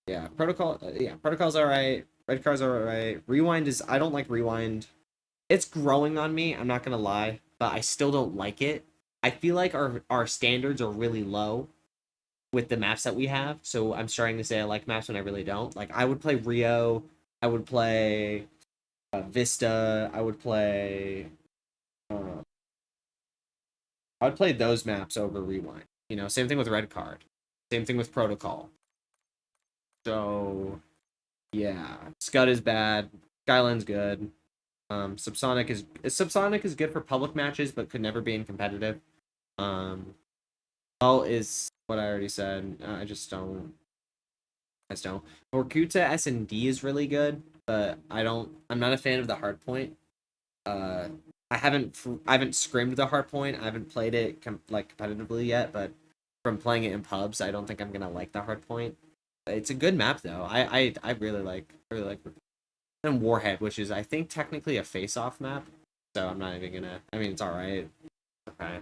Yeah, Protocol's alright. Red Car's alright. Rewind is... I don't like Rewind. It's growing on me, I'm not gonna lie, but I still don't like it. I feel like our standards are really low with the maps that we have, so I'm starting to say I like maps when I really don't. Like, I would play Rio, I would play Vista, I would play those maps over Rewind. You know, same thing with Red Card. Same thing with Protocol. So, yeah. Scud is bad. Skyline's good. Subsonic is good for public matches, but could never be in competitive. All is what I already said. I just don't. Vorkuta S&D is really good, but I'm not a fan of the hardpoint. I haven't scrimmed the hardpoint. I haven't played it competitively yet, but from playing it in pubs, I don't think I'm gonna like the hardpoint. It's a good map though. I really like. And Warhead, which is I think technically a face-off map, so I'm not even gonna. I mean, it's all right. Okay.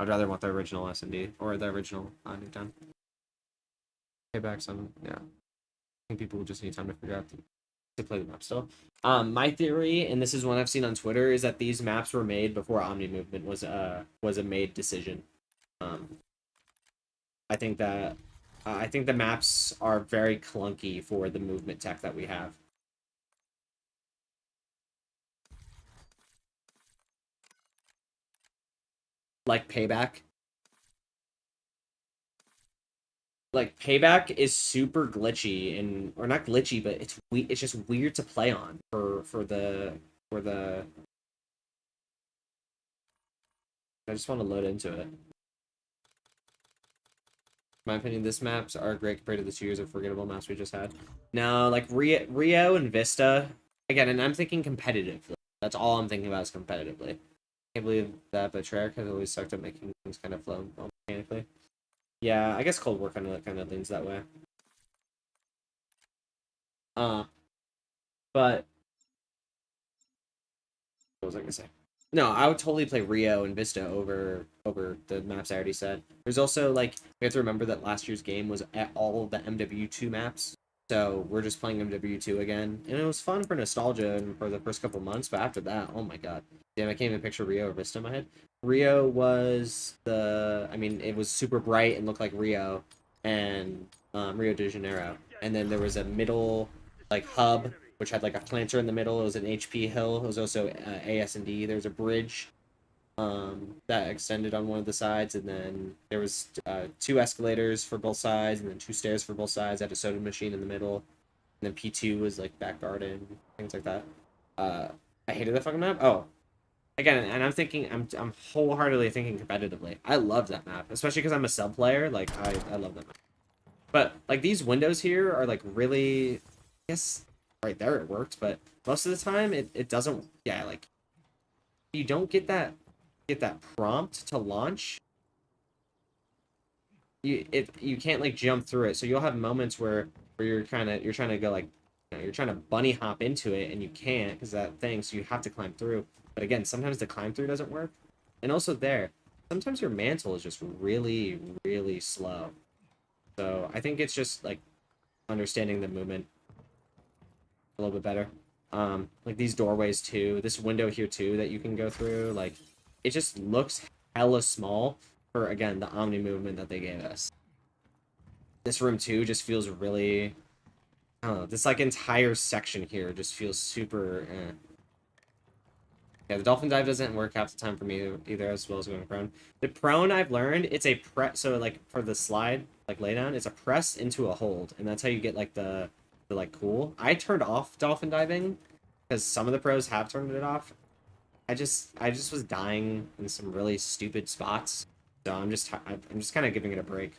I'd rather want the original S&D or the original Newtown. Paybacks on, yeah. I think people will just need time to figure out to play the map still. My theory, and this is one I've seen on Twitter, is that these maps were made before Omni Movement was a made decision. I think the maps are very clunky for the movement tech that we have. Like Payback. Like Payback is super glitchy or not glitchy, but it's just weird to play on for the I just want to load into it. In my opinion, this maps are great compared to the 2 years of forgettable maps we just had. No, like Rio and Vista, again, and I'm thinking competitively. That's all I'm thinking about is competitively. Can't believe that, but Treyarch has always sucked at making things kind of flow mechanically. Yeah, I guess Cold War kind of leans that way. But what was I gonna say? No, I would totally play Rio and Vista over the maps I already said. There's also like we have to remember that last year's game was at all of the MW2 maps. So we're just playing MW2 again, and it was fun for nostalgia and for the first couple months. But after that, oh my god, damn! I can't even picture Rio or Vista in my head. Rio was I mean, it was super bright and looked like Rio, and Rio de Janeiro. And then there was a middle like hub which had like a planter in the middle. It was an HP hill. It was also AS&D. There's a bridge that extended on one of the sides, and then there was 2 escalators for both sides, and then 2 stairs for both sides. Had a soda machine in the middle, and then P2 was like back garden, things like that. I hated that fucking map. Oh, again, and I'm wholeheartedly thinking competitively. I love that map, especially because I'm a sub player. Like I love that map. But like these windows here are like really, I guess right there it worked, but most of the time it doesn't. Yeah, like you don't get that prompt to launch. You can't like jump through it, so you'll have moments where you're trying to go like you're trying to bunny hop into it and you can't because that thing, so you have to climb through. But again, sometimes the climb through doesn't work, and also sometimes your mantle is just really slow. So I think it's just like understanding the movement a little bit better. Like these doorways too, this window here too that you can go through, like it just looks hella small for, again, the omni movement that they gave us. This room too just feels really, I don't know, this like entire section here just feels super Yeah, the dolphin dive doesn't work half the time for me either, as well as going prone. The prone, I've learned, it's a press, so like for the slide, like lay down, it's a press into a hold, and that's how you get like the like cool. I turned off dolphin diving because some of the pros have turned it off. I just was dying in some really stupid spots, so I'm just kind of giving it a break.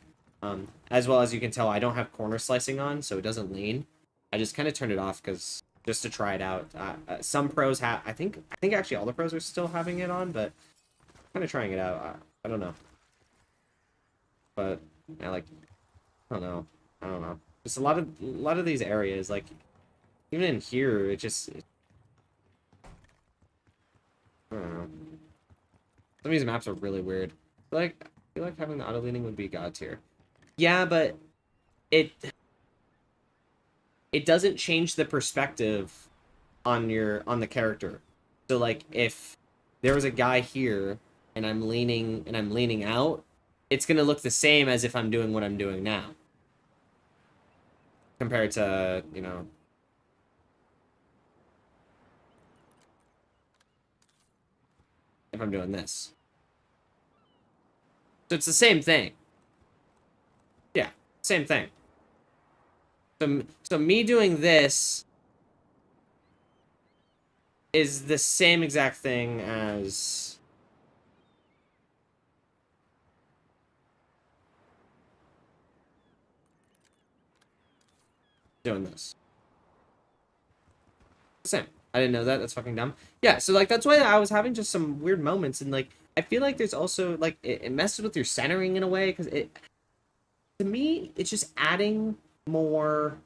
As well as you can tell, I don't have corner slicing on, so it doesn't lean. I just kind of turned it off because just to try it out. Some pros have, I think actually all the pros are still having it on, but I'm kind of trying it out. I don't know, but I like, I don't know. Just a lot of these areas, like even in here, I don't know. Some of these maps are really weird. I feel like having the auto leaning would be god tier. Yeah, but it doesn't change the perspective on the character. So like if there was a guy here and I'm leaning out, it's gonna look the same as if I'm doing what I'm doing now. Compared to, you know, if I'm doing this. So it's the same thing. Yeah, same thing. So me doing this is the same exact thing as doing this. Same. I didn't know that. That's fucking dumb. Yeah, so like that's why I was having just some weird moments, and like I feel like there's also like it messes with your centering in a way, because to me it's just adding more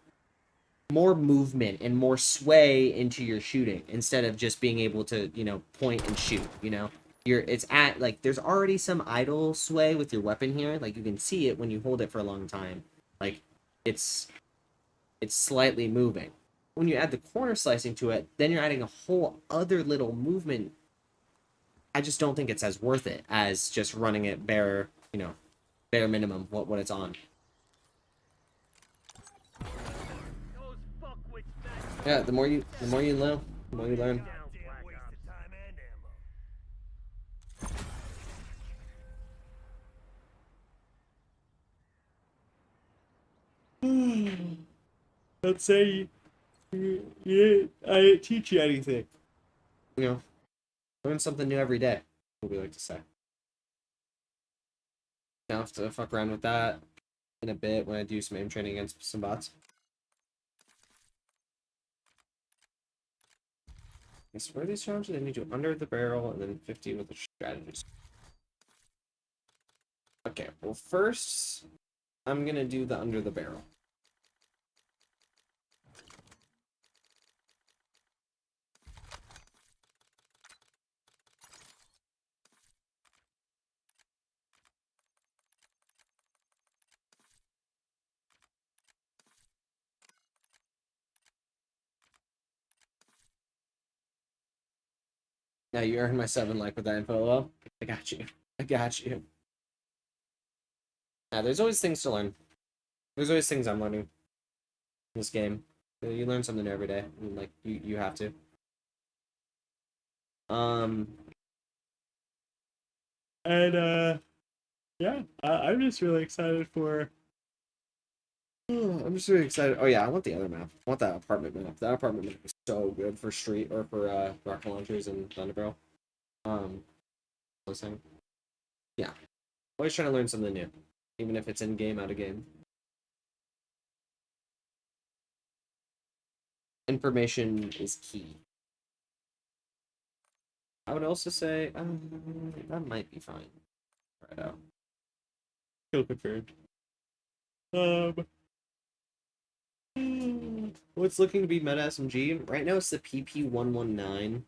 movement and more sway into your shooting instead of just being able to, you know, point and shoot, you know. It's at like there's already some idle sway with your weapon here, like you can see it when you hold it for a long time, like it's slightly moving. When you add the corner slicing to it, then you're adding a whole other little movement. I just don't think it's as worth it as just running it bare, you know, bare minimum what it's on. Yeah, the more you learn, the more you learn. Let's say I didn't teach you anything. You know, learn something new every day, what we like to say. Now I have to fuck around with that in a bit when I do some aim training against some bots. I swear these challenges I need to under the barrel and then 50 with the strategist. Okay, well first I'm gonna do the under the barrel. Now you earned my 7 like with that info. Well, I got you. I got you. Now there's always things to learn. There's always things I'm learning in this game. You learn something new every day. And, like you have to. Yeah, I'm just really excited for. I'm just really excited. Oh yeah, I want the other map. I want that apartment map. That apartment map is so good for street or for rocket launchers and Thunderbarrel. Listening. Yeah, always trying to learn something new, even if it's in game, out of game. Information is key. I would also say that might be fine. Right out. Kill confirmed. What's looking to be meta SMG right now? It's the PP119.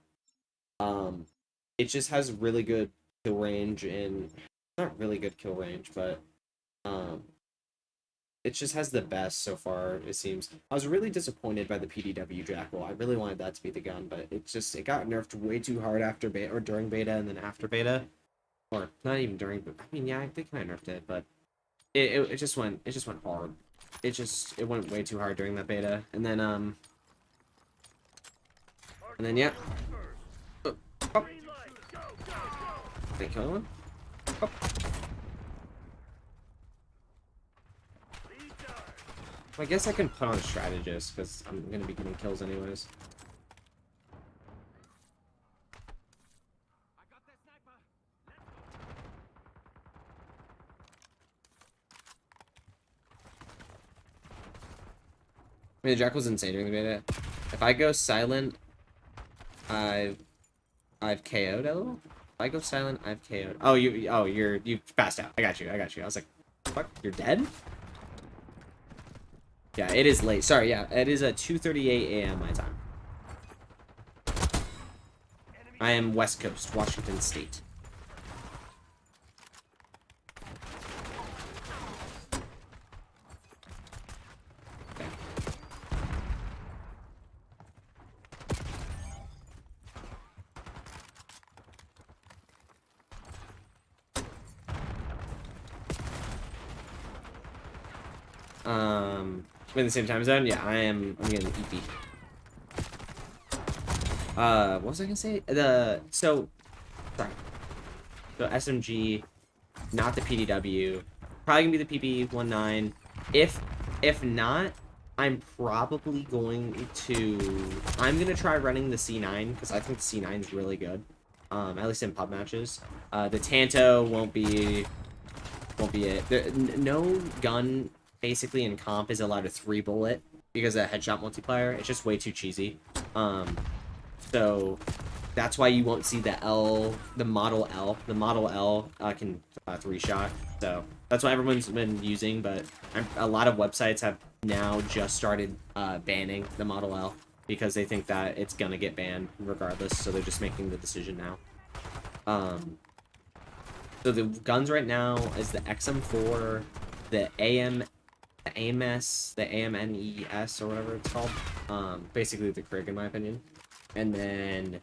It just has really good kill range and not really good kill range, but it just has the best so far. It seems. I was really disappointed by the PDW Jackal. I really wanted that to be the gun, but it got nerfed way too hard after beta or during beta and then after beta, or not even during. But I mean, yeah, they kind of nerfed it, but it just went hard. It went way too hard during that beta, and then yeah. Oh. Did I kill anyone? Oh. I guess I can put on a strategist because I'm gonna be getting kills anyways. I mean, the Jackal's insane during the beta. If I go silent, I've KO'd a little. If I go silent, I've KO'd. Oh, you passed out. I got you. I was like, fuck, you're dead? Yeah, it is late. Sorry, yeah, it is 2:38 a.m. my time. I am West Coast, Washington State. In the same time zone? Yeah, I'm getting EP. What was I gonna say? So SMG, not the PDW. Probably gonna be the PP19. If not, I'm probably going to. I'm gonna try running the C9 because I think the C9 is really good. At least in pub matches. The Tanto won't be it. No gun basically in comp is allowed a 3-bullet because of headshot multiplier. It's just way too cheesy. So that's why you won't see the Model L. The Model L can 3-shot. So that's why everyone's been using, but a lot of websites have now just started banning the Model L because they think that it's gonna get banned regardless. So they're just making the decision now. So the guns right now is the XM4, the AMS, the AMNES or whatever it's called. Basically the Krig in my opinion. And then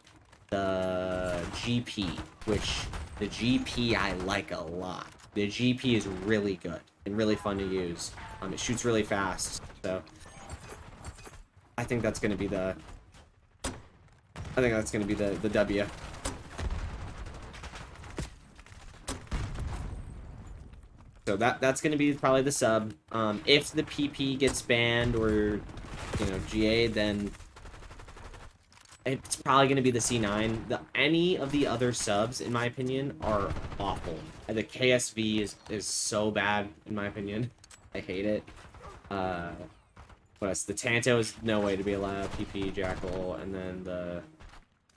the GP, which the GP I like a lot. The GP is really good and really fun to use. It shoots really fast, so I think that's gonna be the W. So that's gonna be probably the sub. If the PP gets banned or GA, then it's probably gonna be the C9. Any of the other subs, in my opinion, are awful. The KSV is so bad, in my opinion. I hate it. But the Tanto is no way to be allowed. PP Jackal, and then the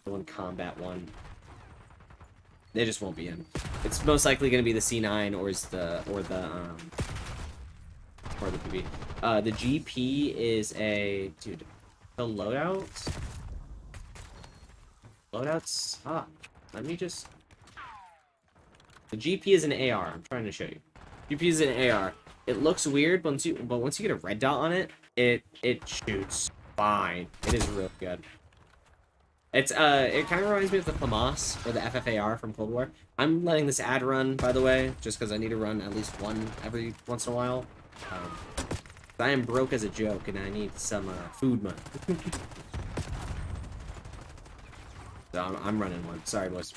the one combat one. They just won't be in. It's most likely going to be the C9 or the PB. The GP is a dude. The loadouts. Let me just. The GP is an AR. I'm trying to show you. GP is an AR. It looks weird, but once you get a red dot on it, it shoots fine. It is really good. It's it kind of reminds me of the FAMAS or the FFAR from Cold War. I'm letting this ad run, by the way, just because I need to run at least one every once in a while. I am broke as a joke, and I need some food money. So I'm running one. Sorry, boys.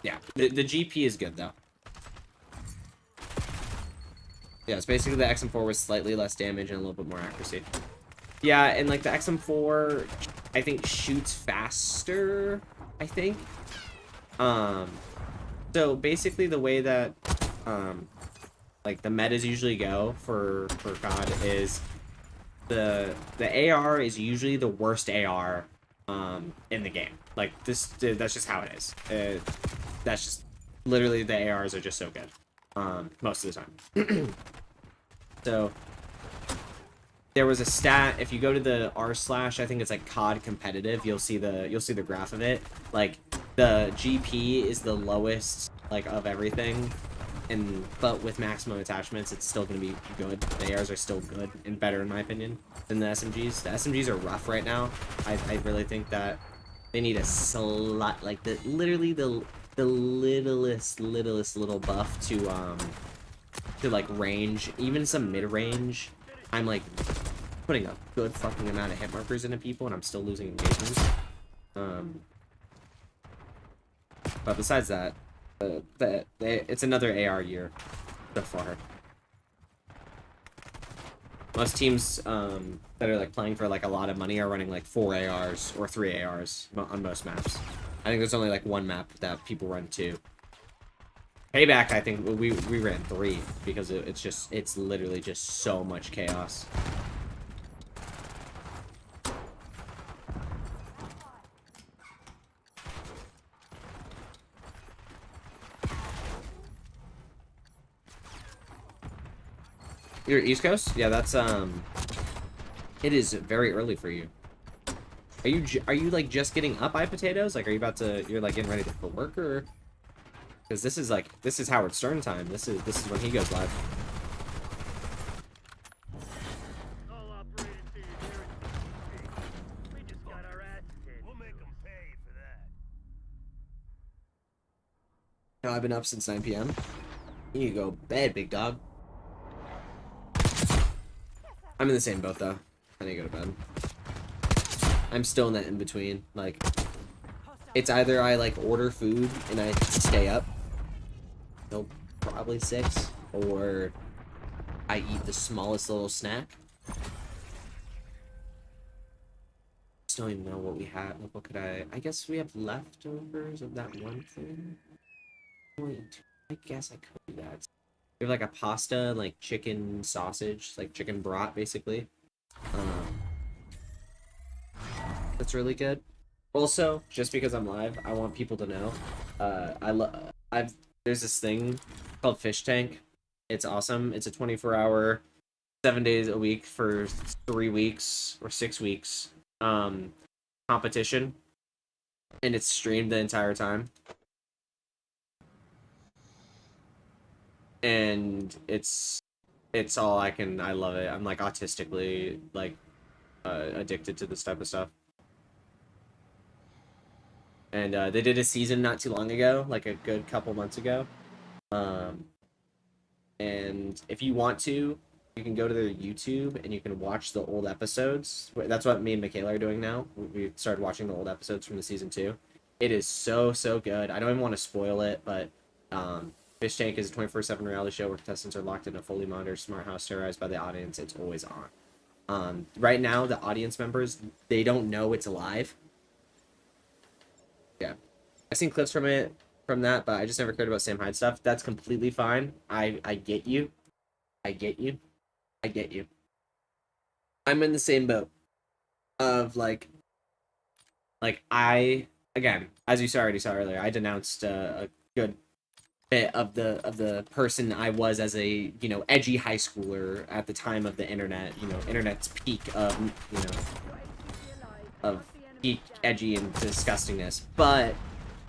Yeah, the GP is good though. Yeah, it's basically the XM4 with slightly less damage and a little bit more accuracy. Yeah, and like the XM4, I think shoots faster, I think. So basically the way that like the metas usually go for COD is the AR is usually the worst AR in the game. Like that's just how it is. That's just literally the ARs are just so good most of the time. So there was a stat. If you go to the r/, I think it's like COD competitive. You'll see the graph of it. Like the GP is the lowest like of everything, but with maximum attachments, it's still gonna be good. The ARs are still good and better in my opinion than the SMGs. The SMGs are rough right now. I really think that they need a slight like literally the littlest little buff to like range, even some mid-range. I'm like putting a good fucking amount of hit markers into people and I'm still losing engagements. But besides that, it's another AR year so far. Most teams that are like playing for like a lot of money are running like 4 ARs or 3 ARs on most maps. I think there's only like one map that people run 2. Payback, I think we ran 3 because it's literally just so much chaos. You're East Coast? Yeah, that's it is very early for you. Are you like just getting up, potatoes? Like, are you you're like getting ready for work, or? Because this is Howard Stern time. This is when he goes live. All operated to your nearest. We just got our asses hit. We'll make them pay for that. No, I've been up since 9 p.m. You need to go bed, big dog. I'm in the same boat though. I need to go to bed. I'm still in that in between. Like, it's either I like order food and I stay up till probably 6, or I eat the smallest little snack. Just don't even know what we have. What could I guess we have leftovers of that one thing. I guess I could do that. We have like a pasta, like chicken sausage, like chicken brat, basically. That's really good. Also, just because I'm live, I want people to know, there's this thing called Fish Tank. It's awesome. It's a 24-hour, 7 days a week for 3 weeks or 6 weeks competition, and it's streamed the entire time. And it's all I love it. I'm like autistically like addicted to this type of stuff. And they did a season not too long ago, like a good couple months ago. And if you want to, you can go to their YouTube and you can watch the old episodes. That's what me and Michaela are doing now. We started watching the old episodes from the season 2. It is so good. I don't even want to spoil it, but Fish Tank is a 24/7 reality show where contestants are locked in a fully monitored smart house terrorized by the audience. It's always on. Right now, the audience members, they don't know it's live. Yeah. I've seen clips from that, but I just never cared about Sam Hyde stuff. That's completely fine. I get you. I get you. I'm in the same boat of like I, again, as you already saw earlier, I denounced a good bit of the person I was as a, you know, edgy high schooler at the time of the internet, you know, internet's peak of, you know, of peak edgy and disgustingness. But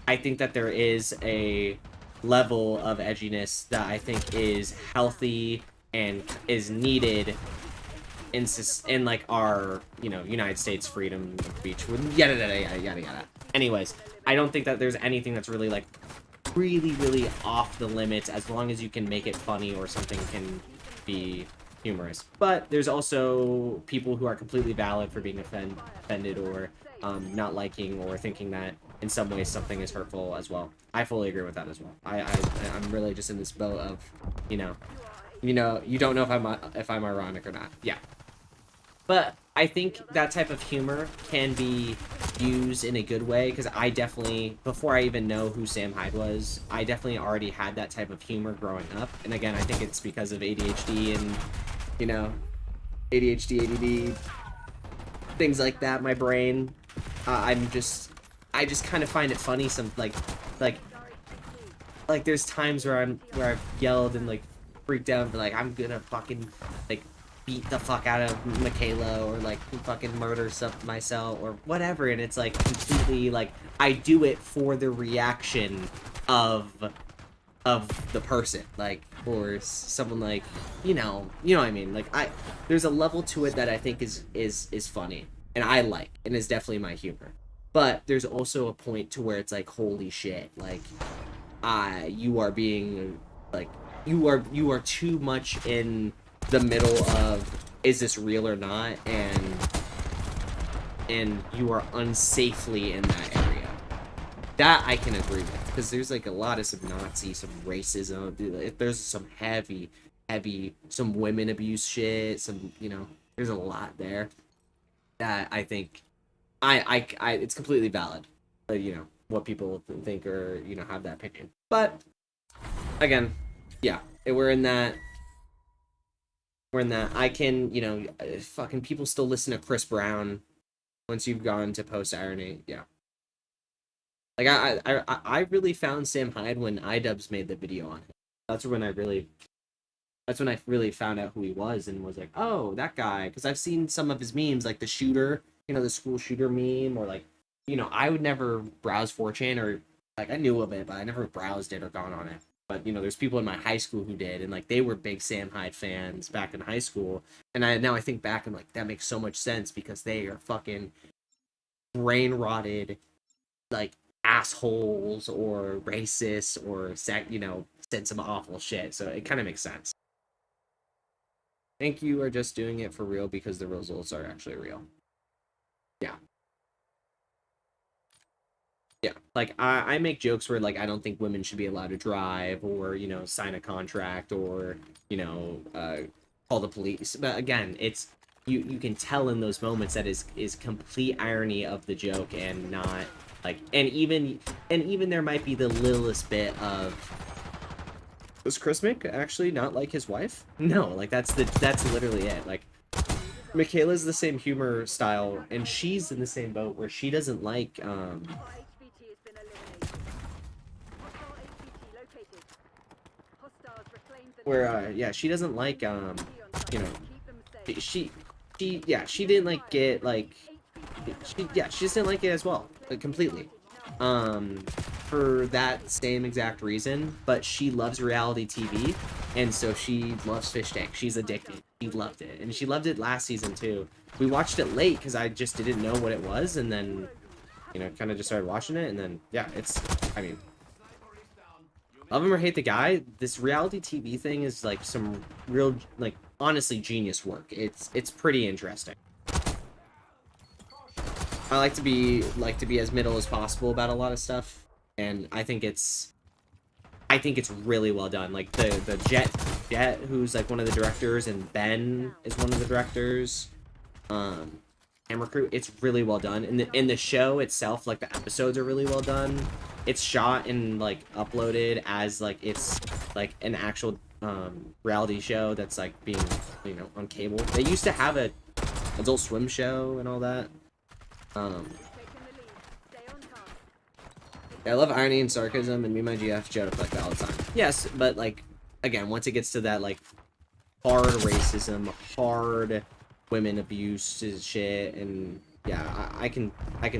I think that there is a level of edginess that I think is healthy and is needed in like our, you know, United States freedom of speech, yada yada yada yada yada. Anyways, I don't think that there's anything that's really like really off the limits as long as you can make it funny or something can be humorous. But there's also people who are completely valid for being offended or not liking or thinking that in some ways something is hurtful as well. I fully agree with that as well. I'm really just in this boat of, you know, you don't know if I'm ironic or not. Yeah. But I think that type of humor can be used in a good way, because I definitely, before I even know who Sam Hyde was, I definitely already had that type of humor growing up. And again, I think it's because of ADHD and, you know, ADHD, ADD, things like that. My brain, I just kind of find it funny. Some like there's times where I've yelled and like freaked out and be like, I'm gonna fucking like beat the fuck out of Michaela or like fucking murder myself or whatever, and it's like completely like I do it for the reaction of the person, like, or someone, like, you know what I mean, like there's a level to it that I think is funny and I like and is definitely my humor. But there's also a point to where it's like, holy shit, like you are being like you are too much in the middle of is this real or not, and you are unsafely in that area. That I can agree with, because there's like a lot of some Nazi, some racism, there's some heavy some women abuse shit, some, you know, there's a lot there that I think I it's completely valid, you know, what people think or, you know, have that opinion. But again, yeah, we're in that I can, you know, fucking people still listen to Chris Brown once you've gone to post irony. Yeah, like I really found Sam Hyde when iDubbbz made the video on him. That's when I really found out who he was and was like, oh, that guy, because I've seen some of his memes, like the shooter, you know, the school shooter meme, or like, you know, I would never browse 4chan, or like I knew of it, but I never browsed it or gone on it. But, you know, there's people in my high school who did, and like they were big Sam Hyde fans back in high school. And now I think back and like that makes so much sense, because they are fucking brain rotted, like assholes or racists or you know, said some awful shit. So it kind of makes sense. I think you are just doing it for real because the results are actually real. Yeah. Yeah, like I make jokes where like I don't think women should be allowed to drive, or, you know, sign a contract, or, you know, call the police. But again, it's you can tell in those moments that is complete irony of the joke, and not like, and even there might be the littlest bit of, was Crismic actually not like his wife? No, like that's literally it. Like Michaela's the same humor style, and she's in the same boat where she doesn't like where yeah, she doesn't like you know, she didn't like get like she just didn't like it as well, like completely, for that same exact reason. But she loves reality TV, and so she loves Fish Tank. She's addicted. She loved it, and she loved it last season too. We watched it late because I just didn't know what it was, and then, you know, kind of just started watching it, and then yeah, it's, I mean, love him or hate the guy, this reality TV thing is like some real, like, honestly genius work. It's pretty interesting. I like to be as middle as possible about a lot of stuff, and I think it's really well done. Like the Jet, who's like one of the directors, and Ben is one of the directors. Camera crew, it's really well done. In the show itself, like the episodes are really well done. It's shot and like uploaded as like it's like an actual reality show that's like being, you know, on cable. They used to have a Adult Swim show and all that. Yeah, I love irony and sarcasm, and me and my GF joke like that all the time. Yes, but like, again, once it gets to that like hard racism, hard women abuse shit, and yeah, I can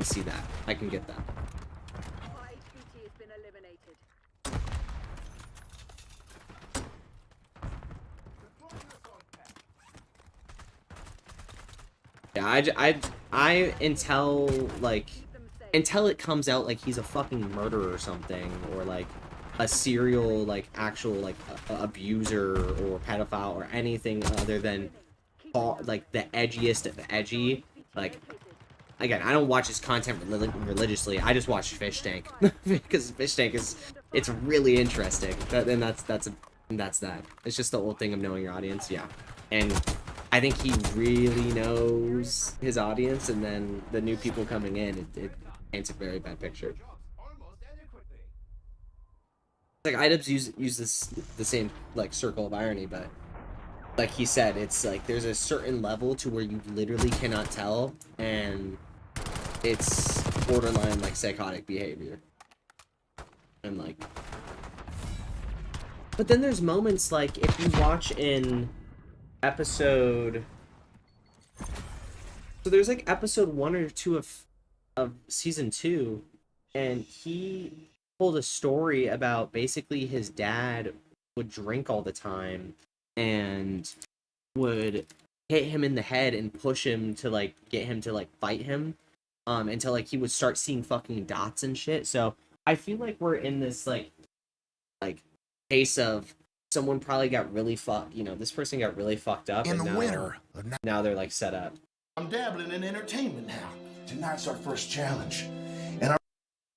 see that. I can get that. HVT has been eliminated. Yeah, I until it comes out like he's a fucking murderer or something, or like a serial like actual like abuser or pedophile or anything other than like the edgiest of the edgy. Like, again, I don't watch his content religiously. I just watch Fish Tank because Fish Tank it's really interesting. And that's that. It's just the old thing of knowing your audience. Yeah, and I think he really knows his audience, and then the new people coming in, it paints a very bad picture. Like IDubs use the same like circle of irony, but like he said, it's like there's a certain level to where you literally cannot tell, and it's borderline like psychotic behavior. And like, but then there's moments like if you watch in episode, so there's like episode 1 or 2 of season 2, and he told a story about basically his dad would drink all the time and would hit him in the head and push him to like get him to like fight him until like he would start seeing fucking dots and shit. So I feel like we're in this like case of someone probably got really fucked, you know, this person got really fucked up, and now they're like set up. I'm dabbling in entertainment now. Tonight's our first challenge.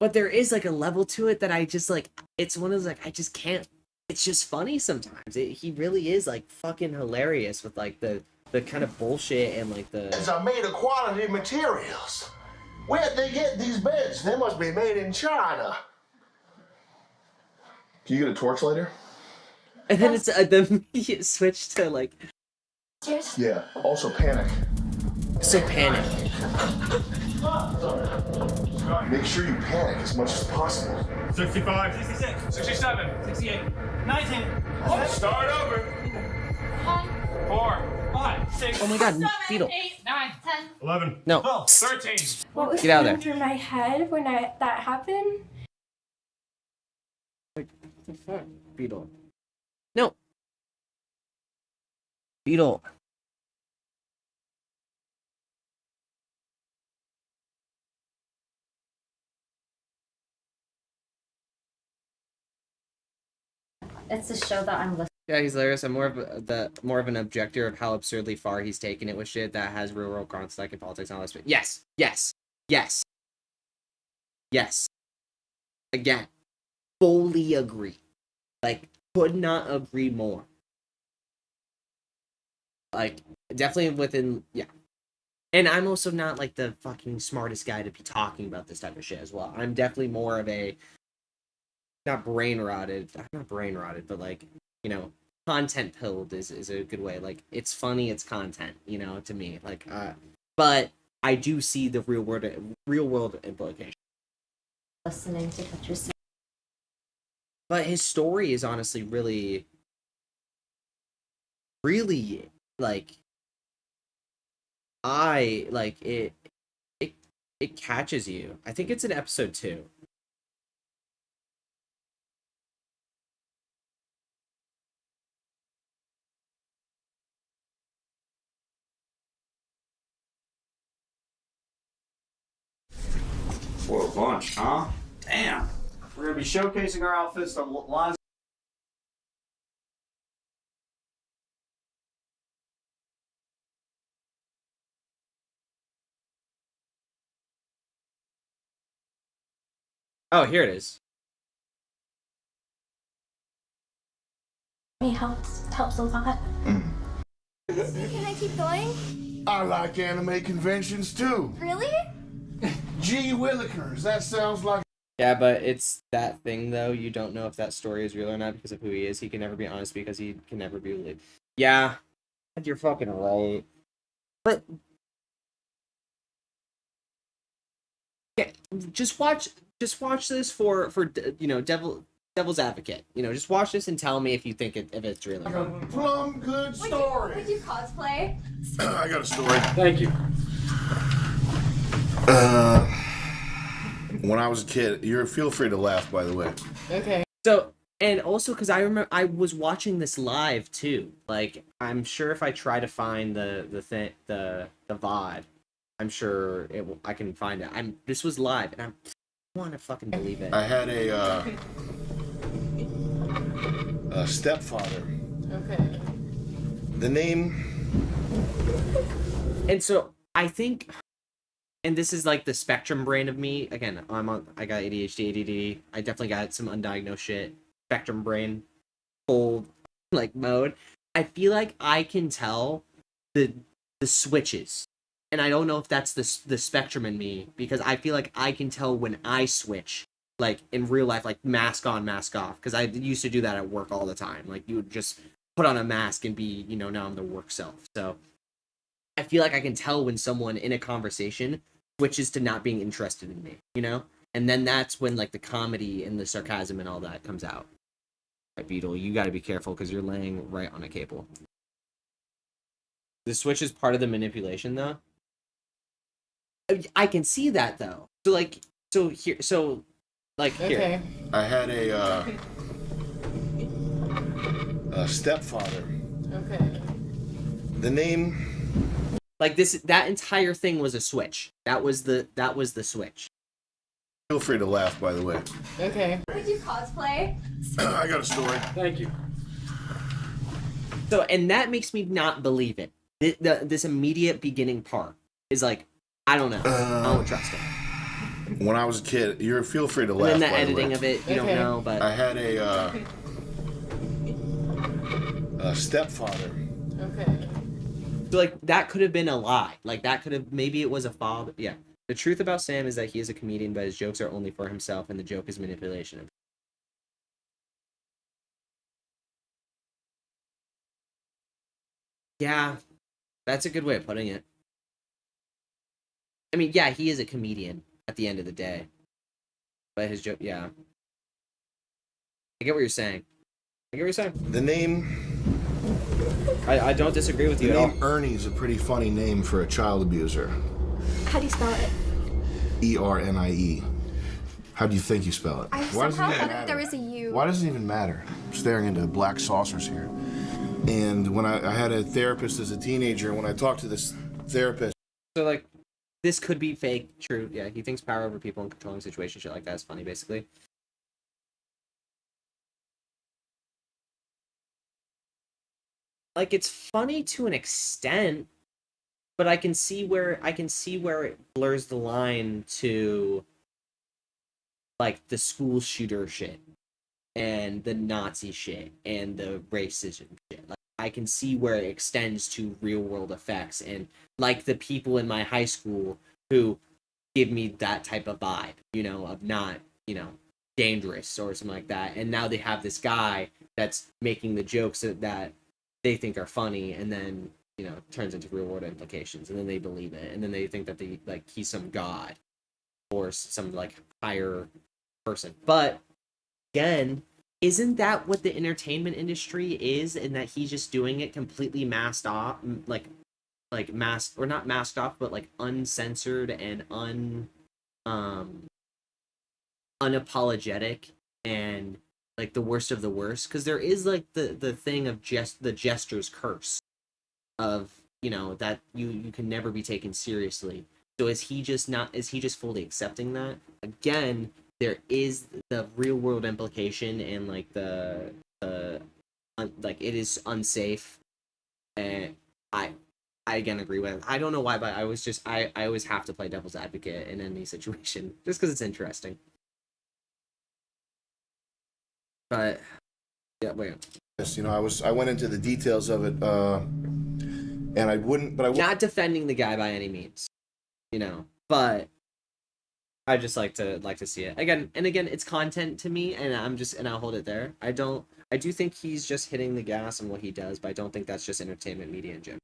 But there is like a level to it that I just like, it's one of those like, I just can't, it's just funny sometimes. He really is like fucking hilarious with like the kind of bullshit and like the... These are made of quality materials. Where'd they get these beds? They must be made in China. Can you get a torch later? And then it's then he switched to like... Yeah, also panic. So panic. Make sure you panic as much as possible. 65, 66, 67, 68, 19. Start over. 4, 5, 6. Oh my god, 7, Beetle. 8, 9, 10, 11. No. 12, 13. What was Get out of going there. through my head when that happened? Like, what the fuck? Beetle. No. Beetle. It's a show that I'm listening. Yeah, he's hilarious. I'm more of an objector of how absurdly far he's taken it with shit that has real world context like in politics and all this. But yes. Again, fully agree. Like, could not agree more. Like, definitely within, yeah. And I'm also not like the fucking smartest guy to be talking about this type of shit as well. I'm definitely more of a not brain rotted, but like, you know, content pilled is a good way. Like, it's funny, it's content, you know, to me. Like, but I do see the real world implication. Listening to what you're saying. But his story is honestly really like, I like it catches you. I think it's in episode 2. For a bunch, huh? Damn. We're gonna be showcasing our outfits to live. Oh, here it is. It helps a lot. Can I keep going? I like anime conventions too. Really? Gee Willikers, that sounds like... Yeah, but it's that thing though. You don't know if that story is real or not because of who he is. He can never be honest because he can never be believed. Yeah, you're fucking right. But okay, just watch this for you know, devil's advocate. You know, just watch this and tell me if you think if it's really. Plum good story. Would you cosplay? I got a story. Thank you. When I was a kid, feel free to laugh, by the way. Okay. So, and also because I remember I was watching this live too. Like, I'm sure if I try to find the VOD, I'm sure I can find it. This was live, and I want to fucking believe it. I had a stepfather. Okay. The name. And so I think, and this is like the spectrum brain of me. Again, I got ADHD, ADD. I definitely got some undiagnosed shit. Spectrum brain, full like mode. I feel like I can tell the switches, and I don't know if that's the spectrum in me, because I feel like I can tell when I switch, like in real life, like mask on, mask off. Because I used to do that at work all the time. Like you would just put on a mask and be, you know, now I'm the work self. So I feel like I can tell when someone in a conversation switches to not being interested in me, you know? And then that's when like the comedy and the sarcasm and all that comes out. Right, Beetle, you got to be careful because you're laying right on a cable. The switch is part of the manipulation, though. I can see that though. So here. I had a stepfather. Okay. The name. Like that entire thing was a switch. That was the switch. Feel free to laugh, by the way. Okay. Would you cosplay? I got a story. Thank you. So, and that makes me not believe it. This immediate beginning part is like, I don't know. I don't trust it. When I was a kid, feel free to And laugh. then the by editing the of it, you don't know, but I had a stepfather. Okay. so like that could have been a lie. Like that could have, maybe it was a father. Yeah. The truth about Sam is that he is a comedian, but his jokes are only for himself, and the joke is manipulation. Yeah, that's a good way of putting it. I mean, yeah, he is a comedian at the end of the day, but his joke, yeah. I get what you're saying. The name. I don't disagree with you The at all. name Ernie is a pretty funny name for a child abuser. How do you spell it? ERNIE. How do you think you spell it? I Why does it somehow even thought matter? there was a U. Why does it even matter? I'm staring into black saucers here. And when I had a therapist as a teenager, when I talked to this therapist. So like, this could be fake, true. Yeah, he thinks power over people and controlling situations, shit like that is funny, basically. Like, it's funny to an extent, but I can see where it blurs the line to like the school shooter shit and the Nazi shit and the racism shit. Like, I can see where it extends to real world effects, and like the people in my high school who give me that type of vibe, you know, of not, you know, dangerous or something like that. And now they have this guy that's making the jokes that they think are funny, and then, you know, turns into real world implications, and then they believe it, and then they think that he's some god or some like higher person. But again, isn't that what the entertainment industry is, in that he's just doing it completely masked off, like masked, or not masked off, but like uncensored and unapologetic, and like the worst of the worst? Because there is like the thing of the jester's curse of, you know, that you can never be taken seriously. So is he just fully accepting that? Again, there is the real world implication, and like like it is unsafe, and I again agree with it. I don't know why, but I always have to play devil's advocate in any situation just because it's interesting. But yeah, wait. Yes, you know, I went into the details of it, and I wouldn't. Not defending the guy by any means, you know, but I just like to see it again and again. It's content to me, and I'll hold it there. I do think he's just hitting the gas on what he does, but I don't think that's just entertainment media in general.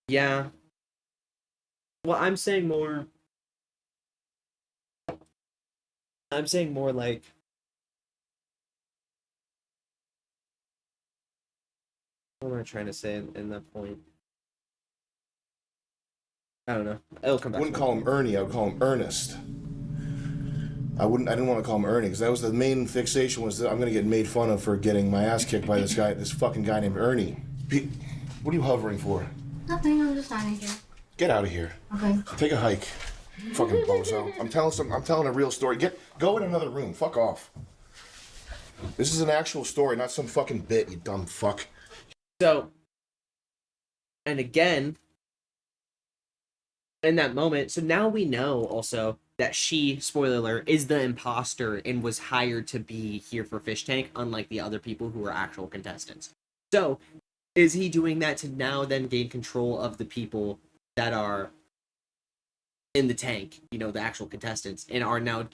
Yeah. Well, I'm saying more I'm saying more like, what am I trying to say in that point? I don't know. It'll come I back. wouldn't call him Ernie. I would call him Ernest. I didn't want to call him Ernie because that was the main fixation, was that I'm gonna get made fun of for getting my ass kicked by this fucking guy named Ernie. What are you hovering for? Nothing, I'm just standing here. Get out of here. Okay. Take a hike. Fucking bozo. I'm telling a real story. Go in another room. Fuck off. This is an actual story, not some fucking bit, you dumb fuck. So, and again, in that moment, so now we know also that she, spoiler alert, is the imposter and was hired to be here for Fish Tank, unlike the other people who are actual contestants. So, is he doing that to now then gain control of the people that are in the tank, you know, the actual contestants, and are now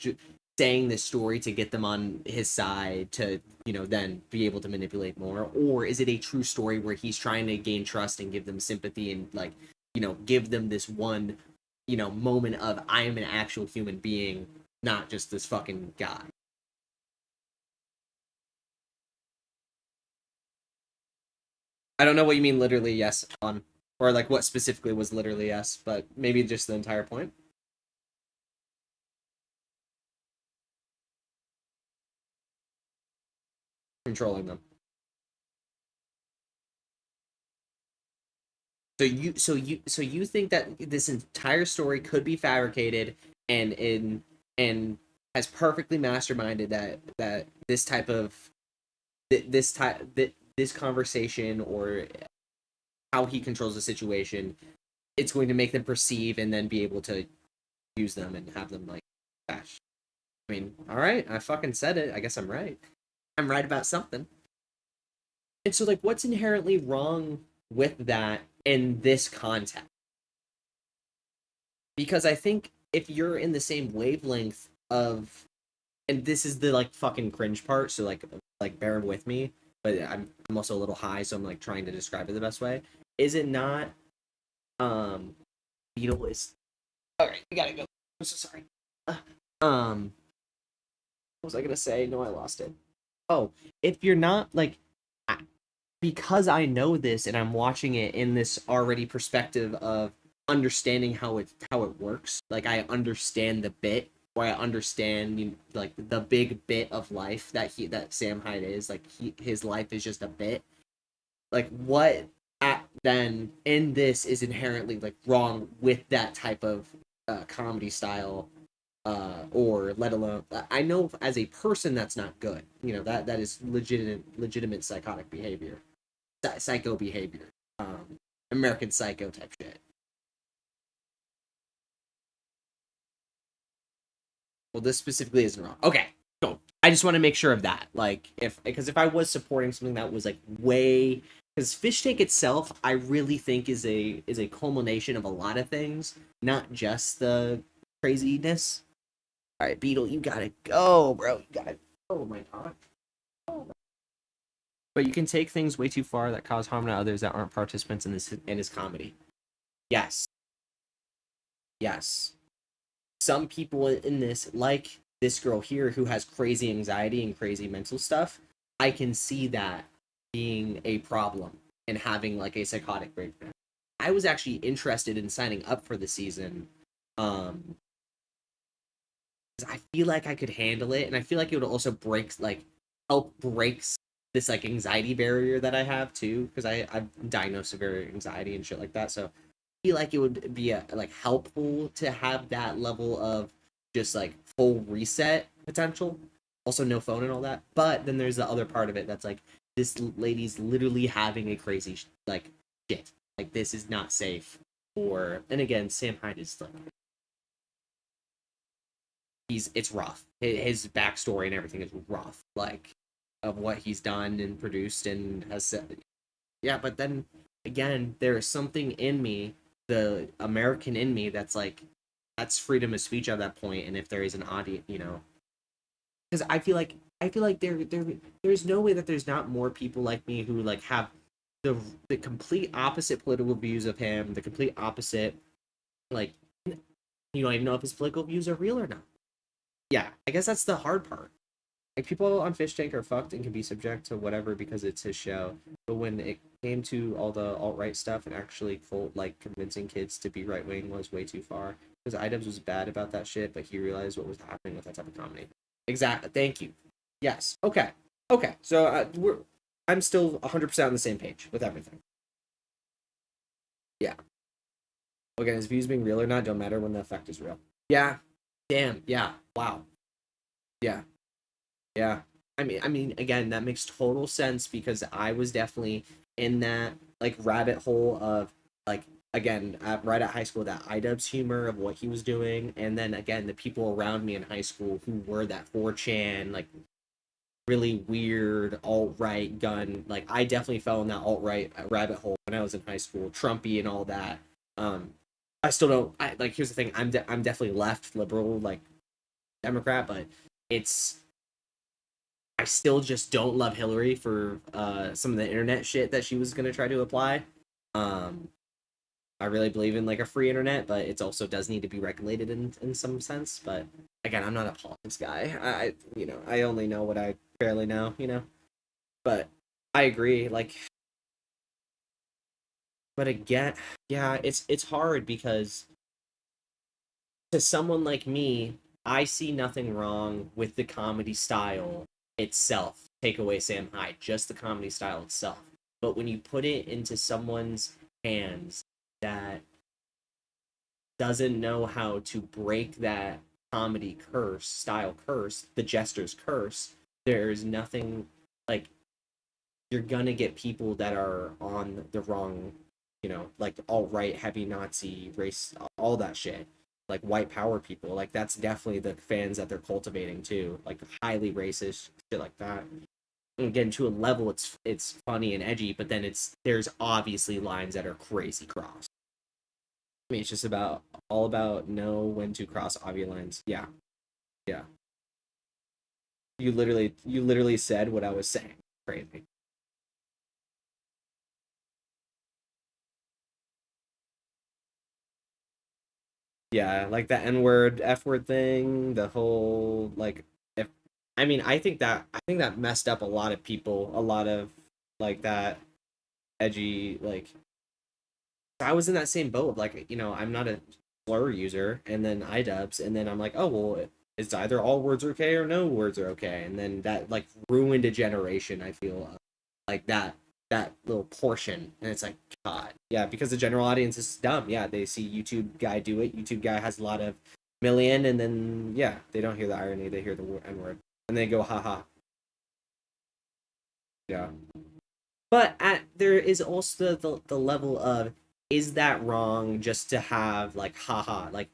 saying this story to get them on his side to, you know, then be able to manipulate more? Or is it a true story where he's trying to gain trust and give them sympathy and, like, you know, give them this one, you know, moment of, I am an actual human being, not just this fucking guy? I don't know what you mean literally yes on, or like what specifically was literally yes, but maybe just the entire point. Controlling them. So you think that this entire story could be fabricated and has perfectly masterminded that this type of this conversation, or how he controls the situation, it's going to make them perceive and then be able to use them and have them like bash. I mean, all right, I fucking said it. I guess I'm right. I'm right about something. And so, like, what's inherently wrong with that in this context? Because I think if you're in the same wavelength of, and this is the like fucking cringe part, so like bear with me, but I'm also a little high, so I'm like trying to describe it the best way. Is it not? Beetle is. All right, we gotta go. I'm so sorry. What was I gonna say? No, I lost it. Oh, if you're not like, because I know this and I'm watching it in this already perspective of understanding how it works. Like, I understand the bit, or I understand, you know, like the big bit of life that Sam Hyde is. Like, his life is just a bit. Like, what then in this is inherently like wrong with that type of comedy style, or let alone, I know as a person that's not good. You know, that is legitimate psychotic behavior, psycho behavior, American Psycho type shit. Well, this specifically isn't wrong. Okay, cool. I just want to make sure of that. Like, because if I was supporting something that was like way, because Fish Tank itself, I really think is a culmination of a lot of things, not just the craziness. All right, Beetle, you gotta go, bro. You gotta go, my god. But you can take things way too far that cause harm to others that aren't participants in his comedy. Yes. Yes. Some people in this, like this girl here who has crazy anxiety and crazy mental stuff, I can see that being a problem and having like a psychotic breakdown. I was actually interested in signing up for the season, because I feel like I could handle it, and I feel like it would also help break this like anxiety barrier that I have too, because I've diagnosed severe anxiety and shit like that. So I feel like it would be like helpful to have that level of just like full reset potential. Also, no phone and all that. But then there's the other part of it that's like, this lady's literally having a crazy like shit. Like, this is not safe. And again, Sam Hyde is like, it's rough. His backstory and everything is rough. Like, of what he's done and produced and has said. Yeah, but then again, there is something in me, the American in me, that's like, that's freedom of speech at that point. And if there is an audience, you know, because I feel like there's no way that there's not more people like me who like have the complete opposite political views of him, the complete opposite, like, you don't even know if his political views are real or not. yeah, I guess that's the hard part. Like, people on Fish Tank are fucked and can be subject to whatever because it's his show. But when it came to all the alt-right stuff and actually like convincing kids to be right-wing was way too far. Because iDubbbz was bad about that shit, but he realized what was happening with that type of comedy. Exactly. Thank you. Yes. Okay. Okay. So I'm still 100% on the same page with everything. Yeah. Again, his views being real or not don't matter when the effect is real. Yeah. Damn. Yeah. Wow. Yeah. Yeah. I mean, again, that makes total sense because I was definitely in that like rabbit hole of like again right at high school, that iDubbbz humor of what he was doing, and then again the people around me in high school who were that 4chan like really weird alt-right gun. Like, I definitely fell in that alt-right rabbit hole when I was in high school, Trumpy and all that. I still don't. Like, here's the thing: I'm definitely left liberal, like Democrat, but it's. I still just don't love Hillary for some of the internet shit that she was gonna try to apply. I really believe in like a free internet, but it also does need to be regulated in some sense. But again, I'm not a politics guy. I only know what I barely know, But I agree. Like, but again, yeah, it's hard because to someone like me, I see nothing wrong with the comedy style itself. Take away Sam Hyde, just the comedy style itself. But when you put it into someone's hands that doesn't know how to break that comedy curse, the jester's curse, there's nothing like you're gonna get people that are on the wrong, like alt-right, heavy Nazi, race, all that shit. Like white power people, like that's definitely the fans that they're cultivating too, like highly racist shit like that. And again, to a level, it's funny and edgy, but then there's obviously lines that are crazy cross. I mean, it's just all about know when to cross obvious lines. Yeah, yeah. You literally said what I was saying. Crazy. Yeah, like the N-word, F-word thing, the whole like if I think that messed up a lot of people, a lot of like that edgy like I was in that same boat. Like, I'm not a slur user, and then iDubbbz, and then I'm like, oh well, it's either all words are okay or no words are okay, and then that like ruined a generation. I feel like that little portion, and it's like God, yeah, because the general audience is dumb. Yeah, they see YouTube guy do it. YouTube guy has a lot of million, and then yeah, they don't hear the irony. They hear the N word, and they go haha. Yeah. But there is also the level of, is that wrong just to have like haha like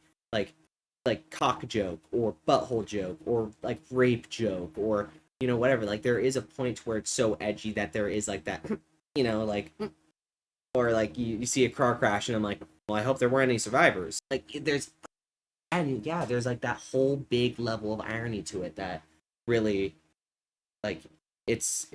cock joke or butthole joke or like rape joke or whatever. Like, there is a point where it's so edgy that there is like that like, or like you see a car crash and I'm like, well, I hope there weren't any survivors. Like, there's like that whole big level of irony to it that really, like, it's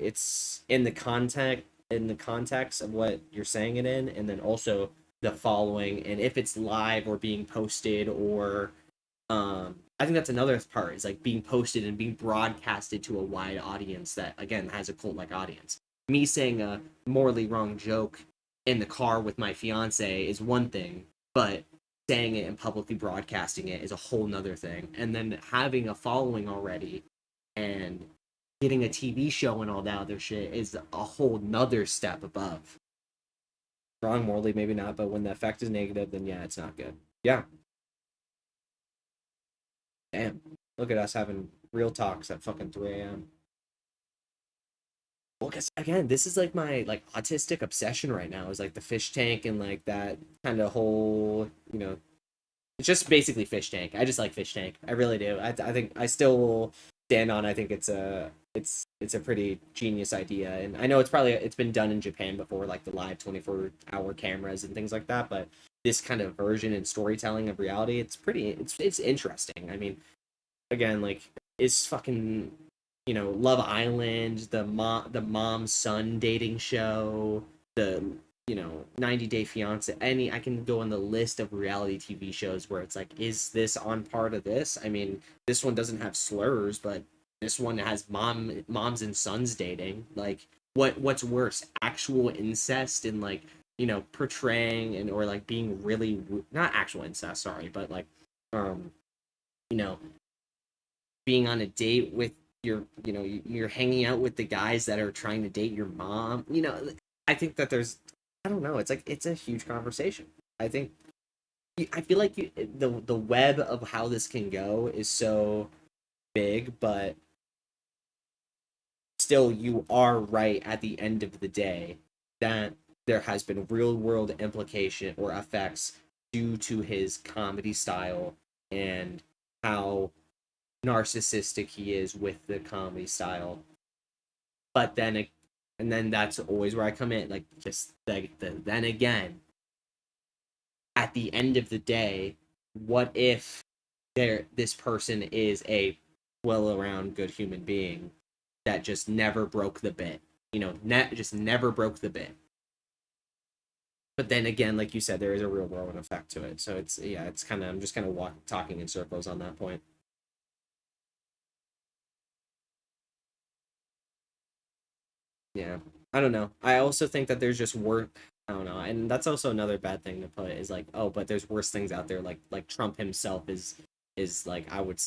in the context of what you're saying it in, and then also the following, and if it's live or being posted, or I think that's another part, is like being posted and being broadcasted to a wide audience that again has a cult like audience. Me saying a morally wrong joke in the car with my fiance is one thing, but saying it and publicly broadcasting it is a whole nother thing. And then having a following already and getting a TV show and all that other shit is a whole nother step above. Wrong morally, maybe not, but when the effect is negative, then yeah, it's not good. Yeah. Damn. Look at us having real talks at fucking 3 a.m. Well, because again, this is like my like autistic obsession right now, is like the fish tank and like that kind of whole, it's just basically fish tank. I just like fish tank. I really do. I think I still will stand on. I think it's a pretty genius idea, and I know it's been done in Japan before, like the live 24-hour cameras and things like that. But this kind of version and storytelling of reality, it's interesting. I mean, again, like, it's fucking Love Island, the mom son dating show, the you know, 90 Day Fiance, I can go on the list of reality TV shows where it's like, is this on part of this? I mean, this one doesn't have slurs, but this one has moms and sons dating. Like, what's worse, actual incest and like, you know, portraying and or like being really not actual incest, sorry, but like, you know, being on a date with your, you know, you're hanging out with the guys that are trying to date your mom. You know, I think that there's, I don't know, it's like, it's a huge conversation. I feel like the web of how this can go is so big, but still you are right at the end of the day that there has been real world implication or effects due to his comedy style and how narcissistic he is with the comedy style. But then and then that's always where I come in, like, just then again, at the end of the day, what if this person is a well around good human being that just never broke the bit, you know, just never broke the bit. But then again, like you said, there is a real world effect to it. So it's, yeah, it's kind of, I'm just kind of talking in circles on that point. Yeah, I don't know. I also think that there's just I don't know, and that's also another bad thing to put is like, oh, but there's worse things out there. Like Trump himself is like, I would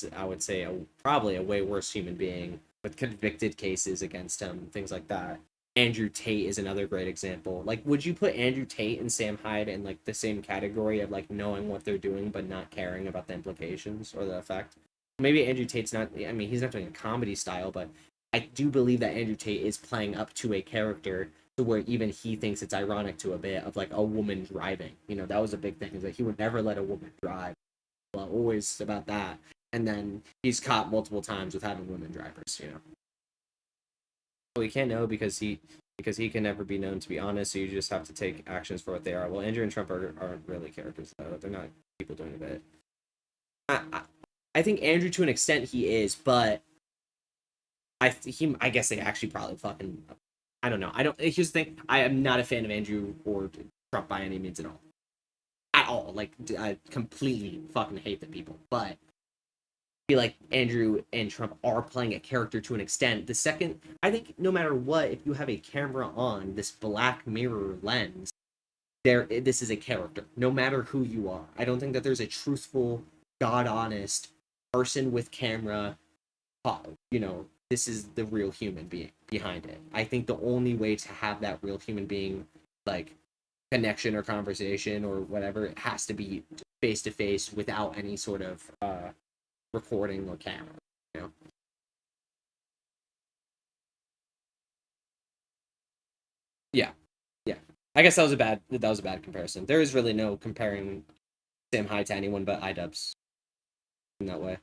say probably a way worse human being with convicted cases against him, things like that. Andrew Tate is another great example. Like, would you put Andrew Tate and Sam Hyde in like the same category of like knowing what they're doing but not caring about the implications or the effect? Maybe Andrew Tate's not, I mean, he's not doing a comedy style, but I do believe that Andrew Tate is playing up to a character to where even he thinks it's ironic to a bit of like a woman driving. You know, that was a big thing, is that he would never let a woman drive. Well, always about that. And then he's caught multiple times with having women drivers, you know. Well, you can't know because he can never be known to be honest, so you just have to take actions for what they are. Well, Andrew and Trump aren't really characters, though. They're not people doing a bit. I think Andrew, to an extent, he is, but I guess they actually probably fucking, I don't know. Here's the thing. I am not a fan of Andrew or Trump by any means at all. At all. Like, I completely fucking hate the people. But I feel like Andrew and Trump are playing a character to an extent. The second, I think no matter what, if you have a camera on, this Black Mirror lens, this is a character. No matter who you are. I don't think that there's a truthful, God-honest person with camera, you know, this is the real human being behind it. I think the only way to have that real human being, like, connection or conversation or whatever, it has to be face to face without any sort of recording or camera, you know. Yeah. I guess that was a bad comparison. There is really no comparing Sam Hyde to anyone but iDubbbz in that way.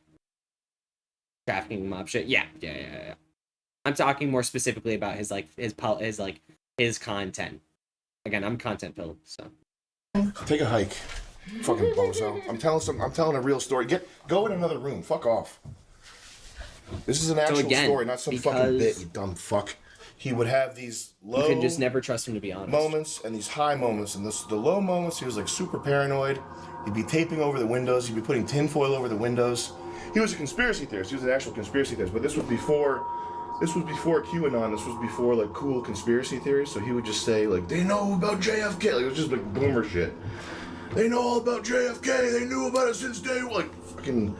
Trafficking mob shit. Yeah. I'm talking more specifically about his content. Again, I'm content pilled, so. Take a hike, fucking bozo. I'm telling a real story. Go in another room. Fuck off. This is an actual story, not some fucking bit. You dumb fuck. He would have these low. You can just never trust him to be honest. Moments and these high moments, and the low moments, he was like super paranoid. He'd be taping over the windows. He'd be putting tinfoil over the windows. He was a conspiracy theorist. He was an actual conspiracy theorist. But this was before QAnon. This was before like cool conspiracy theories. So he would just say like, they know about JFK. Like, it was just like boomer shit. They know all about JFK. They knew about it since day one. Like fucking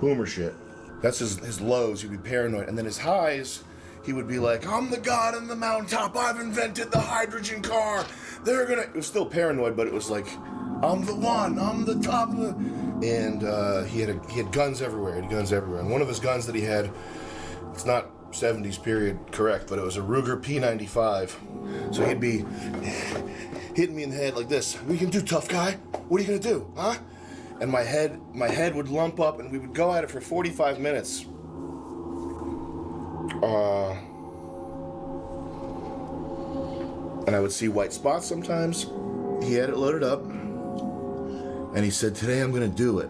boomer shit. That's his lows. He'd be paranoid, and then his highs, he would be like, I'm the god on the mountaintop. I've invented the hydrogen car. It was still paranoid, but it was like, I'm the one. I'm the top of the. And he had guns everywhere. And one of his guns that he had, it's not 70s period correct, but it was a Ruger P95. So he'd be hitting me in the head like this. What are you gonna do, tough guy? What are you gonna do, huh? And my head would lump up, and we would go at it for 45 minutes. And I would see white spots sometimes. He had it loaded up. And he said, today I'm gonna do it.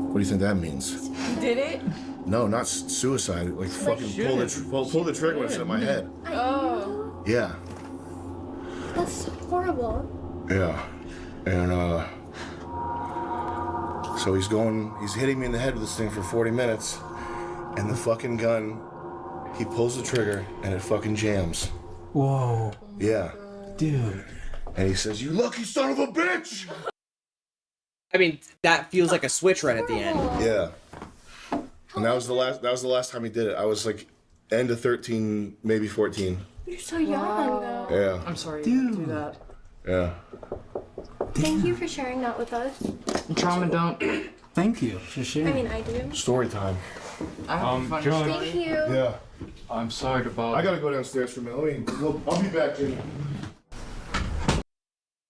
What do you think that means? Did it? No, not suicide. Like fucking pull the trigger when it's in my head. Oh. Yeah. That's horrible. Yeah. And, so he's hitting me in the head with this thing for 40 minutes, and the fucking gun, he pulls the trigger, and it fucking jams. Whoa. Yeah. Dude. And he says, "You lucky son of a bitch!" I mean, that feels like a switch right at the end. Yeah. And that was the last time he did it. I was like, end of 13, maybe 14. You're so young, though. Yeah. I'm sorry Dude. you do that. Yeah. Thank you for sharing that with us. Trauma don't. Thank you for sharing. I mean, I do. Story time. Thank you. Yeah. I'm sorry to bother. I gotta go downstairs for a minute. I'll be back, Jimmy.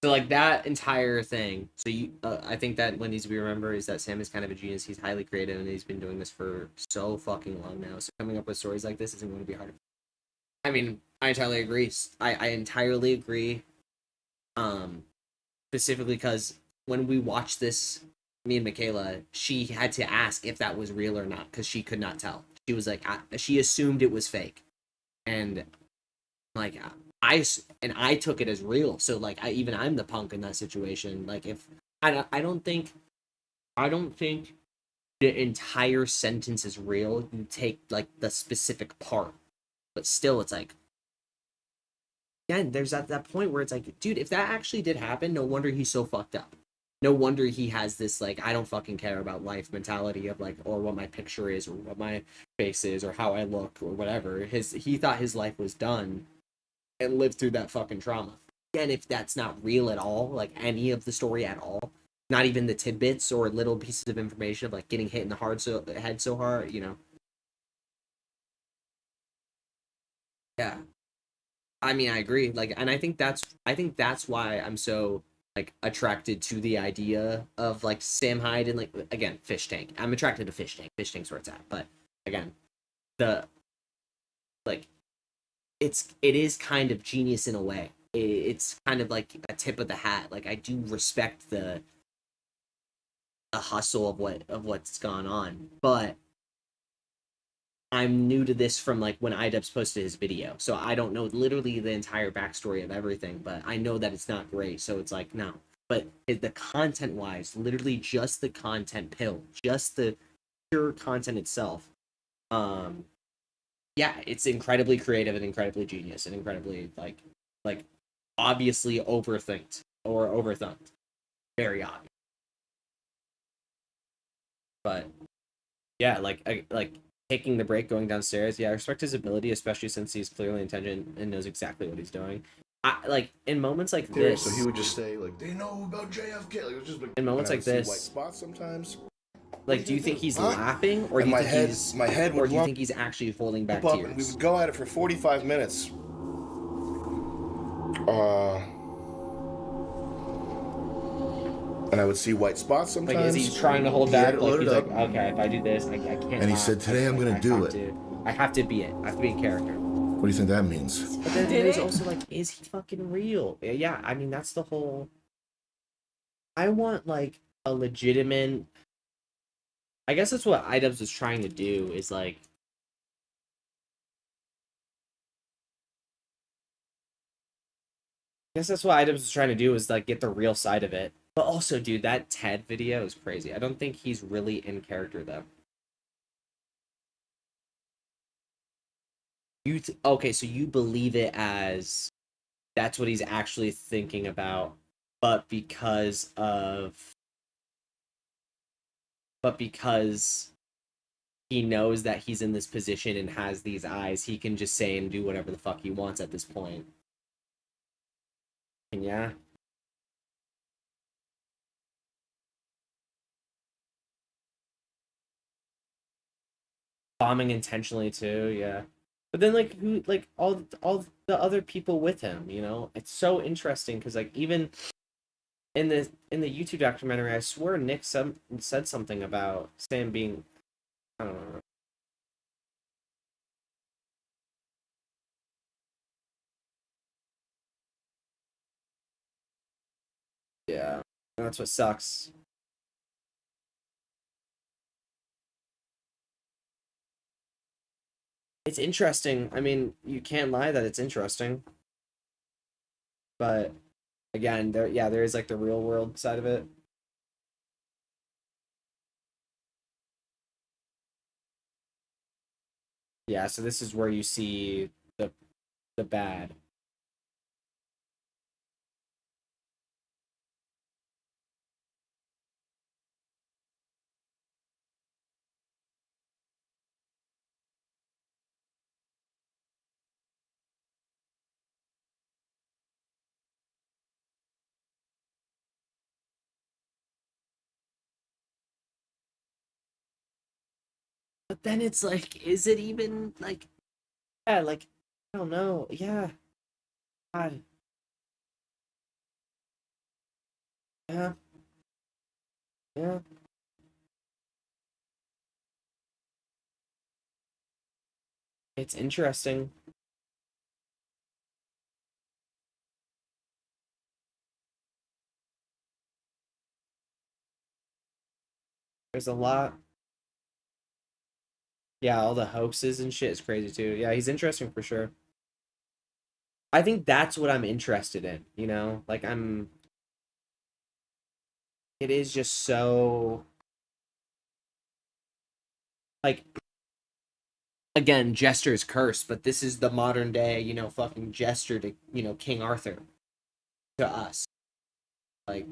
So like that entire thing. So you, I think that what needs to be remembered is that Sam is kind of a genius. He's highly creative, and he's been doing this for so fucking long now. So coming up with stories like this isn't going to be hard. I mean, I entirely agree. I entirely agree. Specifically because when we watched this, me and Michaela, she had to ask if that was real or not because she could not tell. She was like, she assumed it was fake, and like I took it as real. So like I'm the punk in that situation. Like if I don't think the entire sentence is real. You take like the specific part, but still it's like, again, there's that point where it's like, dude, if that actually did happen, no wonder he's so fucked up. No wonder he has this like I don't fucking care about life mentality of like, or what my picture is or what my face is or how I look or whatever. He thought his life was done and lived through that fucking trauma. And if that's not real at all, like any of the story at all, not even the tidbits or little pieces of information of like getting hit in the head so hard, you know. Yeah. I mean, I agree. Like, and I think that's why I'm so like attracted to the idea of like Sam Hyde and like again Fish Tank. I'm attracted to Fish Tank. Fish Tank's where it's at. But again, it is kind of genius in a way. It's kind of like a tip of the hat. Like I do respect the hustle of what's gone on, but I'm new to this from like when iDubbbz posted his video, so I don't know literally the entire backstory of everything, but I know that it's not great, so it's like no. But the content wise, literally just the content pill, just the pure content itself, yeah, it's incredibly creative and incredibly genius and incredibly like obviously overthinked or overthunked, very obvious. But yeah, like taking the break, going downstairs. Yeah, I respect his ability, especially since he's clearly intelligent and knows exactly what he's doing. Like in moments like this. So he would just say like, "They know about JFK." Like, it was just like, in moments like this. White spots sometimes. Like, do you think he's laughing, or do you think he's actually holding back tears? We would go at it for 45 minutes. And I would see white spots sometimes. Like, is he trying to hold back? Like, he's like, okay, if I do this, I can't. And he said, "Today I'm gonna do it. I have to be it. I have to be in character." What do you think that means? But then there's also like, is he fucking real? Yeah, I mean that's the whole. I want like a legitimate. I guess that's what iDubbbz was trying to do. Is like. I guess that's what iDubbbz was trying to do. Is like get the real side of it. But also, dude, that Ted video is crazy. I don't think he's really in character, though. Okay, so you believe it as that's what he's actually thinking about, but because he knows that he's in this position and has these eyes, he can just say and do whatever the fuck he wants at this point. And yeah. Bombing intentionally too, yeah. But then like who, like all the other people with him, you know? It's so interesting because like even in the YouTube documentary, I swear Nick said something about Sam being, I don't know. Yeah, that's what sucks. It's interesting. I mean, you can't lie that it's interesting. But again, there is like the real world side of it. Yeah, so this is where you see the bad. But then it's like, is it even like, yeah, like, I don't know. Yeah. God. Yeah. Yeah. It's interesting. There's a lot. Yeah, all the hoaxes and shit is crazy too. Yeah, he's interesting for sure. I think that's what I'm interested in, you know? Like it is just so like again, Jester's curse, but this is the modern day, you know, fucking Jester to, you know, King Arthur to us. Like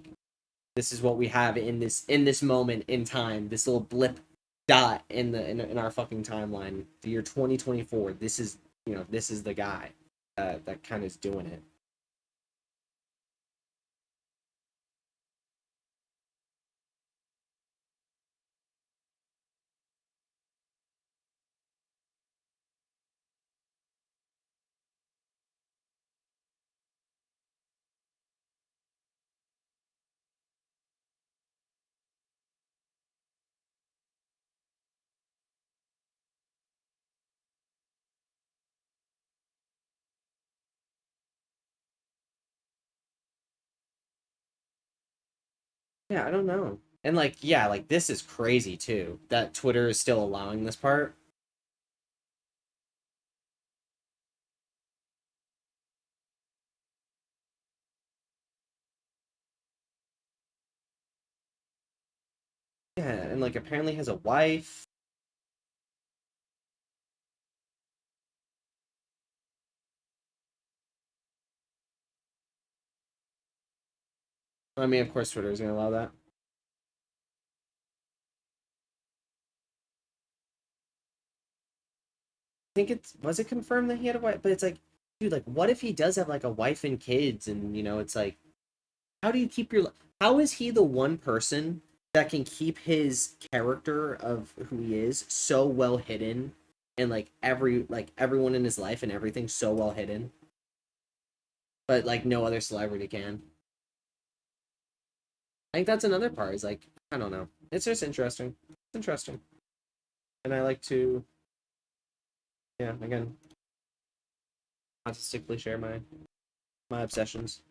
this is what we have in this moment in time, this little blip dot in our fucking timeline. The year 2024. This is, you know, this is the guy that kind of is doing it. Yeah, I don't know. And like, yeah, like this is crazy too. That Twitter is still allowing this part. Yeah, and like apparently has a wife. I mean, of course Twitter is gonna allow that. I think was it confirmed that he had a wife? But it's like, dude, like what if he does have like a wife and kids and you know, it's like how do you keep your how is he the one person that can keep his character of who he is so well hidden and like everyone in his life and everything so well hidden, but like no other celebrity can. I think that's another part. Is like I don't know. It's just interesting. It's interesting, and I like to, yeah. Again, artistically share my obsessions.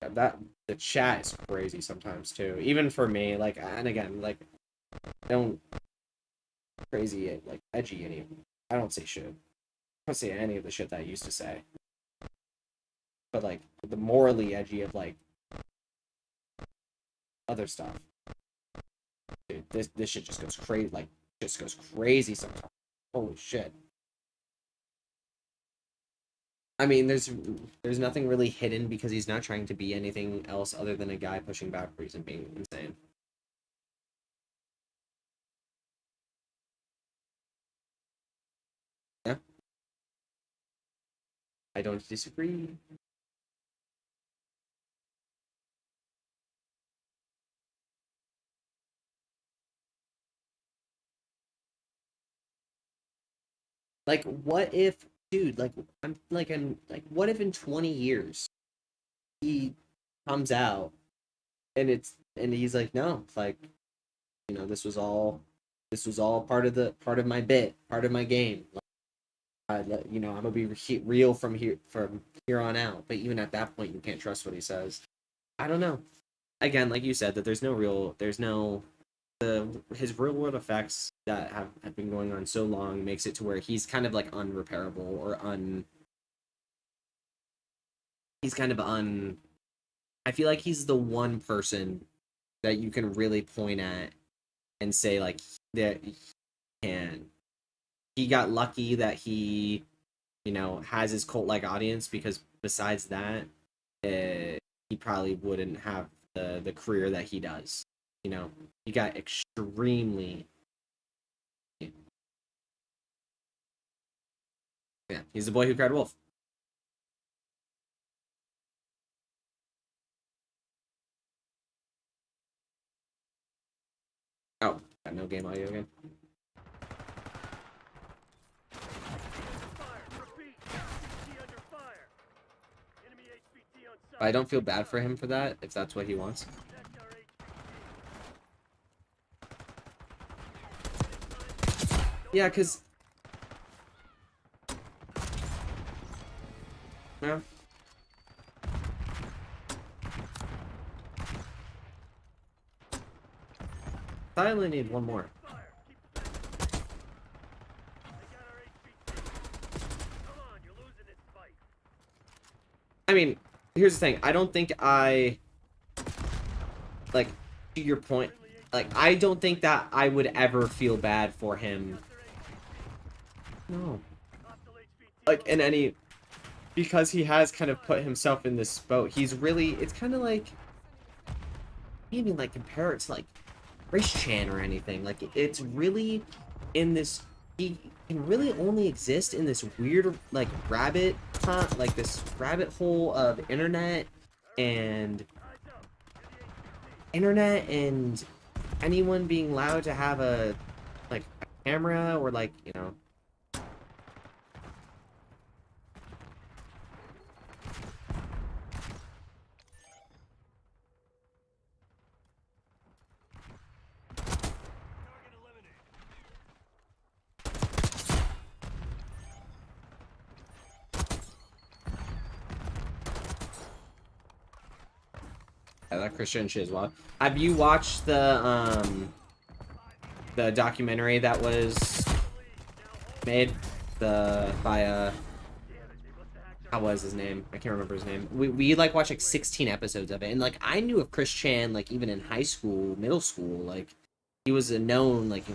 Yeah, that the chat is crazy sometimes too. Even for me, like, and again, like, I don't crazy like edgy any. I don't say shit. I don't say any of the shit that I used to say. But like the morally edgy of like other stuff. Dude, this shit just goes crazy. Like just goes crazy sometimes. Holy shit. I mean, there's nothing really hidden because he's not trying to be anything else other than a guy pushing boundaries and being insane. Yeah. I don't disagree. Like, what if, dude? Like, I'm like, what if in 20 years he comes out and he's like, no, it's like, you know, this was all part of my bit, part of my game. Like, you know, I'm gonna be real from here on out. But even at that point, you can't trust what he says. I don't know. Again, like you said, that there's no his real world effects that have been going on so long makes it to where he's kind of like unrepairable or he's kind of I feel like he's the one person that you can really point at and say like that he got lucky that he, you know, has his cult-like audience, because besides that, he probably wouldn't have the career that he does. You know, he got extremely. Yeah, he's the boy who cried wolf. Oh, got no game audio again. I don't feel bad for him for that, if that's what he wants. Yeah, because... Yeah. I only need one more. I mean, here's the thing. I don't think like, to your point, like, I don't think that I would ever feel bad for him. No. Like, in any... Because he has kind of put himself in this boat. He's really... It's kind of like... Maybe, like, compare it to, like, Race Chan or anything. Like, it's really in this... He can really only exist in this weird, like, rabbit hunt, like, this rabbit hole of internet and anyone being allowed to have a, like, a camera or, like, you know... I like Christian shit as well. Have you watched the documentary that was made by how was his name? I can't remember his name. We like watched like 16 episodes of it, and like I knew of Chris Chan like even in high school, middle school, like he was a known like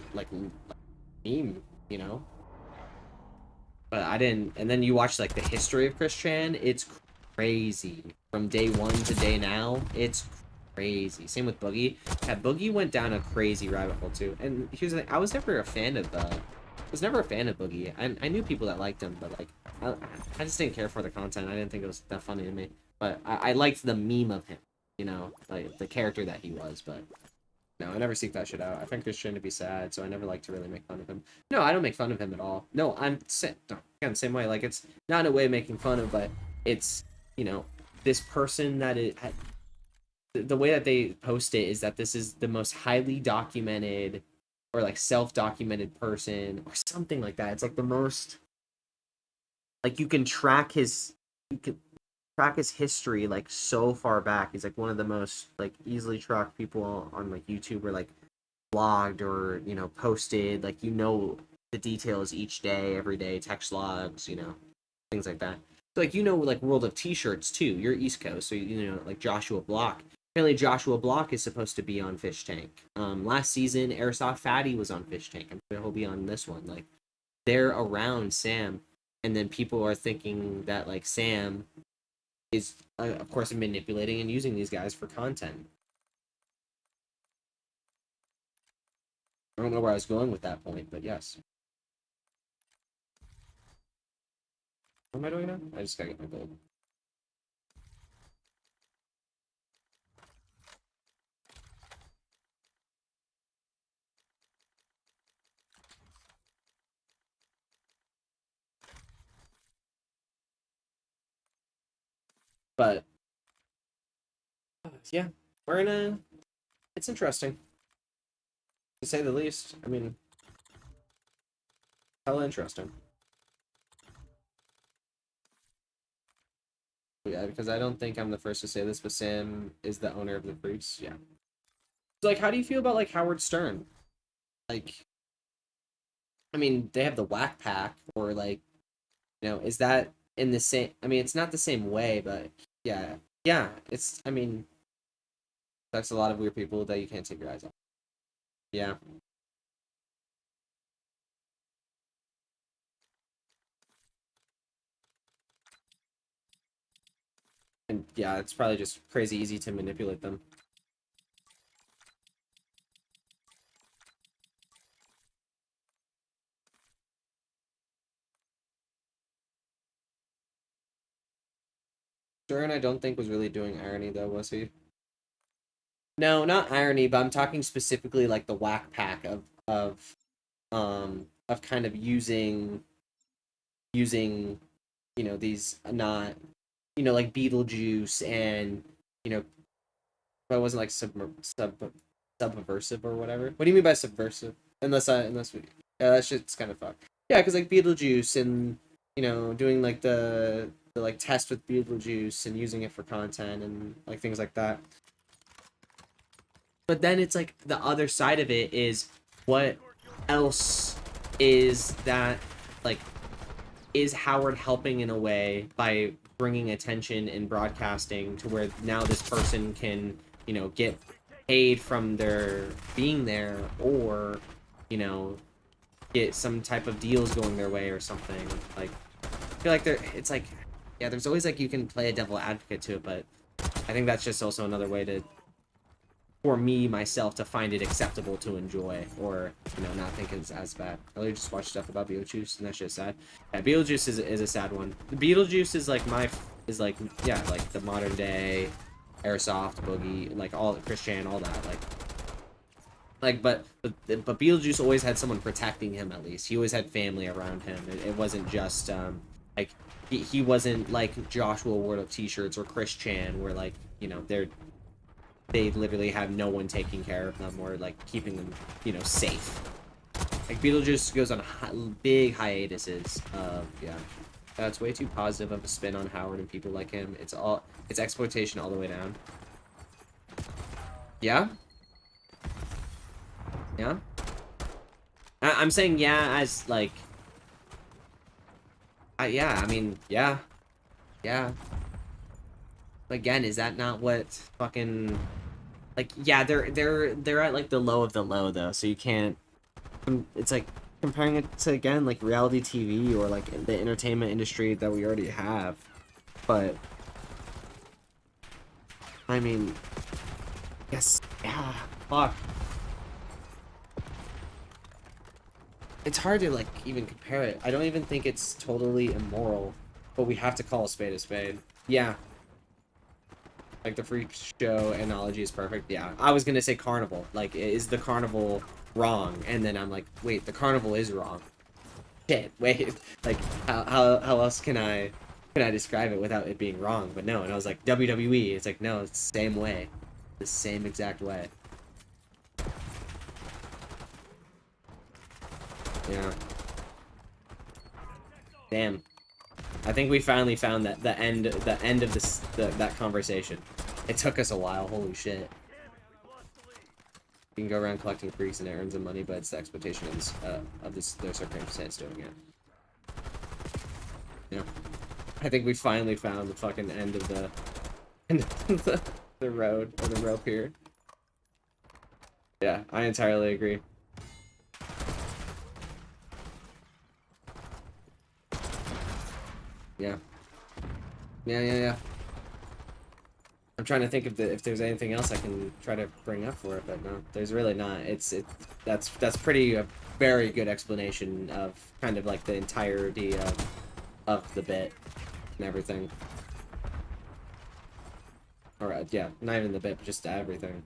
meme, you know. But I didn't. And then you watch like the history of Chris Chan. It's crazy from day one to day now. It's crazy. Same with Boogie. Yeah, Boogie went down a crazy rabbit hole too. And here's the thing: I was never a fan of Boogie. I knew people that liked him, but like I just didn't care for the content. I didn't think it was that funny to me. But I liked the meme of him, you know, like the character that he was. But no, I never seek that shit out. I find Chris Chan to be sad, so I never like to really make fun of him. No, I don't make fun of him at all. No, again, same way. Like, it's not a way of making fun of, but it's, you know, this person that the way that they post it is that this is the most highly documented or like self-documented person or something like that. It's like the most, like, you can track his history like so far back. He's like one of the most like easily tracked people on like YouTube, or like blogged or, you know, posted, like, you know, the details each day, every day, text logs, you know, things like that. So like, you know, like World of T-shirts too. You're East Coast, so you know, like Joshua Block. Apparently Joshua Block is supposed to be on Fish Tank. Last season Airsoft Fatty was on Fish Tank. I'm sure he'll be on this one. Like, they're around Sam, and then people are thinking that like Sam is, of course, manipulating and using these guys for content. I don't know where I was going with that point, but yes. What am I doing now? I just gotta get my gold. But yeah, we're in a... It's interesting, to say the least. I mean, hella interesting. Yeah, because I don't think I'm the first to say this, but Sam is the owner of the Freaks. Yeah. So, like, how do you feel about, like, Howard Stern? Like, I mean, they have the Whack Pack, or, like, you know, is that in the same... I mean, it's not the same way, but yeah, it's, I mean, that's a lot of weird people that you can't take your eyes off. Yeah. And yeah, it's probably just crazy easy to manipulate them. Stern, I don't think was really doing irony though, was he? No, not irony, but I'm talking specifically like the whack pack of kind of using you know these not like Beetlejuice and but it wasn't like subversive or whatever. What do you mean by subversive? Unless we yeah, that shit's kind of fucked. Yeah, because like Beetlejuice and doing like the like test with Beetlejuice and using it for content and like things like that. But then it's like the other side of it is what else is that like is Howard helping in a way by bringing attention and broadcasting to where now this person can get paid from their being there or get some type of deals going their way or something. Like I feel like it's like yeah, there's always like you can play a devil advocate to it, but I think that's just also another way to for me myself to find it acceptable to enjoy or not think it's as bad. I really just watched stuff about Beetlejuice and that shit's sad. Yeah, Beetlejuice is a sad one. Beetlejuice is like yeah, like the modern day Airsoft Boogie, like all Chris Chan, all that but Beetlejuice always had someone protecting him. At least he always had family around him. It wasn't just like he wasn't like Joshua Ward of T-shirts or Chris Chan where like they literally have no one taking care of them or like keeping them safe. Like Beetlejuice goes on big hiatuses. Yeah, that's way too positive of a spin on Howard and people like him. It's exploitation all the way down. Yeah. Yeah. I'm saying yeah as like. Yeah, I mean yeah. Again, is that not what fucking like yeah, they're at like the low of the low though, so you can't it's like comparing it to again like reality TV or like the entertainment industry that we already have. But I mean yes, yeah, fuck. It's hard to like even compare it. I don't even think it's totally immoral, but we have to call a spade a spade. Yeah. Like the freak show analogy is perfect. Yeah, I was gonna say carnival. Like, is the carnival wrong? And then I'm like, wait, the carnival is wrong. Shit, wait. Like, how else can I describe it without it being wrong? But no, and I was like WWE. It's like no, it's the same way, the same exact way. Yeah. Damn. I think we finally found that the end of that conversation. It took us a while. Holy shit. You can go around collecting freaks and it earns them money, but it's the exploitation of their circumstance doing it. Yeah. I think we finally found the fucking end of the road or the rope here. Yeah, I entirely agree. Yeah. Yeah. I'm trying to think if there's anything else I can try to bring up for it, but no, there's really not. That's pretty a very good explanation of kind of like the entirety of the bit and everything. Or yeah, not even the bit, but just everything.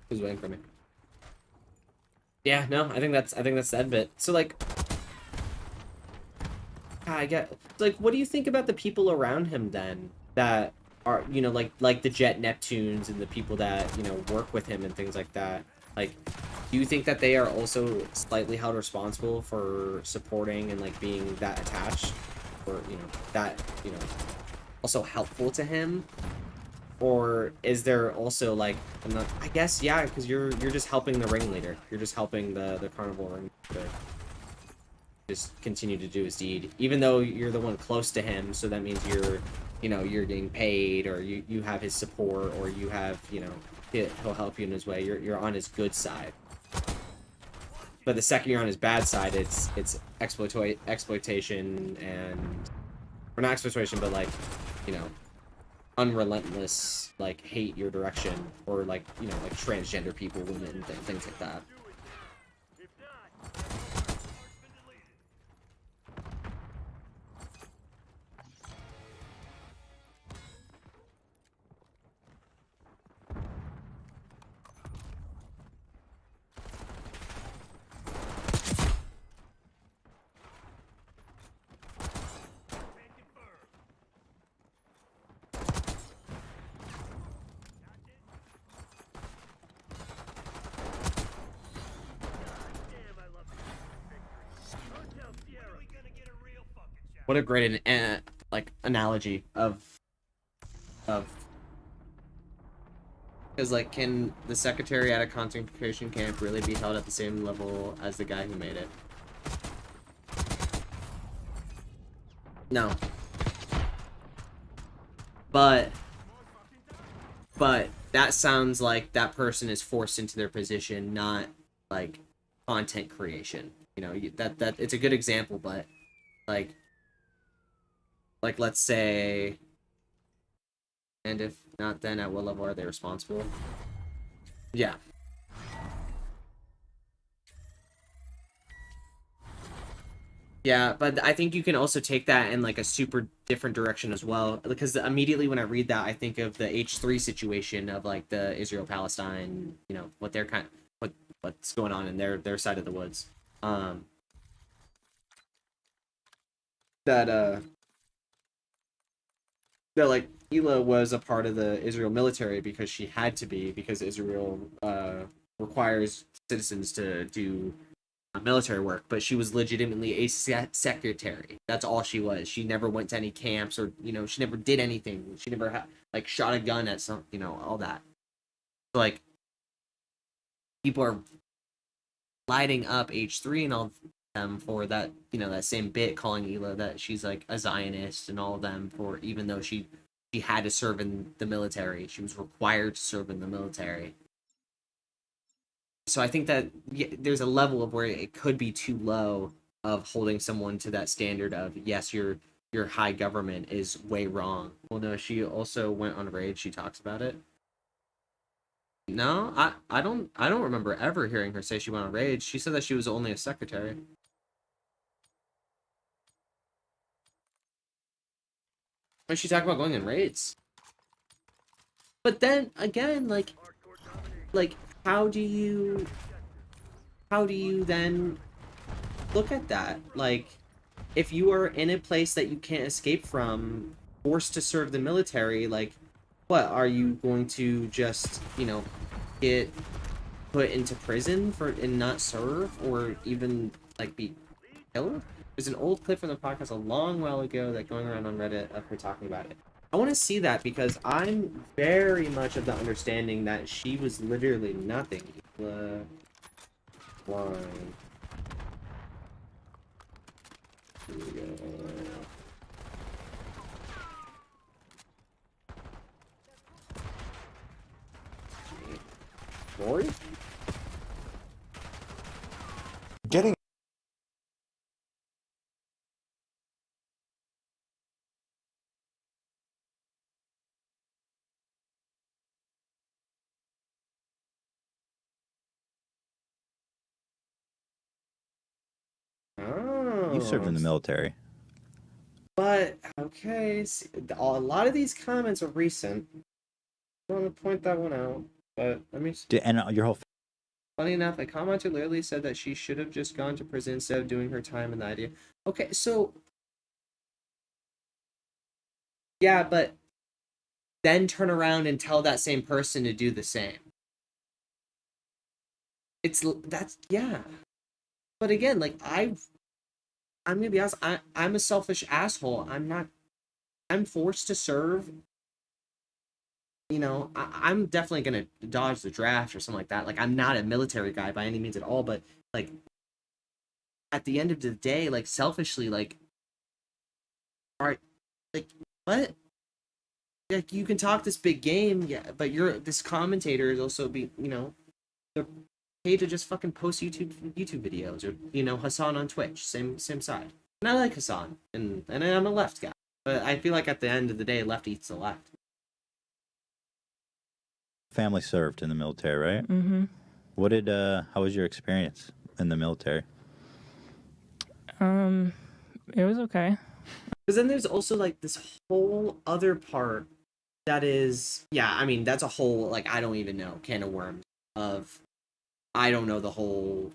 Who's waiting for me? Yeah, no, I think that's that bit. So like, I get like, what do you think about the people around him then that are, you know, like the Jet Neptunes and the people that, you know, work with him and things like that. Like, do you think that they are also slightly held responsible for supporting and like being that attached, or you know, that, you know, also helpful to him? Or is there also like, I guess, yeah, because you're just helping the ringleader. You're just helping the carnival ringleader just continue to do his deed, even though you're the one close to him. So that means you're, you know, you're getting paid, or you have his support, or you have, you know, he'll help you in his way. You're on his good side. But the second you're on his bad side, it's exploitation and, or not exploitation, but like, you know, unrelentless like hate your direction, or like, you know, like transgender people, women, and things like that. What a great like analogy of because like, can the secretary at a concentration camp really be held at the same level as the guy who made it? No. But that sounds like that person is forced into their position, not like content creation. You know, that it's a good example, but like let's say, and if not, then at what level are they responsible? Yeah. Yeah, but I think you can also take that in like a super different direction as well, because immediately when I read that, I think of the H3 situation of like the Israel-Palestine, you know, what they're what's going on in their side of the woods. That like Hila was a part of the Israel military because she had to be, because Israel requires citizens to do military work, but she was legitimately a secretary. That's all she was. She never went to any camps, or, you know, she never did anything. She never like shot a gun at some, you know, all that. So, like, people are lighting up H3 and all of them for that, you know, that same bit, calling Hila that she's like a Zionist, and all of them, for, even though she had to serve in the military. She was required to serve in the military. So I think that there's a level of where it could be too low of holding someone to that standard of, yes, your high government is way wrong. Well, no, she also went on Rage. She talks about it. No, I don't remember ever hearing her say she went on Rage. She said that she was only a secretary. When she talked about going in raids. But then again, like how do you then look at that? Like, if you are in a place that you can't escape from, forced to serve the military, like, what, are you going to just, you know, get put into prison for and not serve, or even like be killed? There's an old clip from the podcast a long while ago that going around on Reddit of her talking about it. I want to see that, because I'm very much of the understanding that she was literally nothing. Line. Here we go. Rory? Getting Oh. You served in the military. But, okay, see, a lot of these comments are recent. I want to point that one out, but let me see. And your whole... Funny enough, a commenter literally said that she should have just gone to prison instead of doing her time in the idea. Okay, so... Yeah, but then turn around and tell that same person to do the same. Yeah. But again, like I'm gonna be honest, I'm a selfish asshole. I'm forced to serve. You know, I'm definitely gonna dodge the draft or something like that. Like, I'm not a military guy by any means at all, but like at the end of the day, like selfishly, like, all right, like what? Like, you can talk this big game, yeah, but this commentator is also they're paid to just fucking post YouTube videos, or Hassan on Twitch, same side. And I like Hassan, and I'm a left guy, but I feel like at the end of the day, left eats the left. Family served in the military, right? Mm-hmm. How was your experience in the military? It was okay. Because then there's also like this whole other part that is, yeah, I mean, that's a whole, like, I don't even know, can of worms of, I don't know the whole,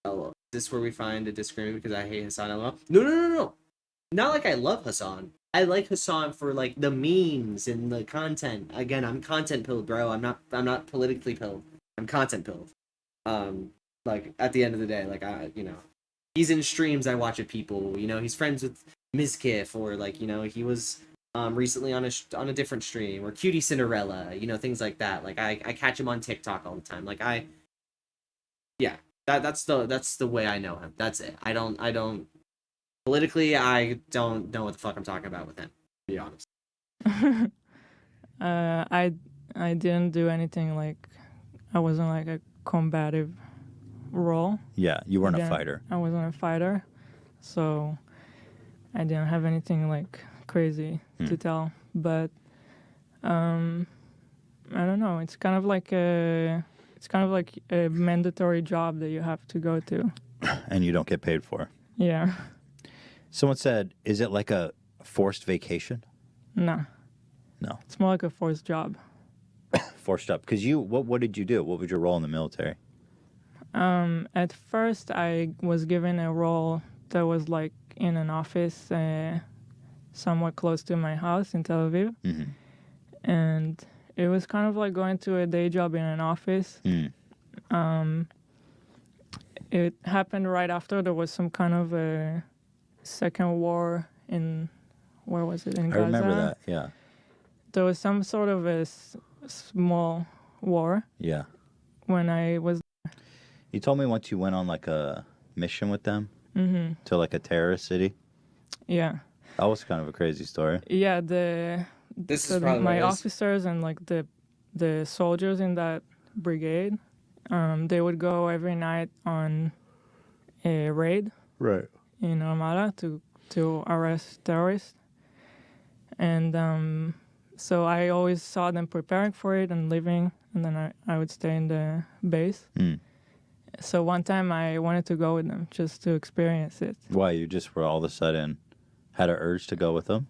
oh, is this where we find a disagreement because I hate Hassan LOL? No. Not like I love Hassan. I like Hassan for like the memes and the content. Again, I'm content pilled, bro. I'm not politically pilled. I'm content pilled. Like at the end of the day, like he's in streams I watch of people. He's friends with Mizkif, or like he was recently on a different stream, or Cutie Cinderella. Things like that. Like I catch him on TikTok all the time. Like that's the way I know him. That's it. I don't. Politically, I don't know what the fuck I'm talking about with him, to be honest. I didn't do anything, like, I wasn't like a combative role. Yeah, you weren't a fighter. I wasn't a fighter, so I didn't have anything like crazy to tell. But I don't know. It's kind of like a mandatory job that you have to go to, and you don't get paid for. Yeah. Someone said, is it like a forced vacation? No. It's more like a forced job. Forced up. Because what did you do? What was your role in the military? At first, I was given a role that was like in an office somewhat close to my house in Tel Aviv. Mm-hmm. And it was kind of like going to a day job in an office. It happened right after there was some kind of a second war in, where was it, in Gaza? I remember that, yeah. There was some sort of a small war. Yeah. When I was... You told me once you went on like a mission with them to like a terrorist city. Yeah. That was kind of a crazy story. Yeah, my officers and like the soldiers in that brigade, they would go every night on a raid. Right. In Ramallah to arrest terrorists. And so I always saw them preparing for it and leaving, and then I would stay in the base. So one time I wanted to go with them just to experience it. Why? You just were all of a sudden had an urge to go with them?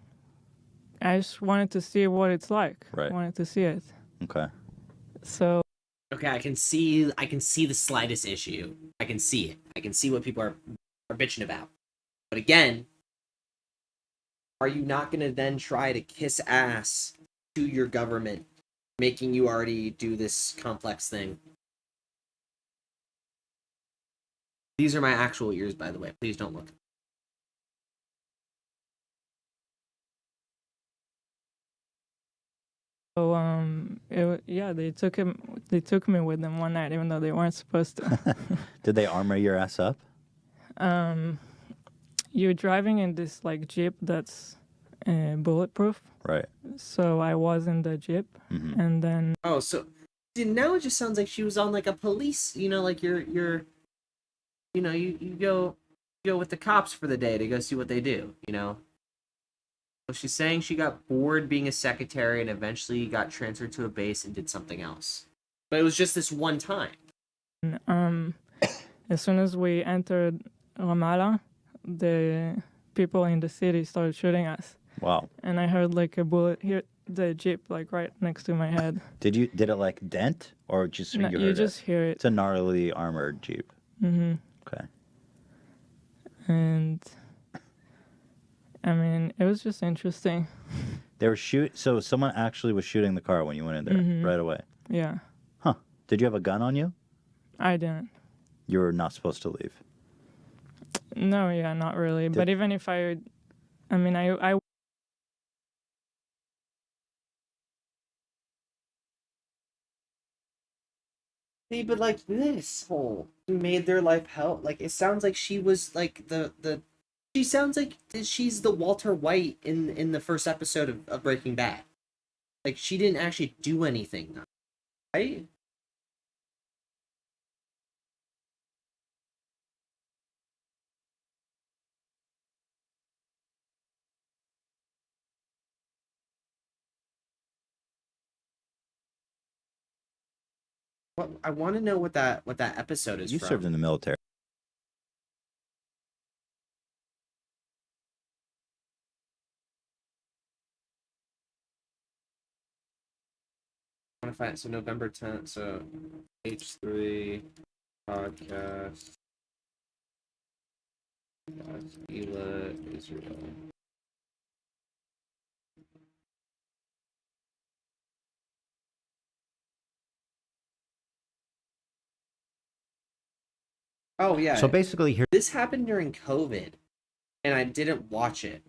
I just wanted to see what it's like. Right. I wanted to see it. Okay. So... Okay, I can see the slightest issue. I can see it. I can see what people are bitching about. But again, are you not going to then try to kiss ass to your government, making you already do this complex thing? These are my actual ears, by the way. Please don't look. So they took me with them one night, even though they weren't supposed to. Did they armor your ass up? You're driving in this like Jeep that's bulletproof. Right. So I was in the Jeep, and then... Oh, so now it just sounds like she was on like a police, like you go with the cops for the day to go see what they do, So she's saying she got bored being a secretary and eventually got transferred to a base and did something else. But it was just this one time. As soon as we entered Ramallah, the people in the city started shooting us. Wow. And I heard like a bullet hit the Jeep like right next to my head. Did it like dent or just No, you just hear it. It's a gnarly armored Jeep. Okay. And I mean, it was just interesting. They were so someone actually was shooting the car when you went in there Mhm. right away. Yeah, Huh. Did you have a gun on you? I didn't. You were not supposed to leave. No, yeah, not really. But even if I mean, I See, but like this whole made their life hell. Like it sounds like she was like the. She sounds like she's the Walter White in the first episode of Breaking Bad. Like she didn't actually do anything, right? What I want to know what that episode is You from. served in the military. I want to find it. So November 10th. So H3 podcast. Ela Israel. Oh yeah. So basically, here this happened during COVID, and I didn't watch it.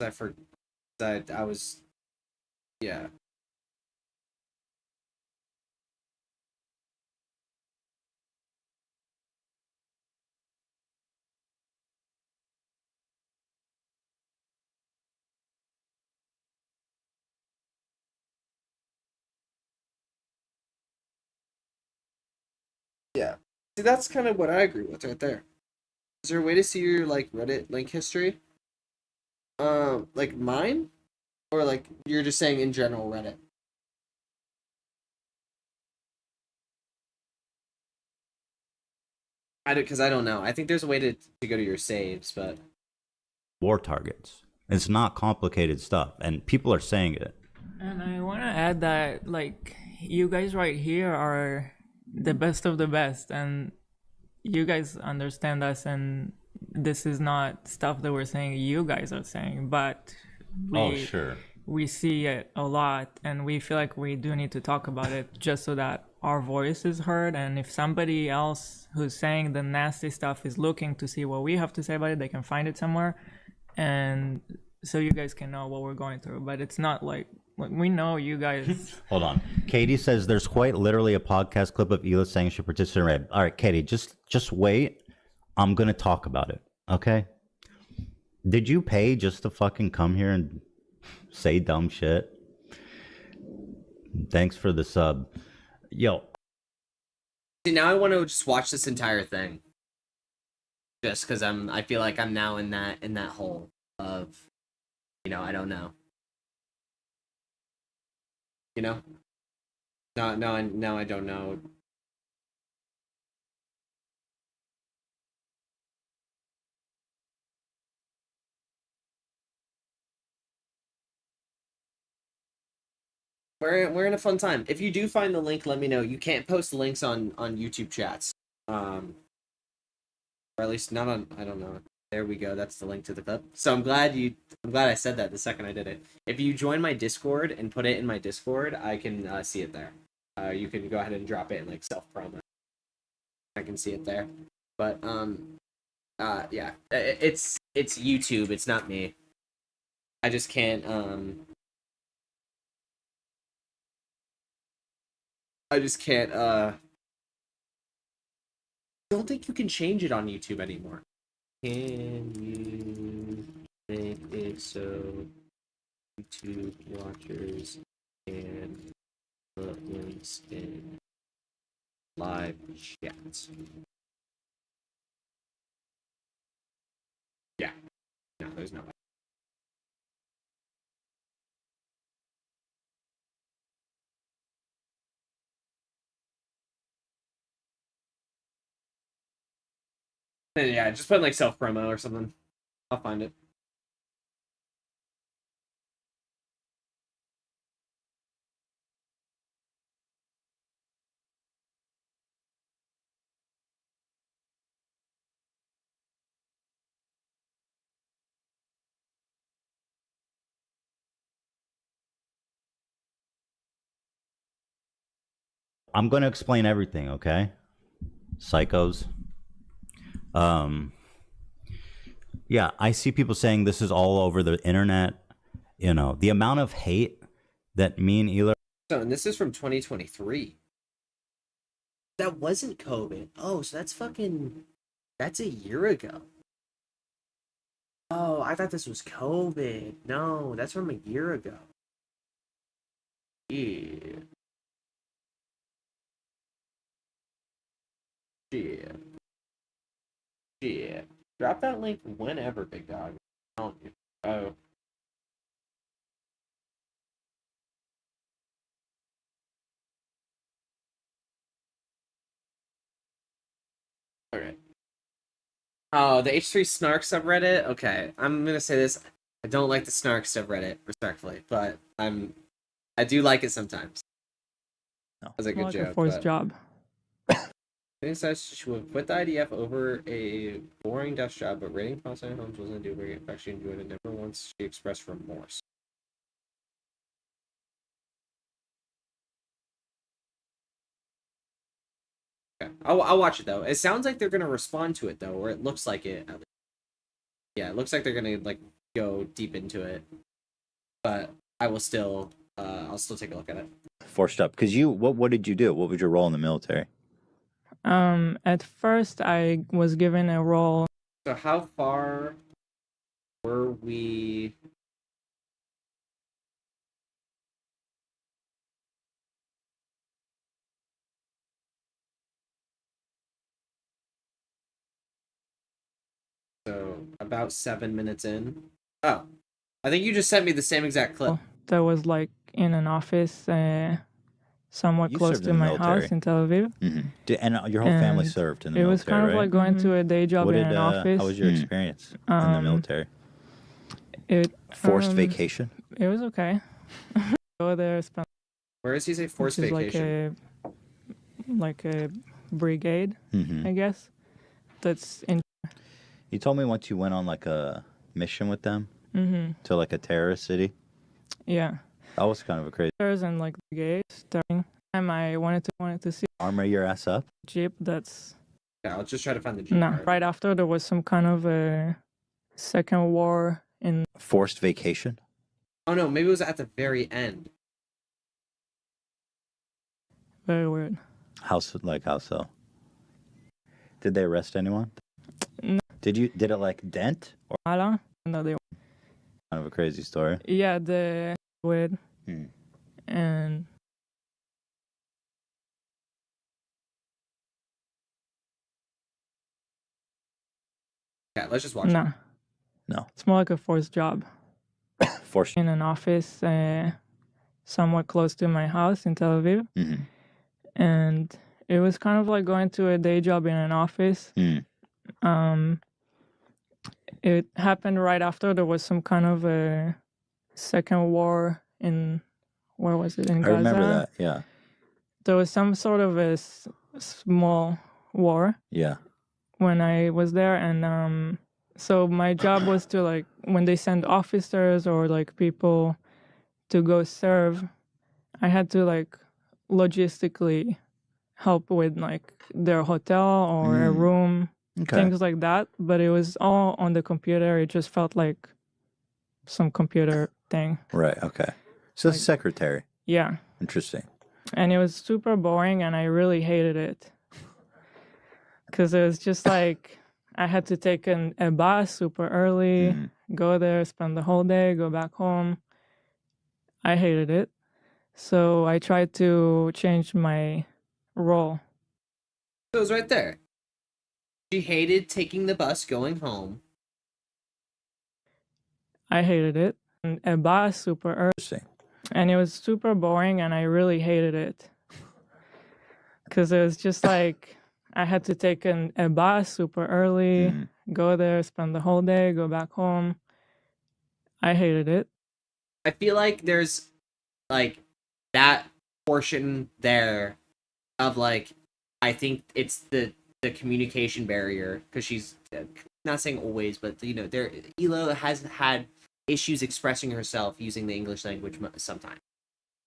I was, yeah. Yeah. See, that's kind of what I agree with right there. Is there a way to see your like Reddit link history? Like mine, or like you're just saying in general Reddit? Because I don't know. I think there's a way to go to your saves, but war targets. It's not complicated stuff, and people are saying it. And I want to add that, like, you guys right here are the best of the best, and you guys understand us, and this is not stuff that we're saying you guys are saying, but we see it a lot, and we feel like we do need to talk about it just so that our voice is heard. And if somebody else who's saying the nasty stuff is looking to see what we have to say about it, they can find it somewhere, and so you guys can know what we're going through. But it's not like we know you guys. Hold on. Katie says there's quite literally a podcast clip of Ela saying she participated in Red. All right, Katie, just wait. I'm going to talk about it, okay? Did you pay just to fucking come here and say dumb shit? Thanks for the sub. Yo. See, now I want to just watch this entire thing. Just because I feel like I'm now in that hole of, I don't know. No, I don't know. We're in a fun time. If you do find the link, let me know. You can't post links on YouTube chats, or at least not on. I don't know. There we go. That's the link to the clip. So I'm glad I said that the second I did it. If you join my Discord and put it in my Discord, I can see it there. You can go ahead and drop it in like self promo. I can see it there. But yeah, it's YouTube. It's not me. I just can't I don't think you can change it on YouTube anymore. Can you make it so YouTube watchers can put links in live chats? Yeah. No, there's no way. Yeah, just put like self promo or something. I'll find it. I'm going to explain everything, okay? Psychos. Yeah, I see people saying this is all over the internet. You know, the amount of hate that me and Ela. So, and this is from 2023. That wasn't COVID. Oh, so that's a year ago. Oh, I thought this was COVID. No, that's from a year ago. Yeah. Yeah. Yeah. Drop that link whenever, big dog. Oh. Okay. Oh, the H3 Snark subreddit? Okay, I'm gonna say this. I don't like the Snark subreddit, respectfully, but I do like it sometimes. No. As a good Like joke. a forced but... job. They said she would quit the IDF over a boring desk job, but raiding Palestine homes wasn't a deal breaker. In fact, she enjoyed it. Never once she expressed remorse. Okay, I'll watch it though. It sounds like they're gonna respond to it though, or it looks like it. At least. Yeah, it looks like they're gonna like go deep into it, but I'll still take a look at it. Forced up, because what did you do? What was your role in the military? At first, I was given a role. So how far were we? So about 7 minutes in. Oh, I think you just sent me the same exact clip. That was like in an office, somewhat You close served to in the my military. house in Tel Aviv. Mm-hmm. And your whole family And served in the it military, was kind of right? like going to a day job What in did, an office. How was your experience in the military? It Forced vacation? It was okay. Go there, spend. Where does he say forced which is vacation? Like a brigade, Mhm. I guess. That's in. You told me once you went on like a mission with them Mhm. to like a terrorist city. Yeah. That was kind of a crazy. There's and like brigade starting. Time I wanted to see Armor your ass up. jeep. That's Yeah, I'll just try to find the Jeep. no. part. Right after there was some kind of a second war in. Forced vacation. Oh no, maybe it was at the very end. Very weird. How so? Did they arrest anyone? No. Did it like dent or Ala? No, they. kind of a crazy story? Yeah, the weird. Hmm. And Yeah, let's just watch no. it. No. It's more like a forced job. Forced. In an office, somewhat close to my house in Tel Aviv. Mhm. And it was kind of like going to a day job in an office. It happened right after there was some kind of a second war in, where was it, in I Gaza? remember that. Yeah. There was some sort of a small war Yeah. when I was there, and so my job was to, like, when they send officers or like people to go serve, I had to like logistically help with like their hotel or a room, Okay. things like that. But it was all on the computer. It just felt like some computer thing. Right. Okay. So Like- secretary. Yeah. Interesting. And it was super boring, and I really hated it. Because it was just like I had to take a bus super early, go there, spend the whole day, go back home. I hated it. So I tried to change my role. So it was right there. She hated taking the bus going home. I hated it. And a bus super early. And it was super boring, and I really hated it. Because it was just like I had to take a bus super early, go there, spend the whole day, go back home. I hated it. I feel like there's like that portion there of like I think it's the communication barrier because she's not saying always, but you know, there Elo has had issues expressing herself using the English language sometimes.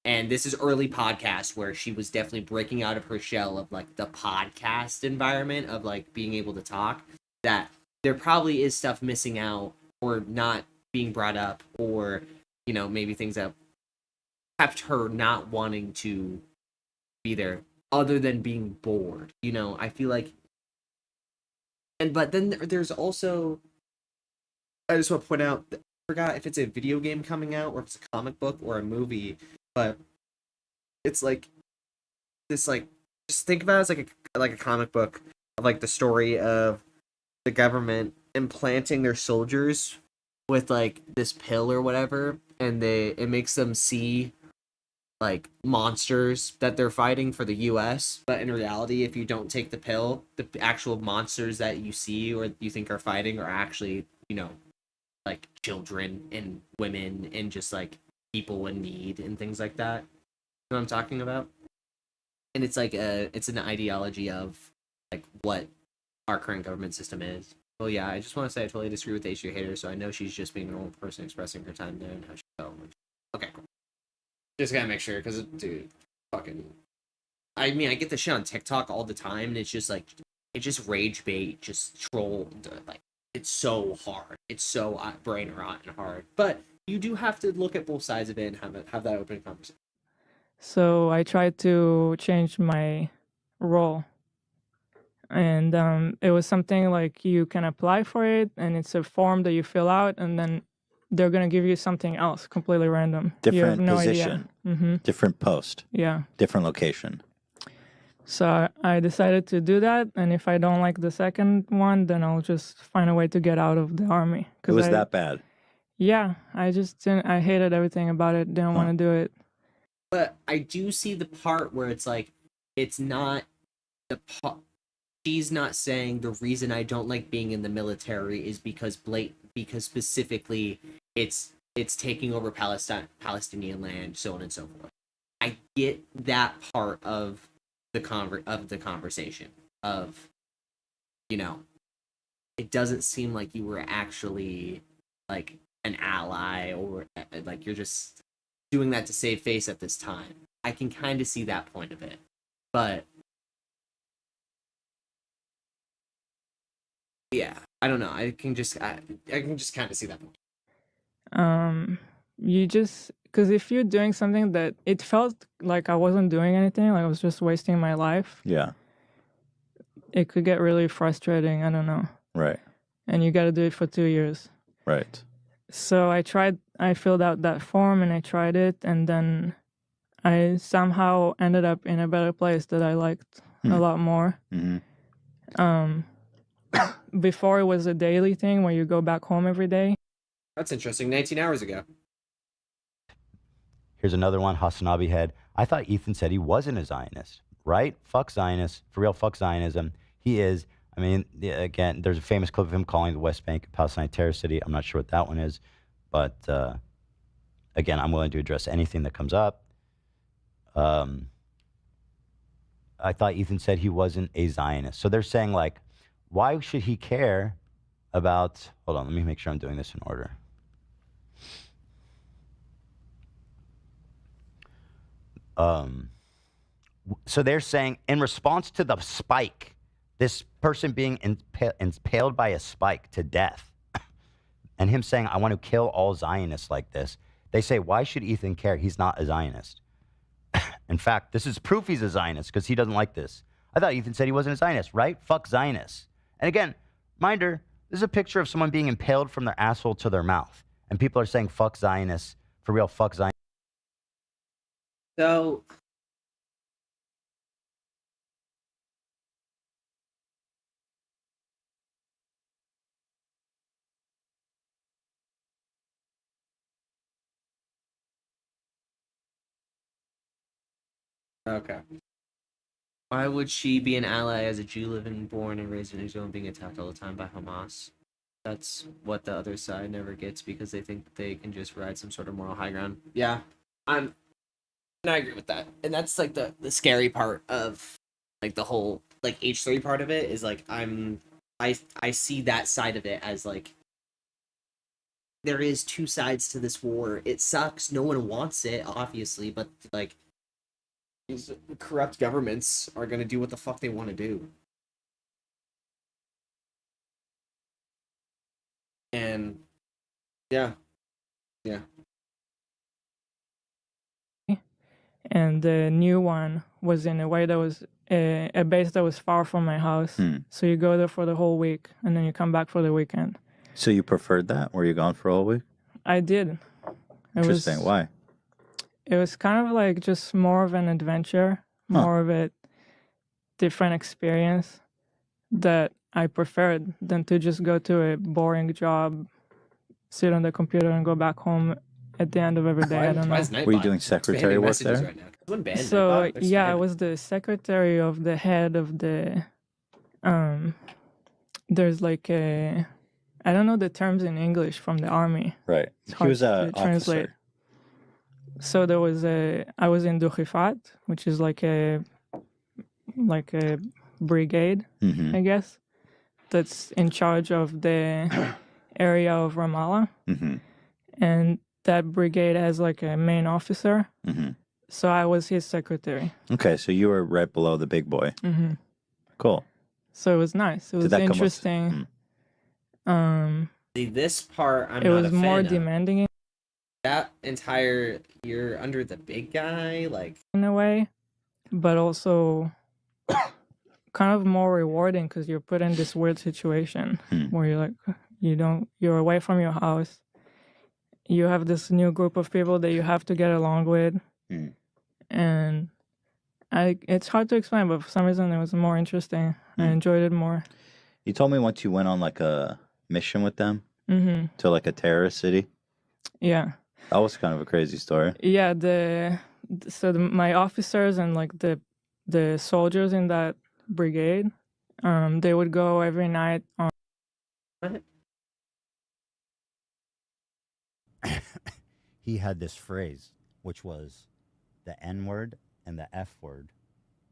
and this is early podcast where she was definitely breaking out of her shell of like the podcast environment of like being able to talk, that there probably is stuff missing out or not being brought up, or maybe things that kept her not wanting to be there other than being bored. I feel like, but then there's also, I just want to point out, I forgot if it's a video game coming out or if it's a comic book or a movie, but it's like this, like, just think about it as like a comic book of like the story of the government implanting their soldiers with like this pill or whatever, and it makes them see like monsters that they're fighting for the US, but in reality, if you don't take the pill, the actual monsters that you see or you think are fighting are actually, like children and women and just like people in need and things like that. You know what I'm talking about? And it's like it's an ideology of like what our current government system is. Well, yeah, I just want to say I totally disagree with HU Hater, so I know she's just being a normal person expressing her time there and how she felt. Okay, cool. Just gotta make sure, because, dude, fucking... I mean, I get the shit on TikTok all the time, and it's just, like, it's just rage bait, just troll, like, it's so hard. It's so brain rot and hard. But you do have to look at both sides of it and have that open conversation. So I tried to change my role. And it was something like you can apply for it, and it's a form that you fill out, and then they're going to give you something else, completely random. You have Different no position. idea. Mm-hmm. Different post. Yeah. Different location. So I decided to do that, and if I don't like the second one, then I'll just find a way to get out of the army. It was that bad? Yeah, I just didn't. I hated everything about it. Didn't want to do it. But I do see the part where it's like, it's not the part. She's not saying the reason I don't like being in the military is because specifically it's taking over Palestinian land, so on and so forth. I get that part of the conversation of, it doesn't seem like you were actually like an ally or like you're just doing that to save face at this time. I can kind of see that point of it, but yeah, I don't know. I can just kind of see that point. You just, because if you're doing something that it felt like I wasn't doing anything, like I was just wasting my life. Yeah. It could get really frustrating. I don't know. Right. And you got to do it for 2 years. Right. So I filled out that form and I tried it, and then I somehow ended up in a better place that I liked a lot more. Mm-hmm. Before it was a daily thing where you go back home every day. That's interesting. 19 hours ago. Here's another one, Hasanabi Head. I thought Ethan said he wasn't a Zionist, right? Fuck Zionists. For real, fuck Zionism. He is. I mean, again, there's a famous clip of him calling the West Bank a Palestine terror city. I'm not sure what that one is. But, again, I'm willing to address anything that comes up. I thought Ethan said he wasn't a Zionist. So they're saying, like, why should he care about... Hold on, let me make sure I'm doing this in order. So they're saying, in response to the spike, this person being impaled by a spike to death, and him saying, I want to kill all Zionists like this, they say, why should Ethan care? He's not a Zionist. In fact, this is proof he's a Zionist, because he doesn't like this. I thought Ethan said he wasn't a Zionist, right? Fuck Zionists. And again, reminder, this is a picture of someone being impaled from their asshole to their mouth. And people are saying, fuck Zionists. For real, fuck Zionists. So... Okay. Why would she be an ally as a Jew living, born, and raised in Israel and being attacked all the time by Hamas? That's what the other side never gets because they think they can just ride some sort of moral high ground. Yeah, and I agree with that. And that's like the scary part of like the whole like H3 part of it is like I see that side of it as like there is two sides to this war. It sucks. No one wants it, obviously, but like these corrupt governments are gonna do what the fuck they want to do. And yeah. And the new one was in a way that was a base that was far from my house. So you go there for the whole week, and then you come back for the weekend. So you preferred that? Were you gone for a whole week? I did. Interesting. Why? It was kind of like just more of an adventure, more of a different experience that I preferred than to just go to a boring job, sit on the computer, and go back home at the end of every day. I don't know. Were you doing secretary work there? So yeah, I was the secretary of the head of the. There's like a, I don't know the terms in English from the army. Right. He was a officer. So there was I was in Dukhifat, which is like a brigade, I guess, that's in charge of the area of Ramallah, and that brigade has like a main officer. So I was his secretary. Okay, so you were right below the big boy. Cool. So it was nice. It was interesting. See, this part I'm it not was a fan more of. demanding That entire you're under the big guy, like in a way, but also kind of more rewarding because you're put in this weird situation where you're like you're away from your house. You have this new group of people that you have to get along with, and it's hard to explain, but for some reason it was more interesting. I enjoyed it more. You told me once you went on like a mission with them to like a terrorist city. Yeah. That was kind of a crazy story. Yeah, my officers and like the soldiers in that brigade, they would go every night on. He had this phrase, which was the N word and the F word,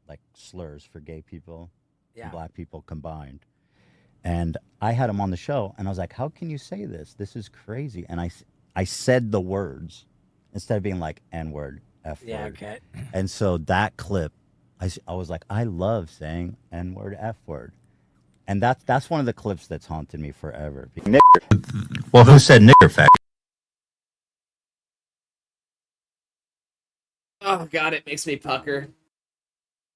like slurs for gay people and black people combined. And I had him on the show, and I was like, how can you say this? This is crazy. And I said the words instead of being like N word, F word. Yeah, okay. And so that clip, I was like, I love saying N word, F word. And that's one of the clips that's haunted me forever. Well, who said nigger fact? oh god, it makes me pucker.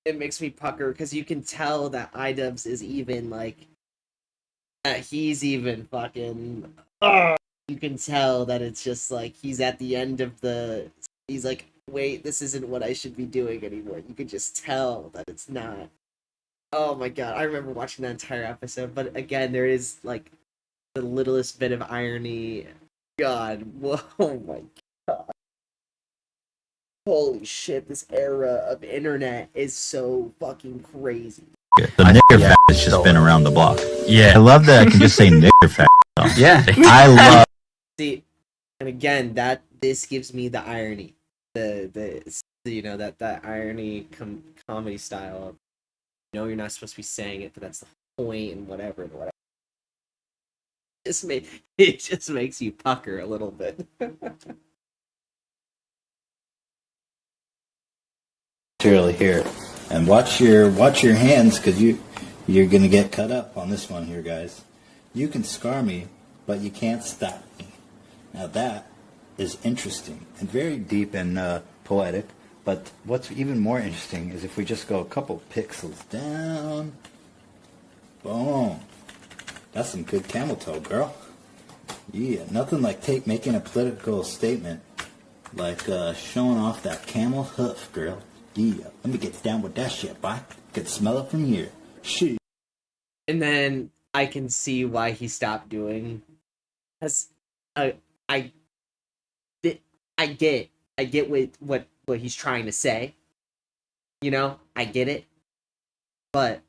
It makes me pucker because you can tell that iDubbbz is even like that he's even fucking you can tell that it's just like he's at the end of he's like, wait, this isn't what I should be doing anymore. You can just tell that it's not. Oh my god, I remember watching that entire episode, but again, there is like the littlest bit of irony. God, whoa, oh my god. Holy shit, this era of internet is so fucking crazy. The nigger fact has just been around the block. Yeah. I love that I can just say nigger fact. Yeah. I love. See, and again, this gives me the irony. The that irony comedy style of, you're not supposed to be saying it, but that's the point and whatever. It just makes you pucker a little bit. Material here, and watch your hands, because you're gonna get cut up on this one here, guys. You can scar me, but you can't stop me. Now that is interesting and very deep and poetic. But what's even more interesting is if we just go a couple pixels down. Boom. That's some good camel toe, girl. Yeah, nothing like making a political statement like showing off that camel hoof, girl. Yeah, let me get down with that shit, boy. Could smell it from here. Shit. And then I can see why he stopped doing. Because I get what he's trying to say. I get it. But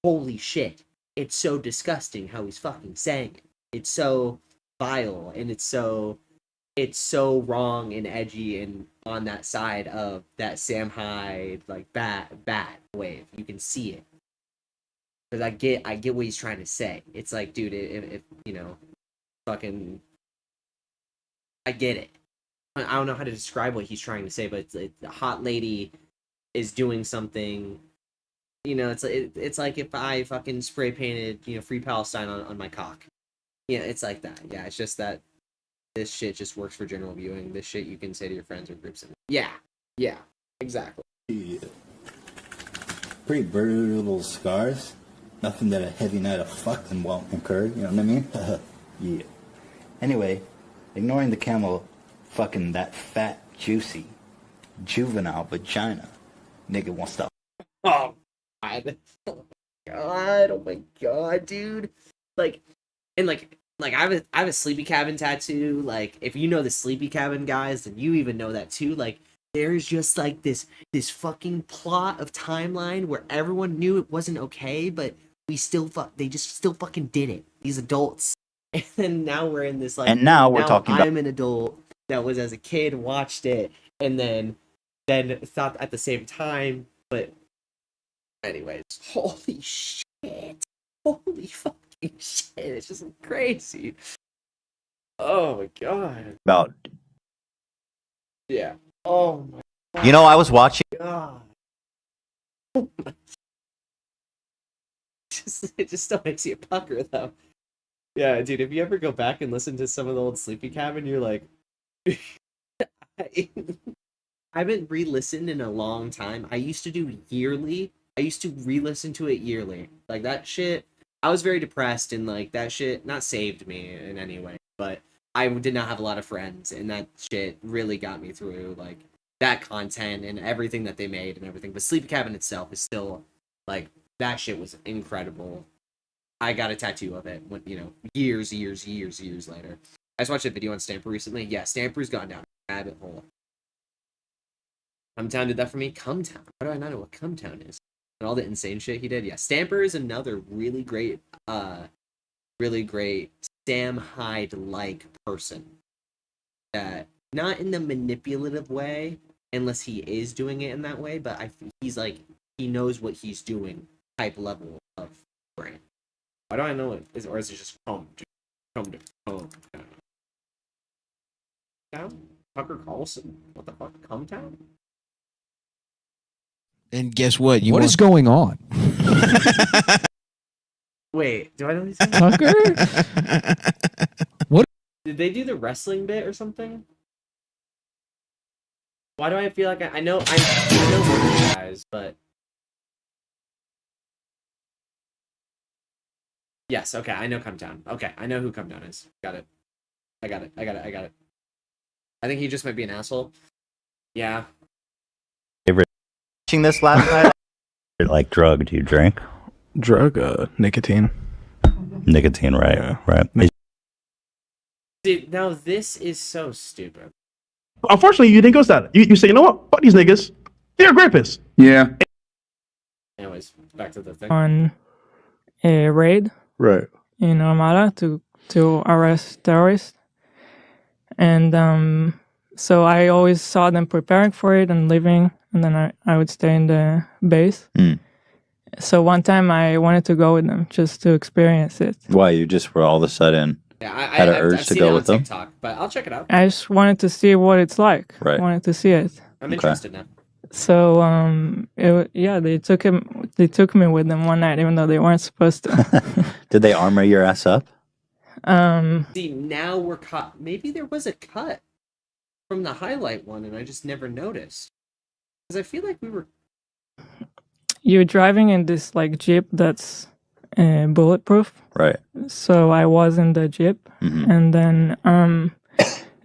holy shit, it's so disgusting how he's fucking saying it. It's so vile, and it's so wrong and edgy and on that side of that Sam Hyde like bad wave. You can see it. Because I get what he's trying to say. It's like, dude, if fucking I get it. I don't know how to describe what he's trying to say, but it's a hot lady is doing something. You know, it's like if I fucking spray painted, you know, Free Palestine on my cock. Yeah, it's like that. Yeah, it's just that this shit just works for general viewing. This shit you can say to your friends or groups. Yeah, exactly. Yeah. Pretty brutal scars. Nothing that a heavy night of fucking won't incur, you know what I mean? Yeah. Anyway, ignoring the camel fucking that fat, juicy, juvenile vagina, nigga wants to. Oh god. Oh my god, dude. Like, and like I have a sleepy cabin tattoo. Like, if you know the sleepy cabin guys, then you even know that too. Like, there's just like this fucking plot of timeline where everyone knew it wasn't okay, but they just still fucking did it. These adults. And then now we're in this like, and now we're talking about I'm an adult that was as a kid watched it and then thought at the same time, but anyways, holy shit. Holy fucking shit. It's just crazy. Oh my god. about. Yeah. Oh my You know, I was watching. god. It just still makes you pucker though. Yeah, dude, if you ever go back and listen to some of the old Sleepy Cabin, you're like I haven't re-listened in a long time. I used to do yearly. I used to re-listen to it yearly. Like that shit, I was very depressed and like that shit not saved me in any way, but I did not have a lot of friends and that shit really got me through like that content and everything that they made and everything. But Sleepy Cabin itself is still like that shit was incredible. I got a tattoo of it when, you know, years later. I just watched a video on Stamper recently. Yeah, Stamper's gone down a rabbit hole. Cumtown did that for me. Cumtown. How do I not know what Cumtown is? And all the insane shit he did. Yeah, Stamper is another really great Sam Hyde-like person. That not in the manipulative way, unless he is doing it in that way, but he's like he knows what he's doing type level of brain. Why do I know it? Or is it just come down? Tucker Carlson? What the fuck? Come down? And guess what? What is going on? Wait, do I know these guys? Tucker? What? Did they do the wrestling bit or something? Why do I feel like I know one of these guys, but yes, okay, I know Come Down. Okay, I know who Come Down is. Got it. I got it. I think he just might be an asshole. Yeah. Watching this last night. Like drug, do you drink? Drug, nicotine. Nicotine, right? Yeah. Right. Dude, now this is so stupid. Unfortunately, you didn't go that. You say, you know what? Fuck these niggas. They're grappists. Yeah. Anyways, back to the thing. On a raid Right. in Armada to arrest terrorists. And so I always saw them preparing for it and leaving, and then I would stay in the base. So one time I wanted to go with them just to experience it. Why, you just were all of a sudden had an urge to go with them? TikTok, but I'll check it out. I just wanted to see what it's like. Right. I wanted to see it. I'm interested now. So they took me with them one night, even though they weren't supposed to. Did they armor your ass up? See, now we're caught. Maybe there was a cut from the highlight one, and I just never noticed. Because I feel like we were. You're driving in this like Jeep that's bulletproof. Right. So I was in the Jeep, and then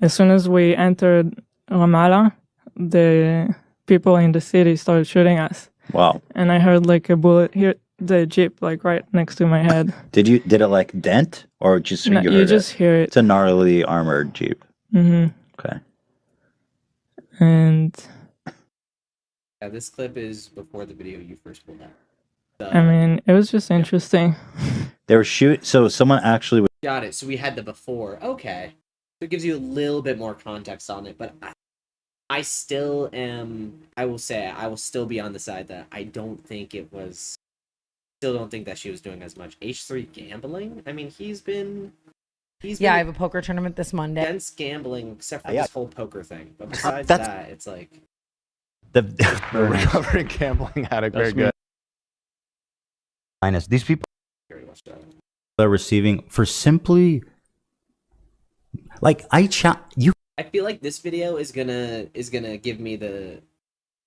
as soon as we entered Ramallah, the people in the city started shooting us. Wow. And I heard like a bullet hit the Jeep like right next to my head. Did it like dent or just No, you you heard just hear it. It's a gnarly armored Jeep. Okay. And Yeah, this clip is before the video you first pulled out. I mean, it was just interesting. They were so someone actually was. Got it. So we had the before. Okay. So it gives you a little bit more context on it, but I still am. I will say I will still be on the side that I don't think it was. Still don't think that she was doing as much. H3 gambling. I mean, he's been He's Yeah, been I have a poker tournament this Monday. against gambling, except for Yeah. this whole poker thing. But besides That's- that, it's like The recovering gambling addict. Very good. minus these people very much so. are receiving for simply like you. I feel like this video is gonna give me the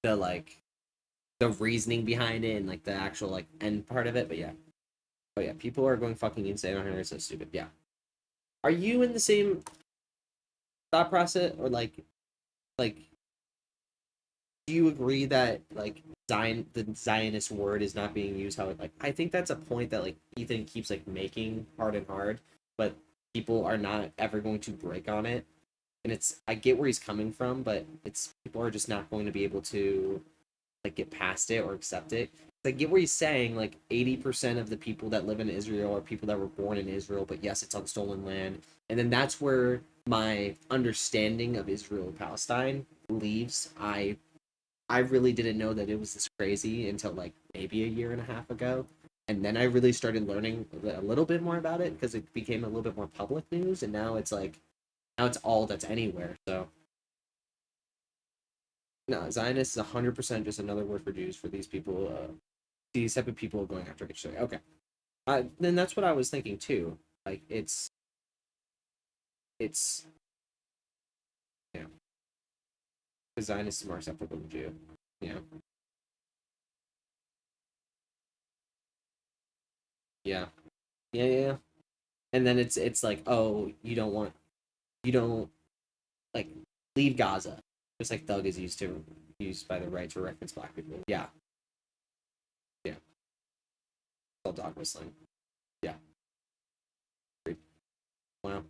like the reasoning behind it and like the actual like end part of it. But yeah, oh yeah, people are going fucking insane on here. It's so stupid. Yeah, are you in the same thought process or like do you agree that like the Zionist word is not being used how it like I think that's a point that like Ethan keeps like making hard and hard, but people are not ever going to break on it. And it's I get where he's coming from, but it's people are just not going to be able to like get past it or accept it. I get where he's saying like 80% of the people that live in Israel are people that were born in Israel, but yes, it's on stolen land. And then that's where my understanding of Israel Palestine leaves. I really didn't know that it was this crazy until like maybe a year and a half ago. And then I really started learning a little bit more about it because it became a little bit more public news. And now it's like, now it's all that's anywhere. So, no, Zionist is 100% just another word for Jews for these people, these type of people going after each other. Okay. Then that's what I was thinking too. Like, it's, yeah. The Zionist is more acceptable than Jew. Yeah. Yeah. Yeah. And then it's like, oh, you don't like leave Gaza. Just like Thug is used by the right to reference black people. Yeah. Yeah. It's all dog whistling. Yeah. Wow.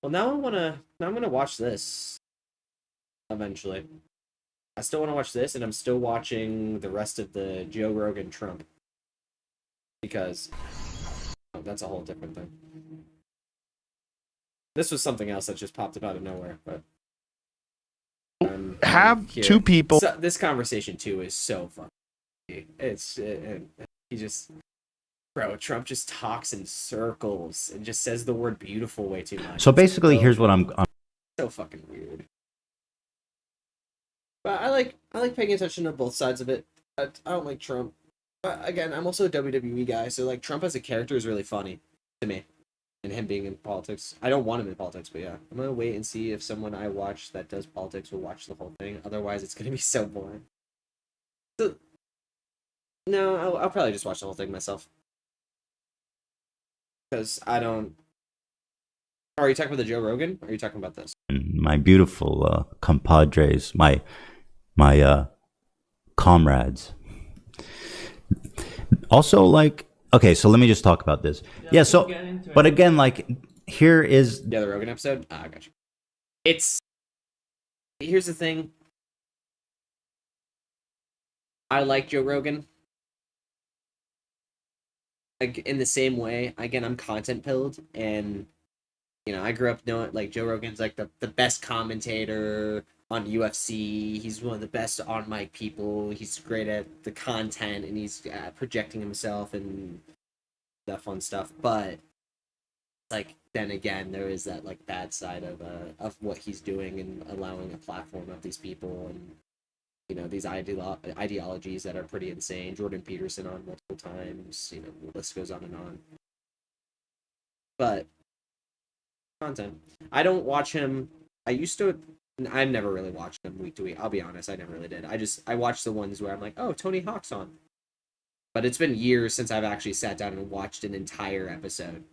Well, now I'm gonna watch this eventually. I still want to watch this, and I'm still watching the rest of the Joe Rogan Trump because that's a whole different thing. This was something else that just popped up out of nowhere, but Have two people. So, this conversation too is so funny. He just, bro, Trump just talks in circles and just says the word beautiful way too much. So basically, here's what I'm so fucking weird. But I like paying attention to both sides of it. I don't like Trump. But again, I'm also a WWE guy, so like Trump as a character is really funny to me. And him being in politics. I don't want him in politics, but yeah. I'm gonna wait and see if someone I watch that does politics will watch the whole thing. Otherwise, it's gonna be so boring. So, no, I'll probably just watch the whole thing myself. Because I don't... Are you talking about the Joe Rogan? Or are you talking about this? my beautiful compadres, my comrades. Also, like, okay, so let me just talk about this. Yeah, so, but again, like, here is the Rogan episode. I got you. Here's the thing. I like Joe Rogan. Like, in the same way, again, I'm content pilled, and you know, I grew up knowing like Joe Rogan's like the best commentator on UFC. He's one of the best on mic people. He's great at the content, and he's projecting himself and that fun stuff. But like then again, there is that like bad side of what he's doing and allowing a platform of these people and you know these ideologies that are pretty insane. Jordan Peterson on multiple times. You know, the list goes on and on. But content. I don't watch him. I used to. I've never really watched him week to week. I'll be honest. I never really did. I watched the ones where I'm like, oh, Tony Hawk's on. But it's been years since I've actually sat down and watched an entire episode.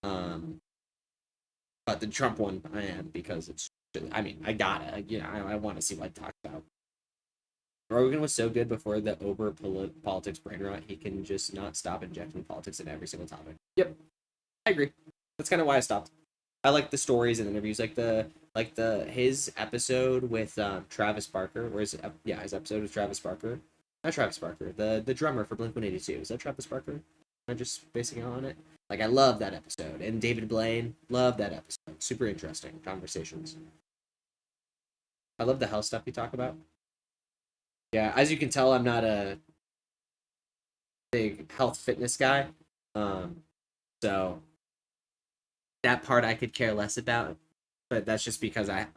But the Trump one, I am because it's. I mean, I gotta. You know, I want to see what he talks about. Rogan was so good before the over politics brain rot. He can just not stop injecting politics in every single topic. Yep, I agree. That's kind of why I stopped. I like the stories and interviews, like his episode with Travis Barker, his episode with Travis Barker, not Travis Barker, the drummer for Blink-182. Is that Travis Barker? I'm just basing it on it. Like I love that episode, and David Blaine, love that episode. Super interesting conversations. I love the health stuff you talk about. Yeah, as you can tell, I'm not a big health fitness guy, so. that part I could care less about, but that's just because I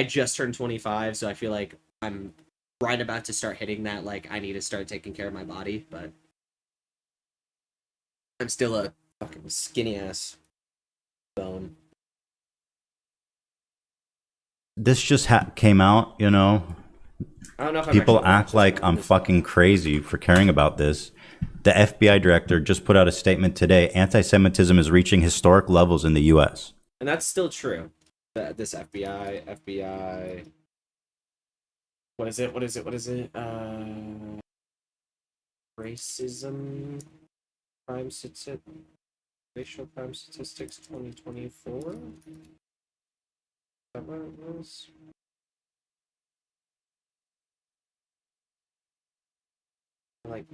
just turned 25, so I feel like I'm right about to start hitting that, like, I need to start taking care of my body, but I'm still a fucking skinny ass bone. This just came out, you know. I don't know if I'm People actually act like I'm fucking crazy for caring about this. The FBI director just put out a statement today. Anti-Semitism is reaching historic levels in the U.S. And that's still true. This FBI. What is it? Racism, crime statistics, racial crime statistics 2024. Is that what it was? Like.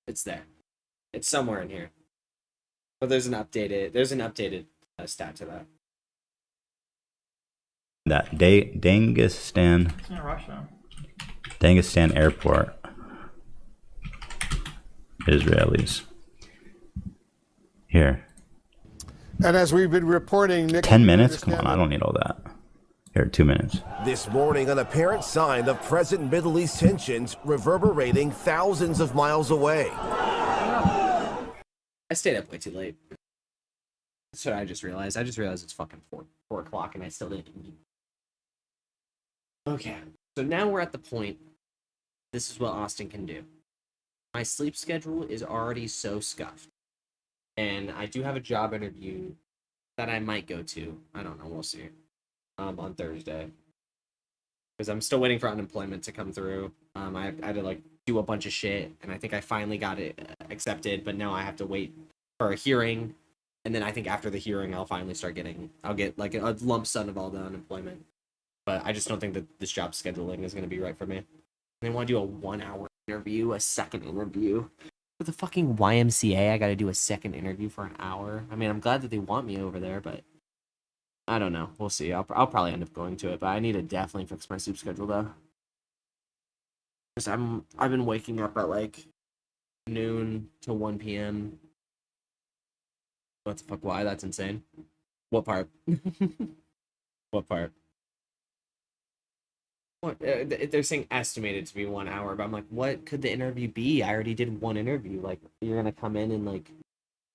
It's there. It's somewhere in here. But there's an updated stat to that. That Dagestan. It's in Russia. Dagestan airport. Israelis. Here. And as we've been reporting, Nick, 10 minutes? Come on, I don't need all that. Here, 2 minutes. This morning, an apparent sign of present Middle East tensions reverberating thousands of miles away. I stayed up way too late. That's what I just realized. I just realized it's fucking 4 o'clock and I still didn't eat. Okay, so now we're at the point. This is what Austin can do. My sleep schedule is already so scuffed. And I do have a job interview that I might go to. I don't know, we'll see. On Thursday. Because I'm still waiting for unemployment to come through. I had to like do a bunch of shit, and I think I finally got it accepted, but now I have to wait for a hearing, and then I think after the hearing I'll finally start I'll get like a lump sum of all the unemployment. But I just don't think that this job scheduling is going to be right for me. They want to do a 1-hour interview, a second interview. For the fucking YMCA, I got to do a second interview for an hour. I mean, I'm glad that they want me over there, but I don't know. We'll see. I'll probably end up going to it, but I need to definitely fix my sleep schedule though. Because I've been waking up at like noon to 1 p.m. What the fuck? Why? That's insane. What part? What part? What? They're saying estimated to be 1 hour, but I'm like, what could the interview be? I already did one interview. Like, you're gonna come in and like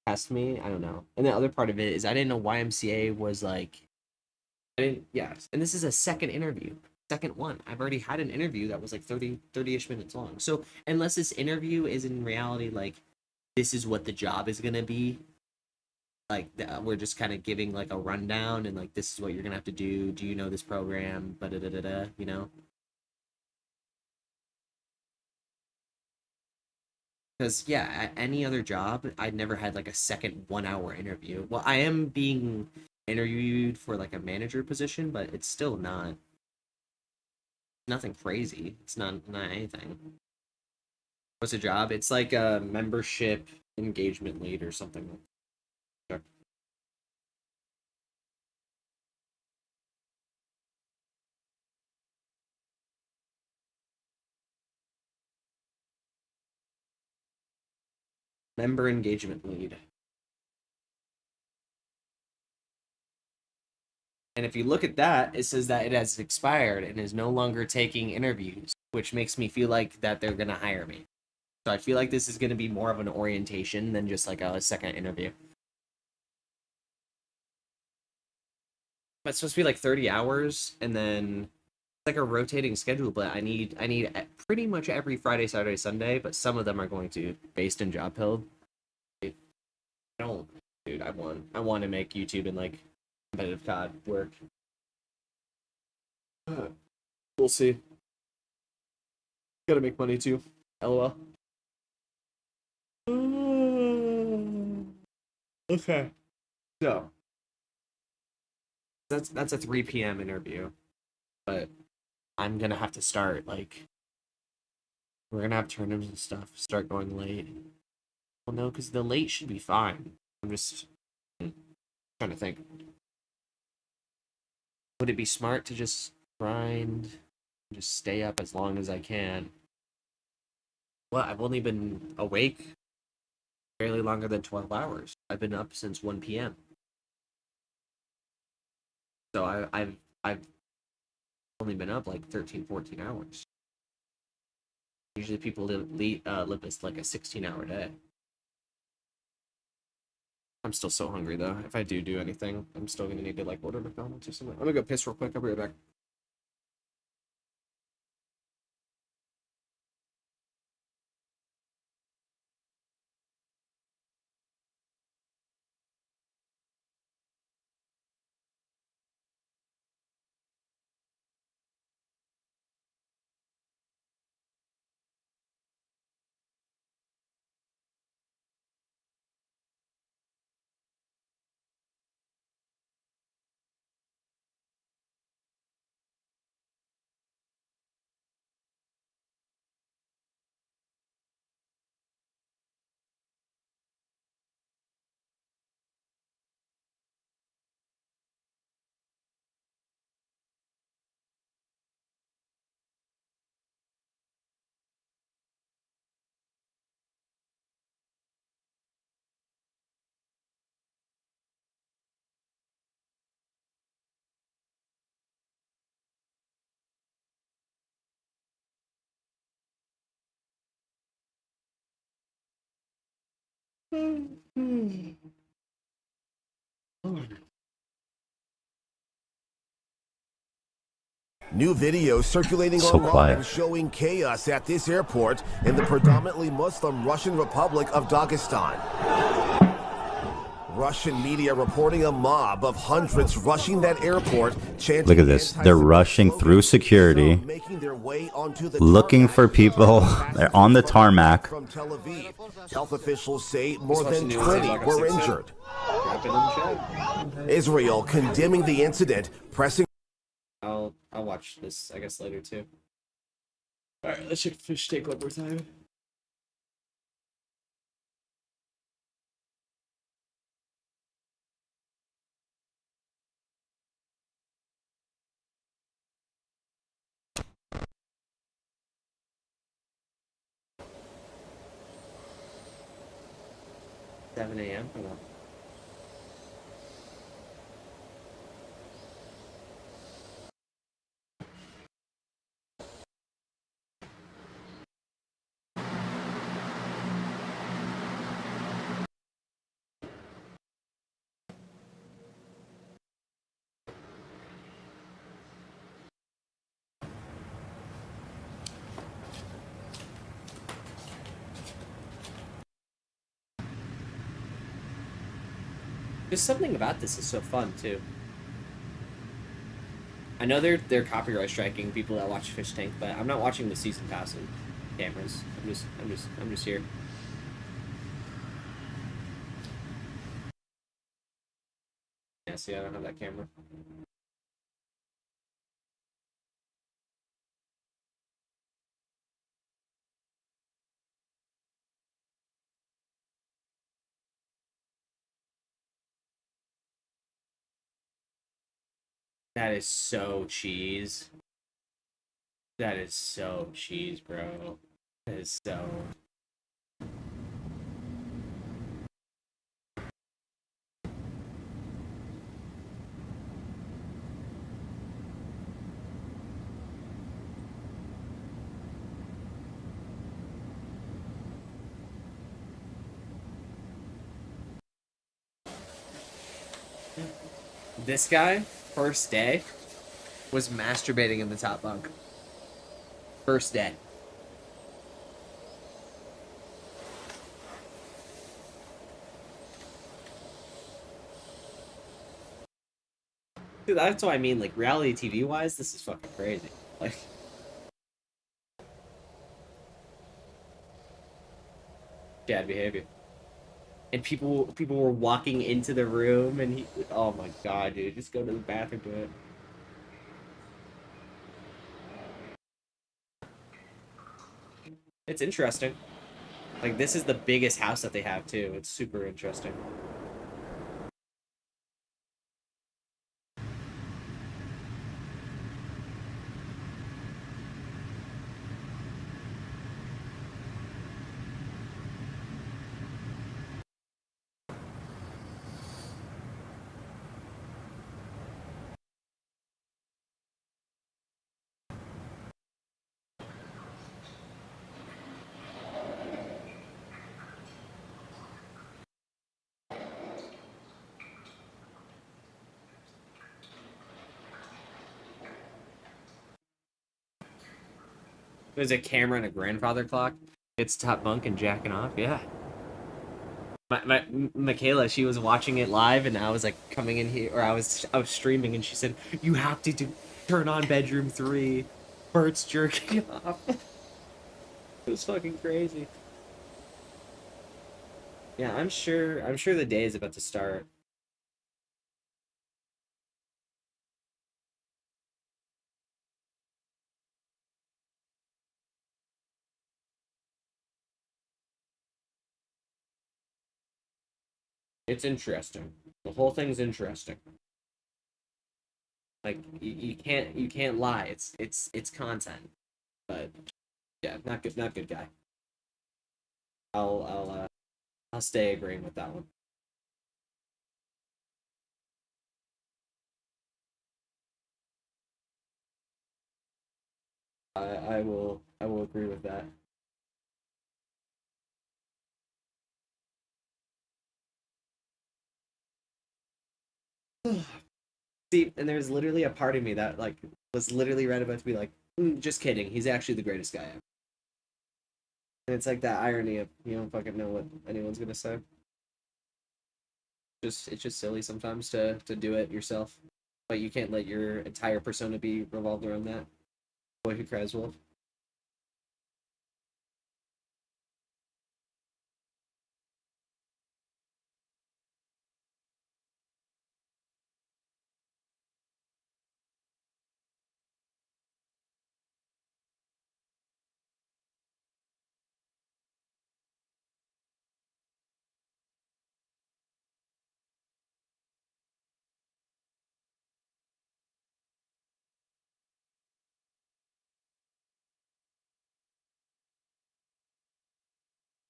test me? I don't know. And the other part of it is I didn't know YMCA was like, yes. And this is a second interview. Second one. I've already had an interview that was like 30-ish minutes long. So unless this interview is in reality like this is what the job is gonna be, like we're just kind of giving like a rundown and like this is what you're gonna have to do. Do you know this program? You know. Because yeah, at any other job, I'd never had like a second 1-hour interview. Well, I am being interviewed for like a manager position, but it's still nothing crazy. It's not anything. What's the job? It's like a membership engagement lead or something. Sure. Member engagement lead. And if you look at that, it says that it has expired and is no longer taking interviews, which makes me feel like that they're going to hire me. So I feel like this is going to be more of an orientation than just like a second interview. But it's supposed to be like 30 hours and then it's like a rotating schedule, but I need pretty much every Friday, Saturday, Sunday, but some of them are going to based in job build. I want to make YouTube and like competitive COD work. We'll see. Gotta make money too. LOL. Okay. So that's a 3 p.m. interview, but I'm gonna have to start like we're gonna have tournaments and stuff. Start going late. Well, no, because the late should be fine. I'm just trying to think. Would it be smart to just grind and just stay up as long as I can? Well, I've only been awake barely longer than 12 hours. I've been up since 1 p.m. So I've only been up like 13, 14 hours. Usually people live this like a 16-hour day. I'm still so hungry though. If I do anything, I'm still gonna need to like order McDonald's or something. I'm gonna go piss real quick. I'll be right back. New video circulating So online quiet. showing chaos at this airport in the predominantly Muslim Russian Republic of Dagestan. Russian media reporting a mob of hundreds rushing that airport, chanting Look at this. They're rushing through security, making their way onto the looking for people. They're on the tarmac. from Tel Aviv. Health officials say more than 20 were injured. Israel condemning the incident, pressing. I'll watch this, I guess, later too. All right, let's check fish tank one more time. $7 a.m. Hold on. Just something about this is so fun too. I know they're copyright striking people that watch Fish Tank, but I'm not watching the season passing cameras. I'm just here. Yeah, see, I don't have that camera. That is so cheese. That is so cheese, bro. That is so... This guy, first day, was masturbating in the top bunk. First day. Dude, that's what I mean, like, reality TV wise, this is fucking crazy. Like, bad behavior. And people were walking into the room, and he, oh my god, dude, just go to the bathroom, do it. It's interesting. Like, this is the biggest house that they have, too. It's super interesting. There's a camera and a grandfather clock. It's top bunk and jacking off. Yeah. My Michaela, she was watching it live, and I was like coming in here, or I was streaming, and she said, "You have to turn on bedroom 3. Bert's jerking off." It was fucking crazy. Yeah, I'm sure the day is about to start. It's interesting. The whole thing's interesting. Like you can't lie. It's content. But yeah, not good guy. I'll stay agreeing with that one. I will agree with that. See, and there's literally a part of me that like was literally right about to be like, just kidding. He's actually the greatest guy ever. And it's like that irony of you don't fucking know what anyone's gonna say. It's just silly sometimes to do it yourself, but you can't let your entire persona be revolved around that. Boy who cries wolf.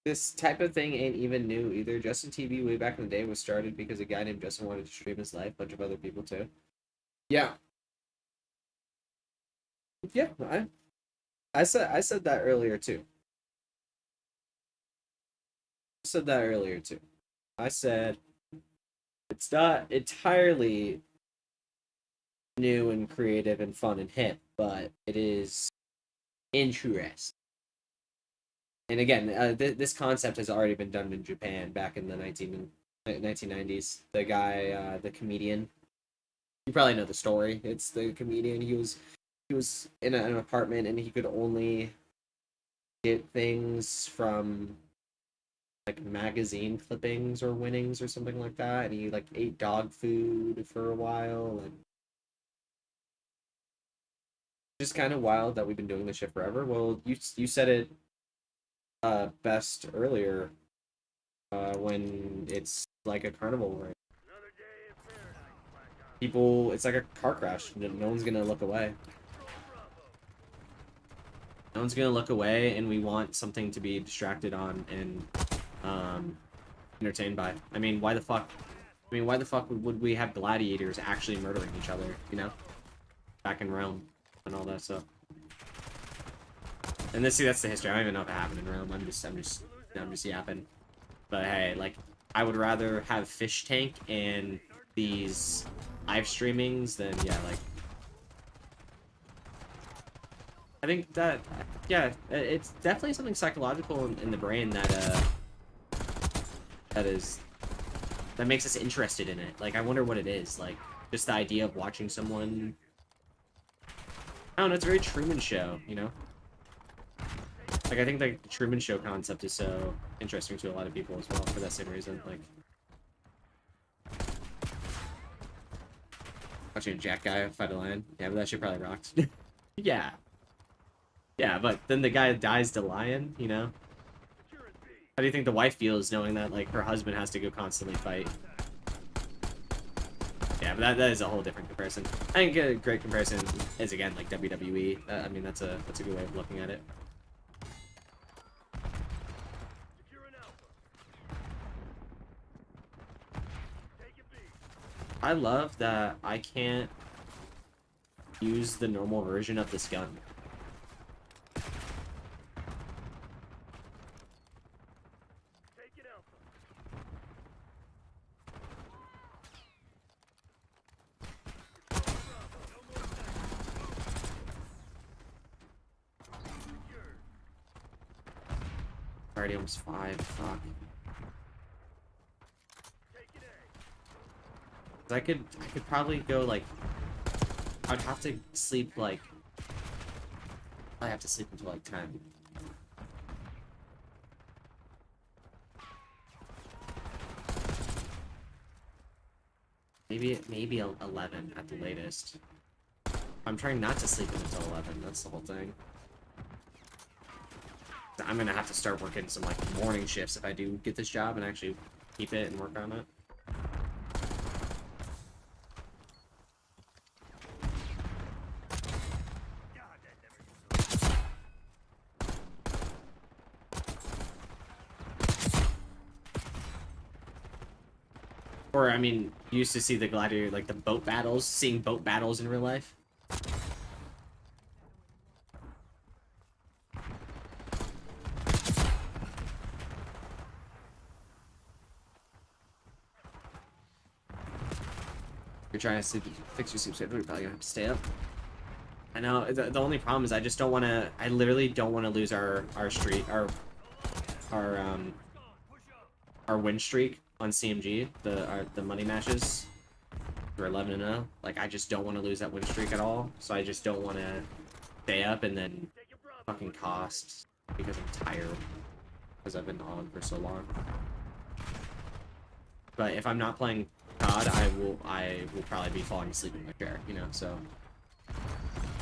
This type of thing ain't even new either. Justin TV way back in the day was started because a guy named Justin wanted to stream his life, a bunch of other people too. Yeah. Yeah, I said that earlier too. I said it's not entirely new and creative and fun and hip, but it is interesting. And again, this concept has already been done in Japan back in the 1990s. The guy, the comedian, you probably know the story. It's the comedian. He was in an apartment and he could only get things from like magazine clippings or winnings or something like that, and he like ate dog food for a while, and just kind of wild that we've been doing this shit forever. Well, you said it best earlier when it's like a carnival, right? People, it's like a car crash. No one's gonna look away. No one's gonna look away, and we want something to be distracted on and entertained by. I mean, why the fuck would we have gladiators actually murdering each other, you know? Back in Rome and all that stuff. And that's the history. I don't even know if it happened in Rome. I'm just yapping. But hey, like, I would rather have Fish Tank and these live streamings than, yeah, like, I think that, yeah, it's definitely something psychological in the brain that makes us interested in it. Like, I wonder what it is. Like, just the idea of watching someone, I don't know, it's a very Truman Show, you know? Like, I think like the Truman Show concept is so interesting to a lot of people as well for that same reason. Like, watching a Jack guy fight a lion. Yeah, but that shit probably rocked. Yeah. Yeah, but then the guy dies to lion, you know? How do you think the wife feels knowing that, like, her husband has to go constantly fight? Yeah, but that is a whole different comparison. I think a great comparison is, again, like WWE. I mean, that's a good way of looking at it. I love that I can't use the normal version of this gun. Already almost 5. Fuck. I could probably go like. I'd have to sleep like. I have to sleep until like 10. Maybe 11 at the latest. I'm trying not to sleep until 11. That's the whole thing. I'm gonna have to start working some like morning shifts if I do get this job and actually keep it and work on it. Or, I mean, you used to see the gladiator, like the boat battles, seeing boat battles in real life. You're trying to fix your sleep schedule, you're probably gonna have to stay up. I know, the only problem is I just don't want to, I literally don't want to lose our win streak on CMG, the money matches. We're 11-0. Like, I just don't want to lose that win streak at all. So I just don't want to stay up and then fucking cost because I'm tired. Because I've been on for so long. But if I'm not playing COD, I will probably be falling asleep in my chair, you know, so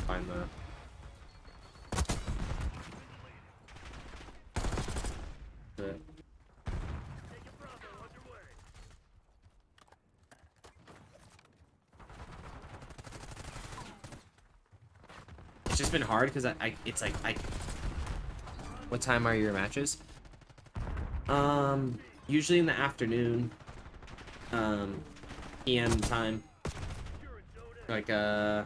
find the it's just been hard because it's like what time are your matches? Usually in the afternoon, PM time. Like I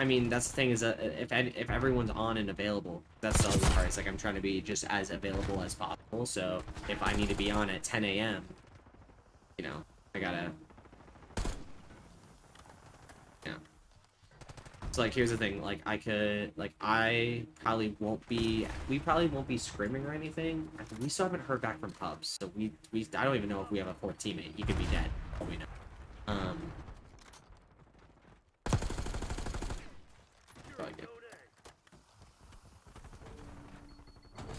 mean, that's the thing is that if everyone's on and available, that's the other part. It's like I'm trying to be just as available as possible. So if I need to be on at 10 a.m., you know, I gotta. Yeah. So like, here's the thing. Like, I probably won't be. We probably won't be scrimming or anything. We still haven't heard back from Pubs, so I don't even know if we have a fourth teammate. He could be dead. All we know.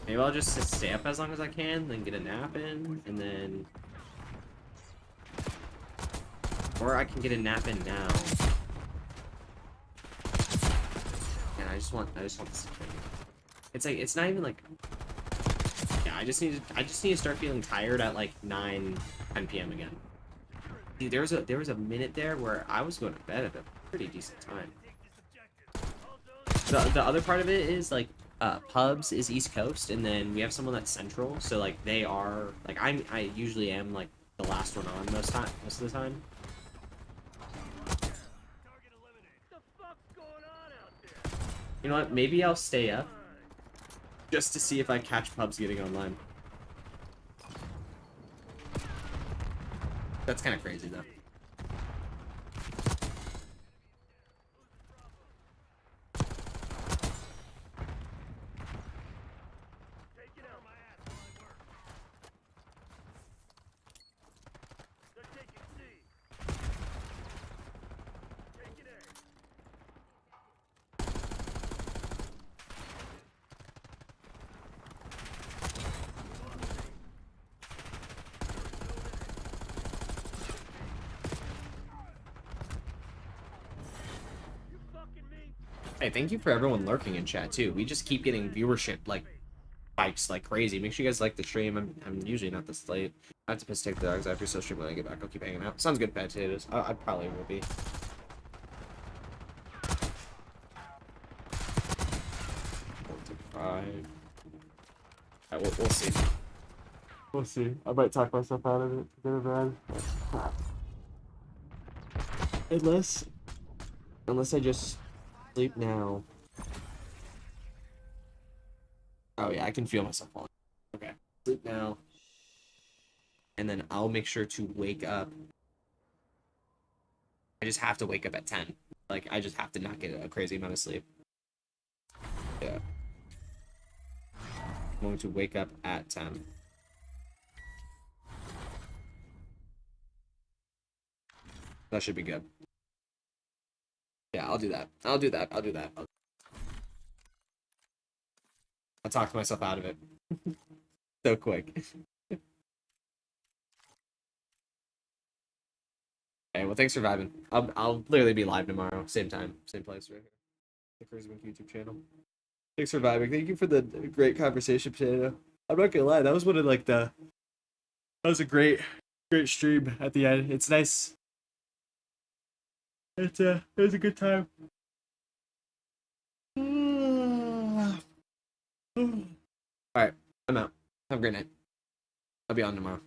Maybe I'll just stay up as long as I can, then get a nap in, and then, or I can get a nap in now. And I just want this. It's like, it's not even like, yeah, I just need to start feeling tired at like 9, 10 p.m. again. Dude, there was a minute there where I was going to bed at a pretty decent time. The other part of it is like, Pubs is East Coast, and then we have someone that's Central, so like they are like I usually am like the last one on most of the time. You know what? Maybe I'll stay up just to see if I catch Pubs getting online. That's kind of crazy though. Hey, thank you for everyone lurking in chat too. We just keep getting viewership like spikes like crazy. Make sure you guys like the stream. I'm usually not this late. I have to piss take the dogs after, so stream when I get back. I'll keep hanging out. Sounds good, potatoes. I probably will be. Alright, we'll see. We'll see. I might talk myself out of it. Get it bad. Unless I just sleep now. Oh yeah, I can feel myself falling. Okay, sleep now. And then I'll make sure to wake up. I just have to wake up at 10. Like, I just have to not get a crazy amount of sleep. Yeah. I'm going to wake up at 10. That should be good. Yeah, I'll do that. I'll do that. I talked myself out of it. So quick. Okay, well, thanks for vibing. I'll literally be live tomorrow, same time, same place, right here. The Crismic YouTube channel. Thanks for vibing. Thank you for the great conversation, Potato. I'm not gonna lie, that was one of like that was a great stream at the end. It's nice. It was a good time. Alright, I'm out. Have a great night. I'll be on tomorrow.